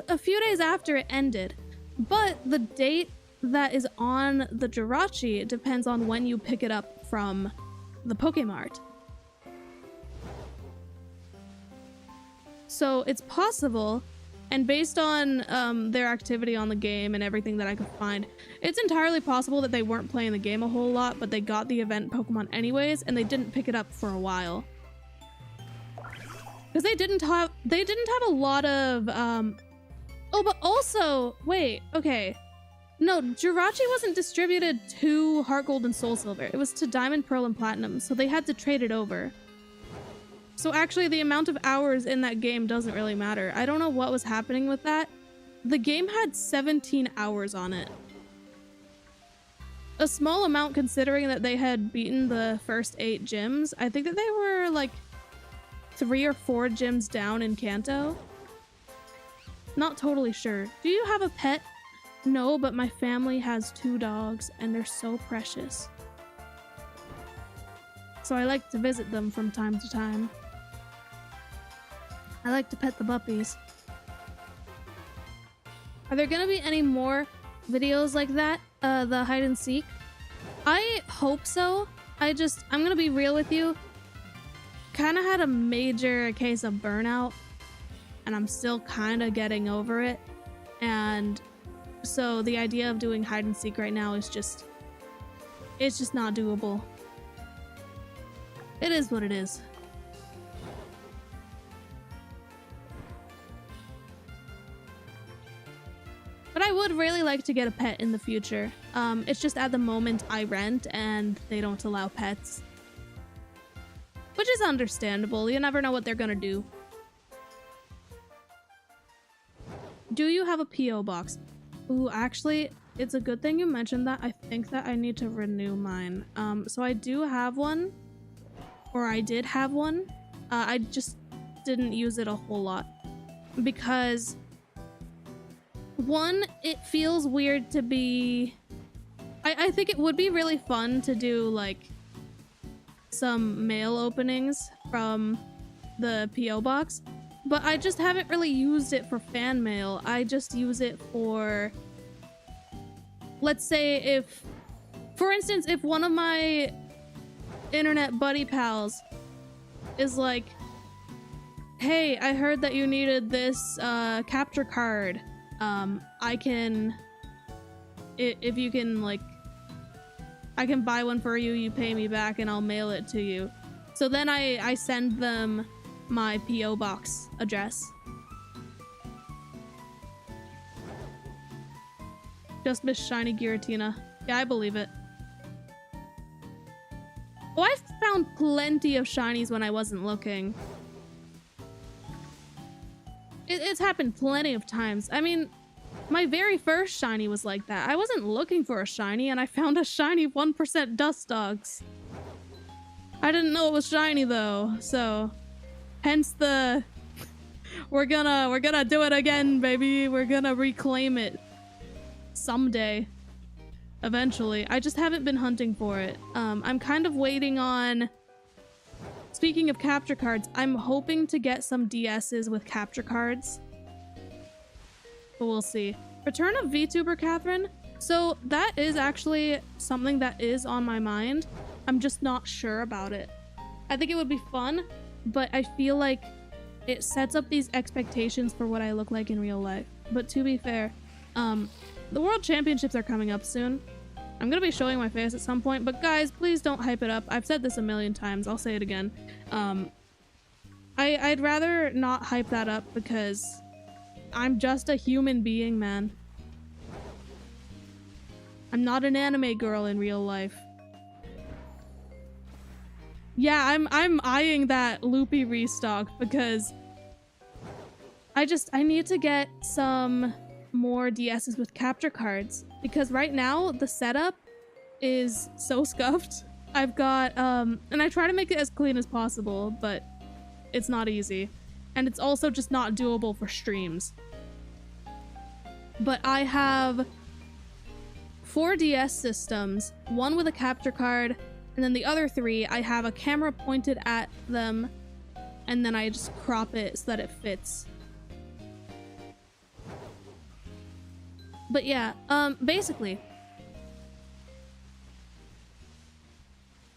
a few days after it ended. But the date that is on the Jirachi depends on when you pick it up from the Pokemart. So it's possible, and based on their activity on the game and everything that I could find, it's entirely possible that they weren't playing the game a whole lot, but they got the event Pokemon anyways, and they didn't pick it up for a while. Because they didn't have a lot of, oh, but also, wait, okay. No, Jirachi wasn't distributed to Heart Gold and Soul Silver. It was to Diamond, Pearl, and Platinum, so they had to trade it over. So actually, the amount of hours in that game doesn't really matter. I don't know what was happening with that. The game had 17 hours on it. A small amount considering that they had beaten the first 8 gyms. I think that they were like 3 or 4 gyms down in Kanto. Not totally sure. Do you have a pet? No, but my family has 2 dogs and they're so precious. So I like to visit them from time to time. I like to pet the puppies. Are there gonna be any more videos like that? The hide and seek? I hope so. I'm gonna be real with you. Kinda had a major case of burnout, and I'm still kinda getting over it. And so the idea of doing hide and seek right now is just, it's just not doable. It is what it is. But I would really like to get a pet in the future. It's just at the moment I rent and they don't allow pets. Which is understandable. You never know what they're gonna do. Do you have a P.O. box? Ooh, actually, it's a good thing you mentioned that. I think that I need to renew mine. So I do have one. Or I did have one. I just didn't use it a whole lot. Because... one, it feels weird to be... I think it would be really fun to do, like, some mail openings from the P.O. box, but I just haven't really used it for fan mail. I just use it for... let's say if... for instance, if one of my internet buddy pals is like, hey, I heard that you needed this capture card. I can, if you can, like, I can buy one for you, you pay me back and I'll mail it to you. So then I send them my P.O. box address. Just miss Shiny Giratina. Yeah, I believe it. Oh, I found plenty of shinies when I wasn't looking. It's happened plenty of times. I mean, my very first shiny was like that. I wasn't looking for a shiny and I found a shiny 1% Dust Dogs. I didn't know it was shiny though, so hence the we're gonna do it again, baby. We're gonna reclaim it someday. Eventually. I just haven't been hunting for it. I'm kind of waiting on... Speaking of capture cards, I'm hoping to get some DSs with capture cards. But we'll see. Return of VTuber Catherine. So that is actually something that is on my mind. I'm just not sure about it. I think it would be fun, but I feel like it sets up these expectations for what I look like in real life. But to be fair, the World Championships are coming up soon. I'm gonna be showing my face at some point, but guys, please don't hype it up. I've said this a million times. I'll say it again. I'd rather not hype that up because I'm just a human being, man. I'm not an anime girl in real life. Yeah, I'm eyeing that loopy restock because I need to get some more DSs with capture cards because right now the setup is so scuffed. I've got and I try to make it as clean as possible, but it's not easy, and it's also just not doable for streams. But I have 4 DS systems, 1 with a capture card, and then the other 3 I have a camera pointed at them and then I just crop it so that it fits. But yeah, basically,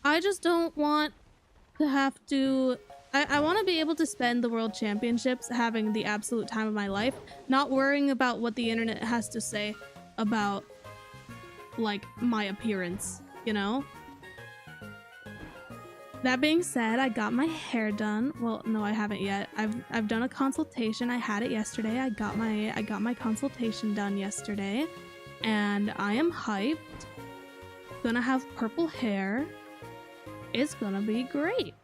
I just don't want to have to... I want to be able to spend the World Championships having the absolute time of my life, not worrying about what the internet has to say about, like, my appearance, you know? That being said, I got my hair done. Well, no, I haven't yet. I've done a consultation. I had it yesterday. I got my consultation done yesterday, and I am hyped. Gonna have purple hair. It's gonna be great.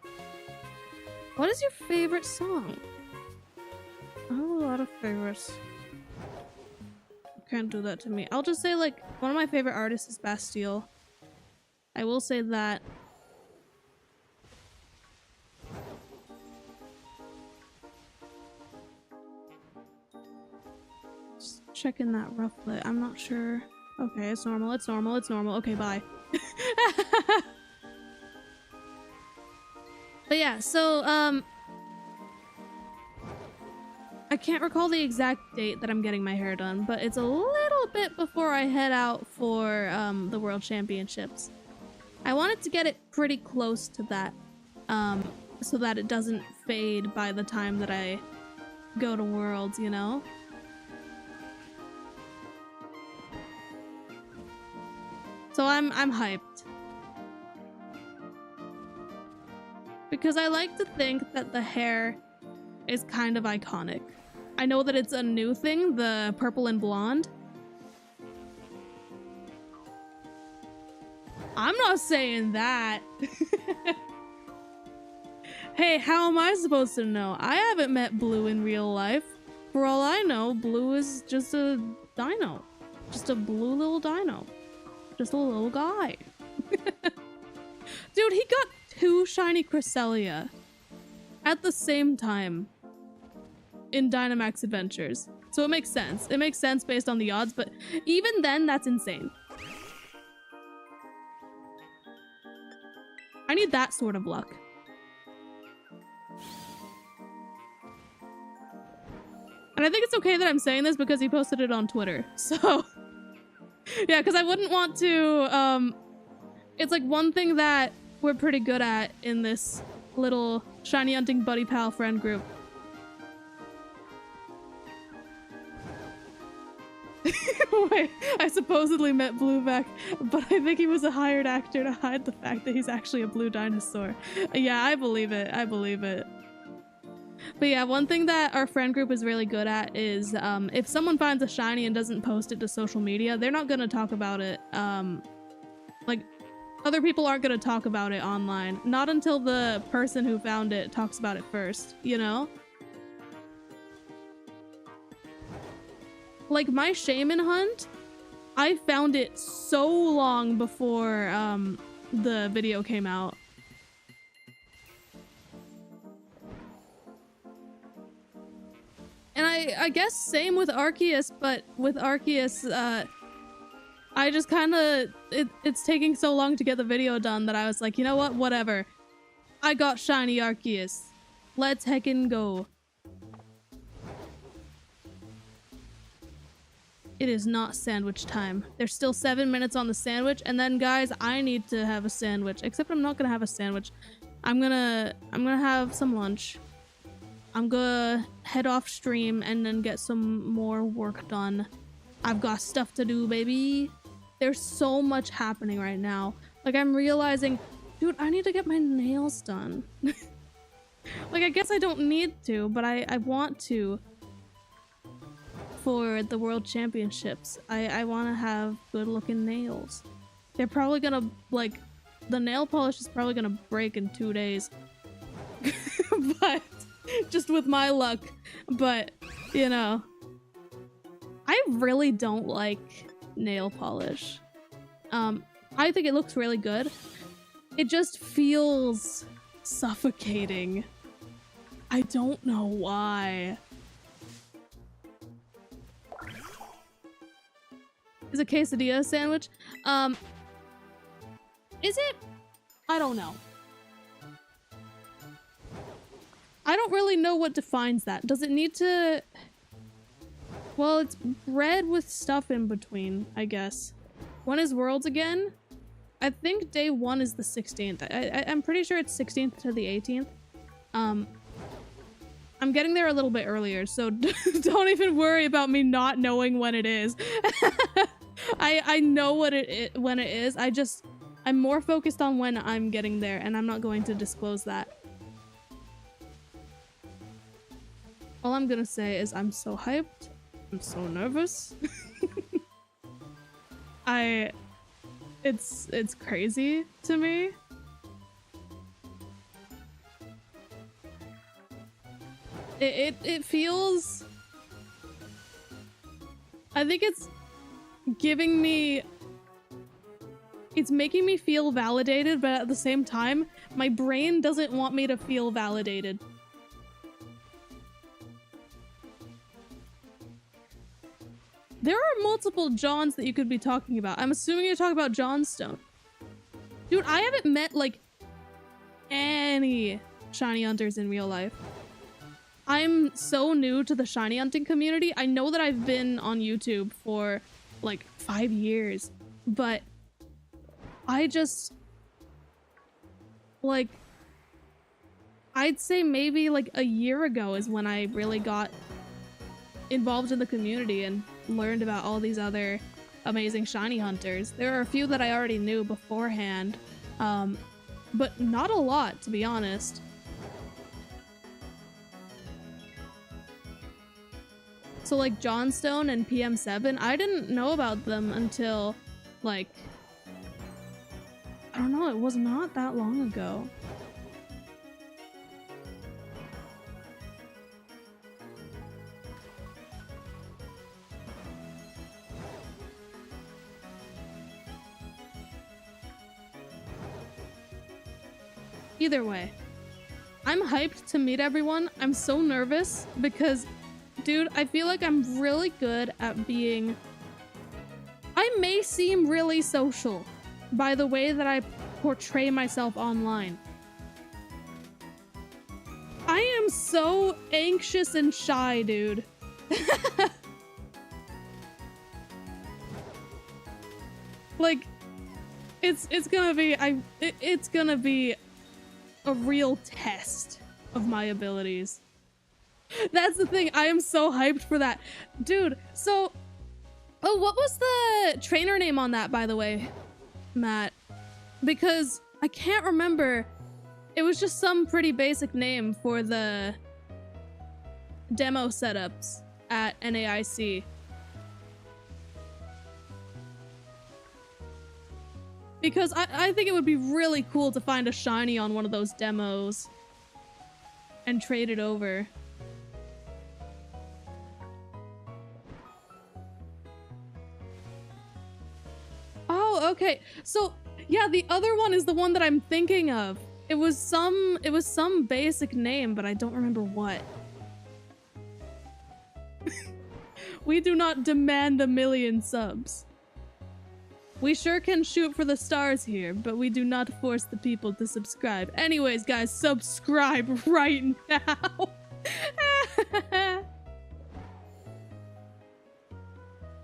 What is your favorite song? I have a lot of favorites. You can't do that to me. I'll just say, like, one of my favorite artists is Bastille. I will say that. Just checking that roughly. I'm not sure. Okay, it's normal. It's normal. It's normal. Okay, bye. But yeah, so, I can't recall the exact date that I'm getting my hair done, but it's a little bit before I head out for, the World Championships. I wanted to get it pretty close to that, so that it doesn't fade by the time that I go to Worlds, you know? So I'm hyped. Because I like to think that the hair is kind of iconic. I know that it's a new thing, the purple and blonde. I'm not saying that. Hey, how am I supposed to know? I haven't met Blue in real life. For all I know, Blue is just a dino. Just a blue little dino. Just a little guy. Dude, he got 2 shiny Cresselia at the same time in Dynamax Adventures. So it makes sense. It makes sense based on the odds, but even then, that's insane. I need that sort of luck. And I think it's okay that I'm saying this because he posted it on Twitter. So, yeah, because I wouldn't want to, it's like one thing that we're pretty good at in this little shiny hunting buddy pal friend group. Wait, I supposedly met Blueback, but I think he was a hired actor to hide the fact that he's actually a blue dinosaur. Yeah, I believe it. I believe it. But yeah, one thing that our friend group is really good at is if someone finds a shiny and doesn't post it to social media, they're not gonna talk about it. Like, other people aren't gonna talk about it online. Not until the person who found it talks about it first, you know? Like my shaman hunt, I found it so long before the video came out. And I guess same with Arceus, but with Arceus, I just kind of, it's taking so long to get the video done that I was like, you know what, whatever. I got Shiny Arceus. Let's heckin' go. It is not sandwich time. There's still 7 minutes on the sandwich, and then guys, I need to have a sandwich. Except I'm not gonna have a sandwich. I'm gonna have some lunch. I'm gonna head off stream and then get some more work done. I've got stuff to do, baby. There's so much happening right now. Like, I'm realizing, dude, I need to get my nails done. Like, I guess I don't need to, but I want to. For the World Championships, I want to have good looking nails. They're probably gonna, like, the nail polish is probably gonna break in 2 days. But just with my luck. But, you know, I really don't like nail polish. I think it looks really good. It just feels suffocating. I don't know why. Is a quesadilla a sandwich? Is it? I don't know. I don't really know what defines that. Does it need to... Well, it's bread with stuff in between, I guess. When is Worlds again? I think day 1 is the 16th. I'm pretty sure it's 16th to the 18th. I'm getting there a little bit earlier, so don't even worry about me not knowing when it is. I know when it is. I'm more focused on when I'm getting there, and I'm not going to disclose that. All I'm gonna say is I'm so hyped. I'm so nervous. It's crazy to me. It feels... I think it's giving me... It's making me feel validated, but at the same time, my brain doesn't want me to feel validated. There are multiple Johns that you could be talking about. I'm assuming you're talking about Johnstone. Dude, I haven't met, like, any shiny hunters in real life. I'm so new to the shiny hunting community. I know that I've been on YouTube for, like, 5 years, but I just, like, I'd say maybe, like, a year ago is when I really got involved in the community and learned about all these other amazing shiny hunters. There are a few that I already knew beforehand, but not a lot, to be honest. So like Johnstone and PM7, I didn't know about them until, like, I don't know, it was not that long ago. Either way, I'm hyped to meet everyone. I'm so nervous because, dude, I feel like I'm really good at being... I may seem really social by the way that I portray myself online. I am so anxious and shy, dude. Like, it's gonna be... it's gonna be a real test of my abilities. That's the thing. I am so hyped for that. Dude, so... Oh, what was the trainer name on that, by the way, Matt? Because I can't remember. It was just some pretty basic name for the demo setups at NAIC. Because I think it would be really cool to find a shiny on one of those demos and trade it over. Oh, okay. So, yeah, the other one is the one that I'm thinking of. It was some basic name, but I don't remember what. We do not demand 1 million subs. We sure can shoot for the stars here, but we do not force the people to subscribe. Anyways, guys, subscribe right now.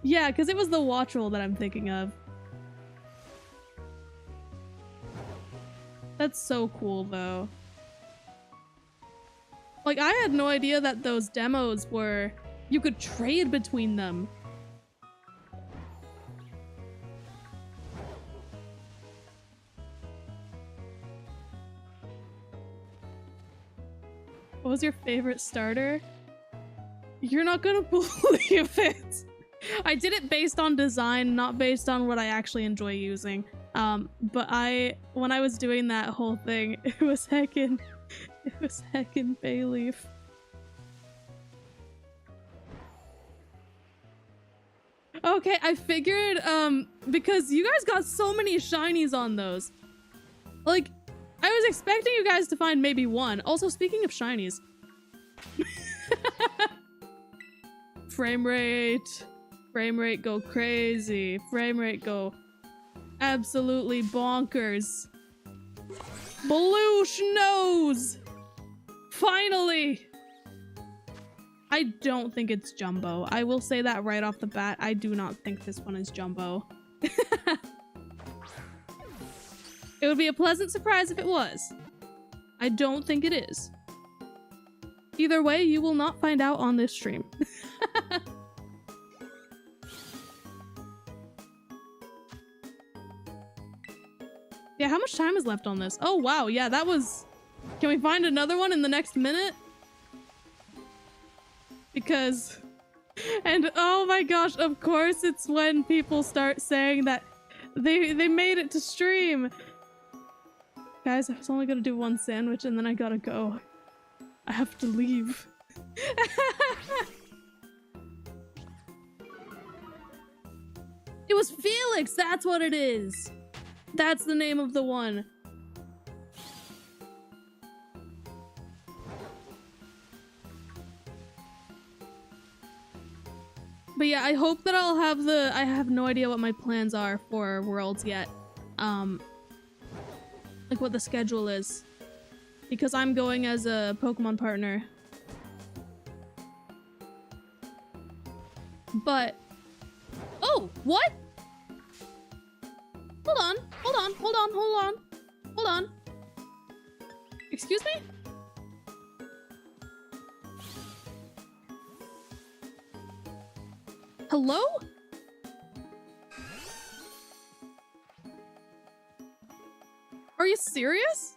Yeah, because it was the watch roll that I'm thinking of. That's so cool, though. Like, I had no idea that those demos were... You could trade between them. What was your favorite starter? You're not gonna believe it. I did it based on design, not based on what I actually enjoy using. But when I was doing that whole thing, it was heckin' Bayleaf. Okay, I figured, because you guys got so many shinies on those. Like, I was expecting you guys to find maybe one. Also, speaking of shinies. Frame rate go crazy. Frame rate go absolutely bonkers. Blue nose! Finally! I don't think it's Jumbo. I will say that right off the bat. I do not think this one is Jumbo. It would be a pleasant surprise if it was. I don't think it is. Either way, you will not find out on this stream. Yeah, how much time is left on this? Oh, wow. Yeah, that was... Can we find another one in the next minute? Because... And oh my gosh, of course it's when people start saying that they made it to stream. Guys, I was only gonna do one sandwich and then I gotta go. I have to leave. It was Felix! That's what it is! That's the name of the one. But yeah, I hope that I'll have the... I have no idea what my plans are for Worlds yet. Like what the schedule is. Because I'm going as a Pokemon partner. But... Oh! What? Hold on. Hold on. Hold on. Hold on. Hold on. Excuse me? Hello? Are you serious?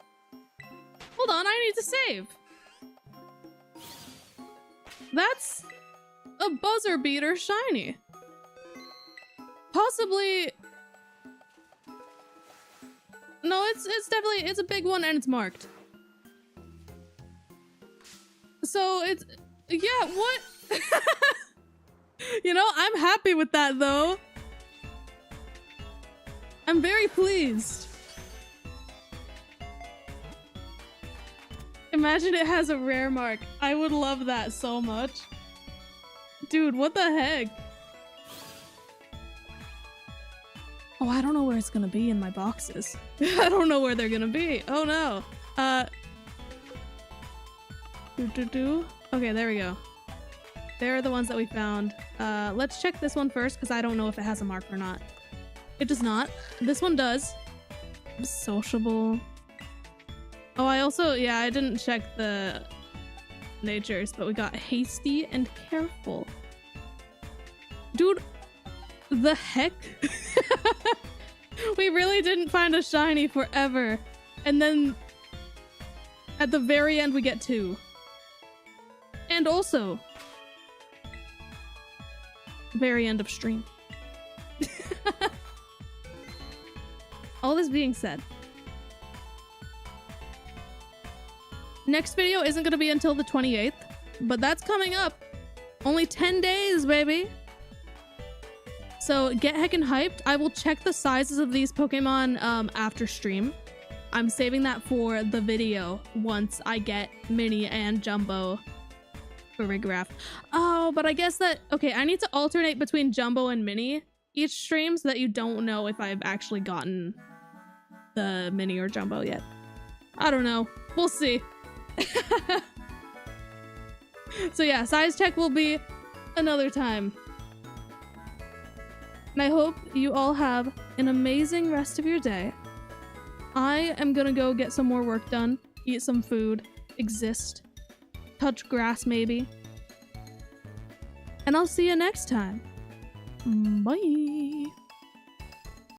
Hold on, I need to save. That's a buzzer beater shiny. Possibly... No, it's definitely, it's a big one and it's marked. So it's, yeah, what? You know, I'm happy with that though. I'm very pleased. Imagine it has a rare mark. I would love that so much. Dude, what the heck? Oh, I don't know where it's gonna be in my boxes. I don't know where they're gonna be. Oh no. Okay, there we go. They're the ones that we found. Let's check this one first because I don't know if it has a mark or not. It does not. This one does. Sociable. Oh, I also, yeah, I didn't check the natures, but we got hasty and careful. Dude, the heck? We really didn't find a shiny forever. And then at the very end, we get 2. And also, very end of stream. all this being said, next video isn't going to be until the 28th, but that's coming up. Only 10 days, baby. So get heckin' hyped. I will check the sizes of these Pokemon after stream. I'm saving that for the video once I get Mini and Jumbo Farigiraf. Oh, but I guess that... Okay, I need to alternate between Jumbo and Mini each stream so that you don't know if I've actually gotten the Mini or Jumbo yet. I don't know. We'll see. So yeah, size check will be another time. And I hope you all have an amazing rest of your day. I am gonna go get some more work done, eat some food, exist, touch grass maybe. And I'll see you next time. Bye!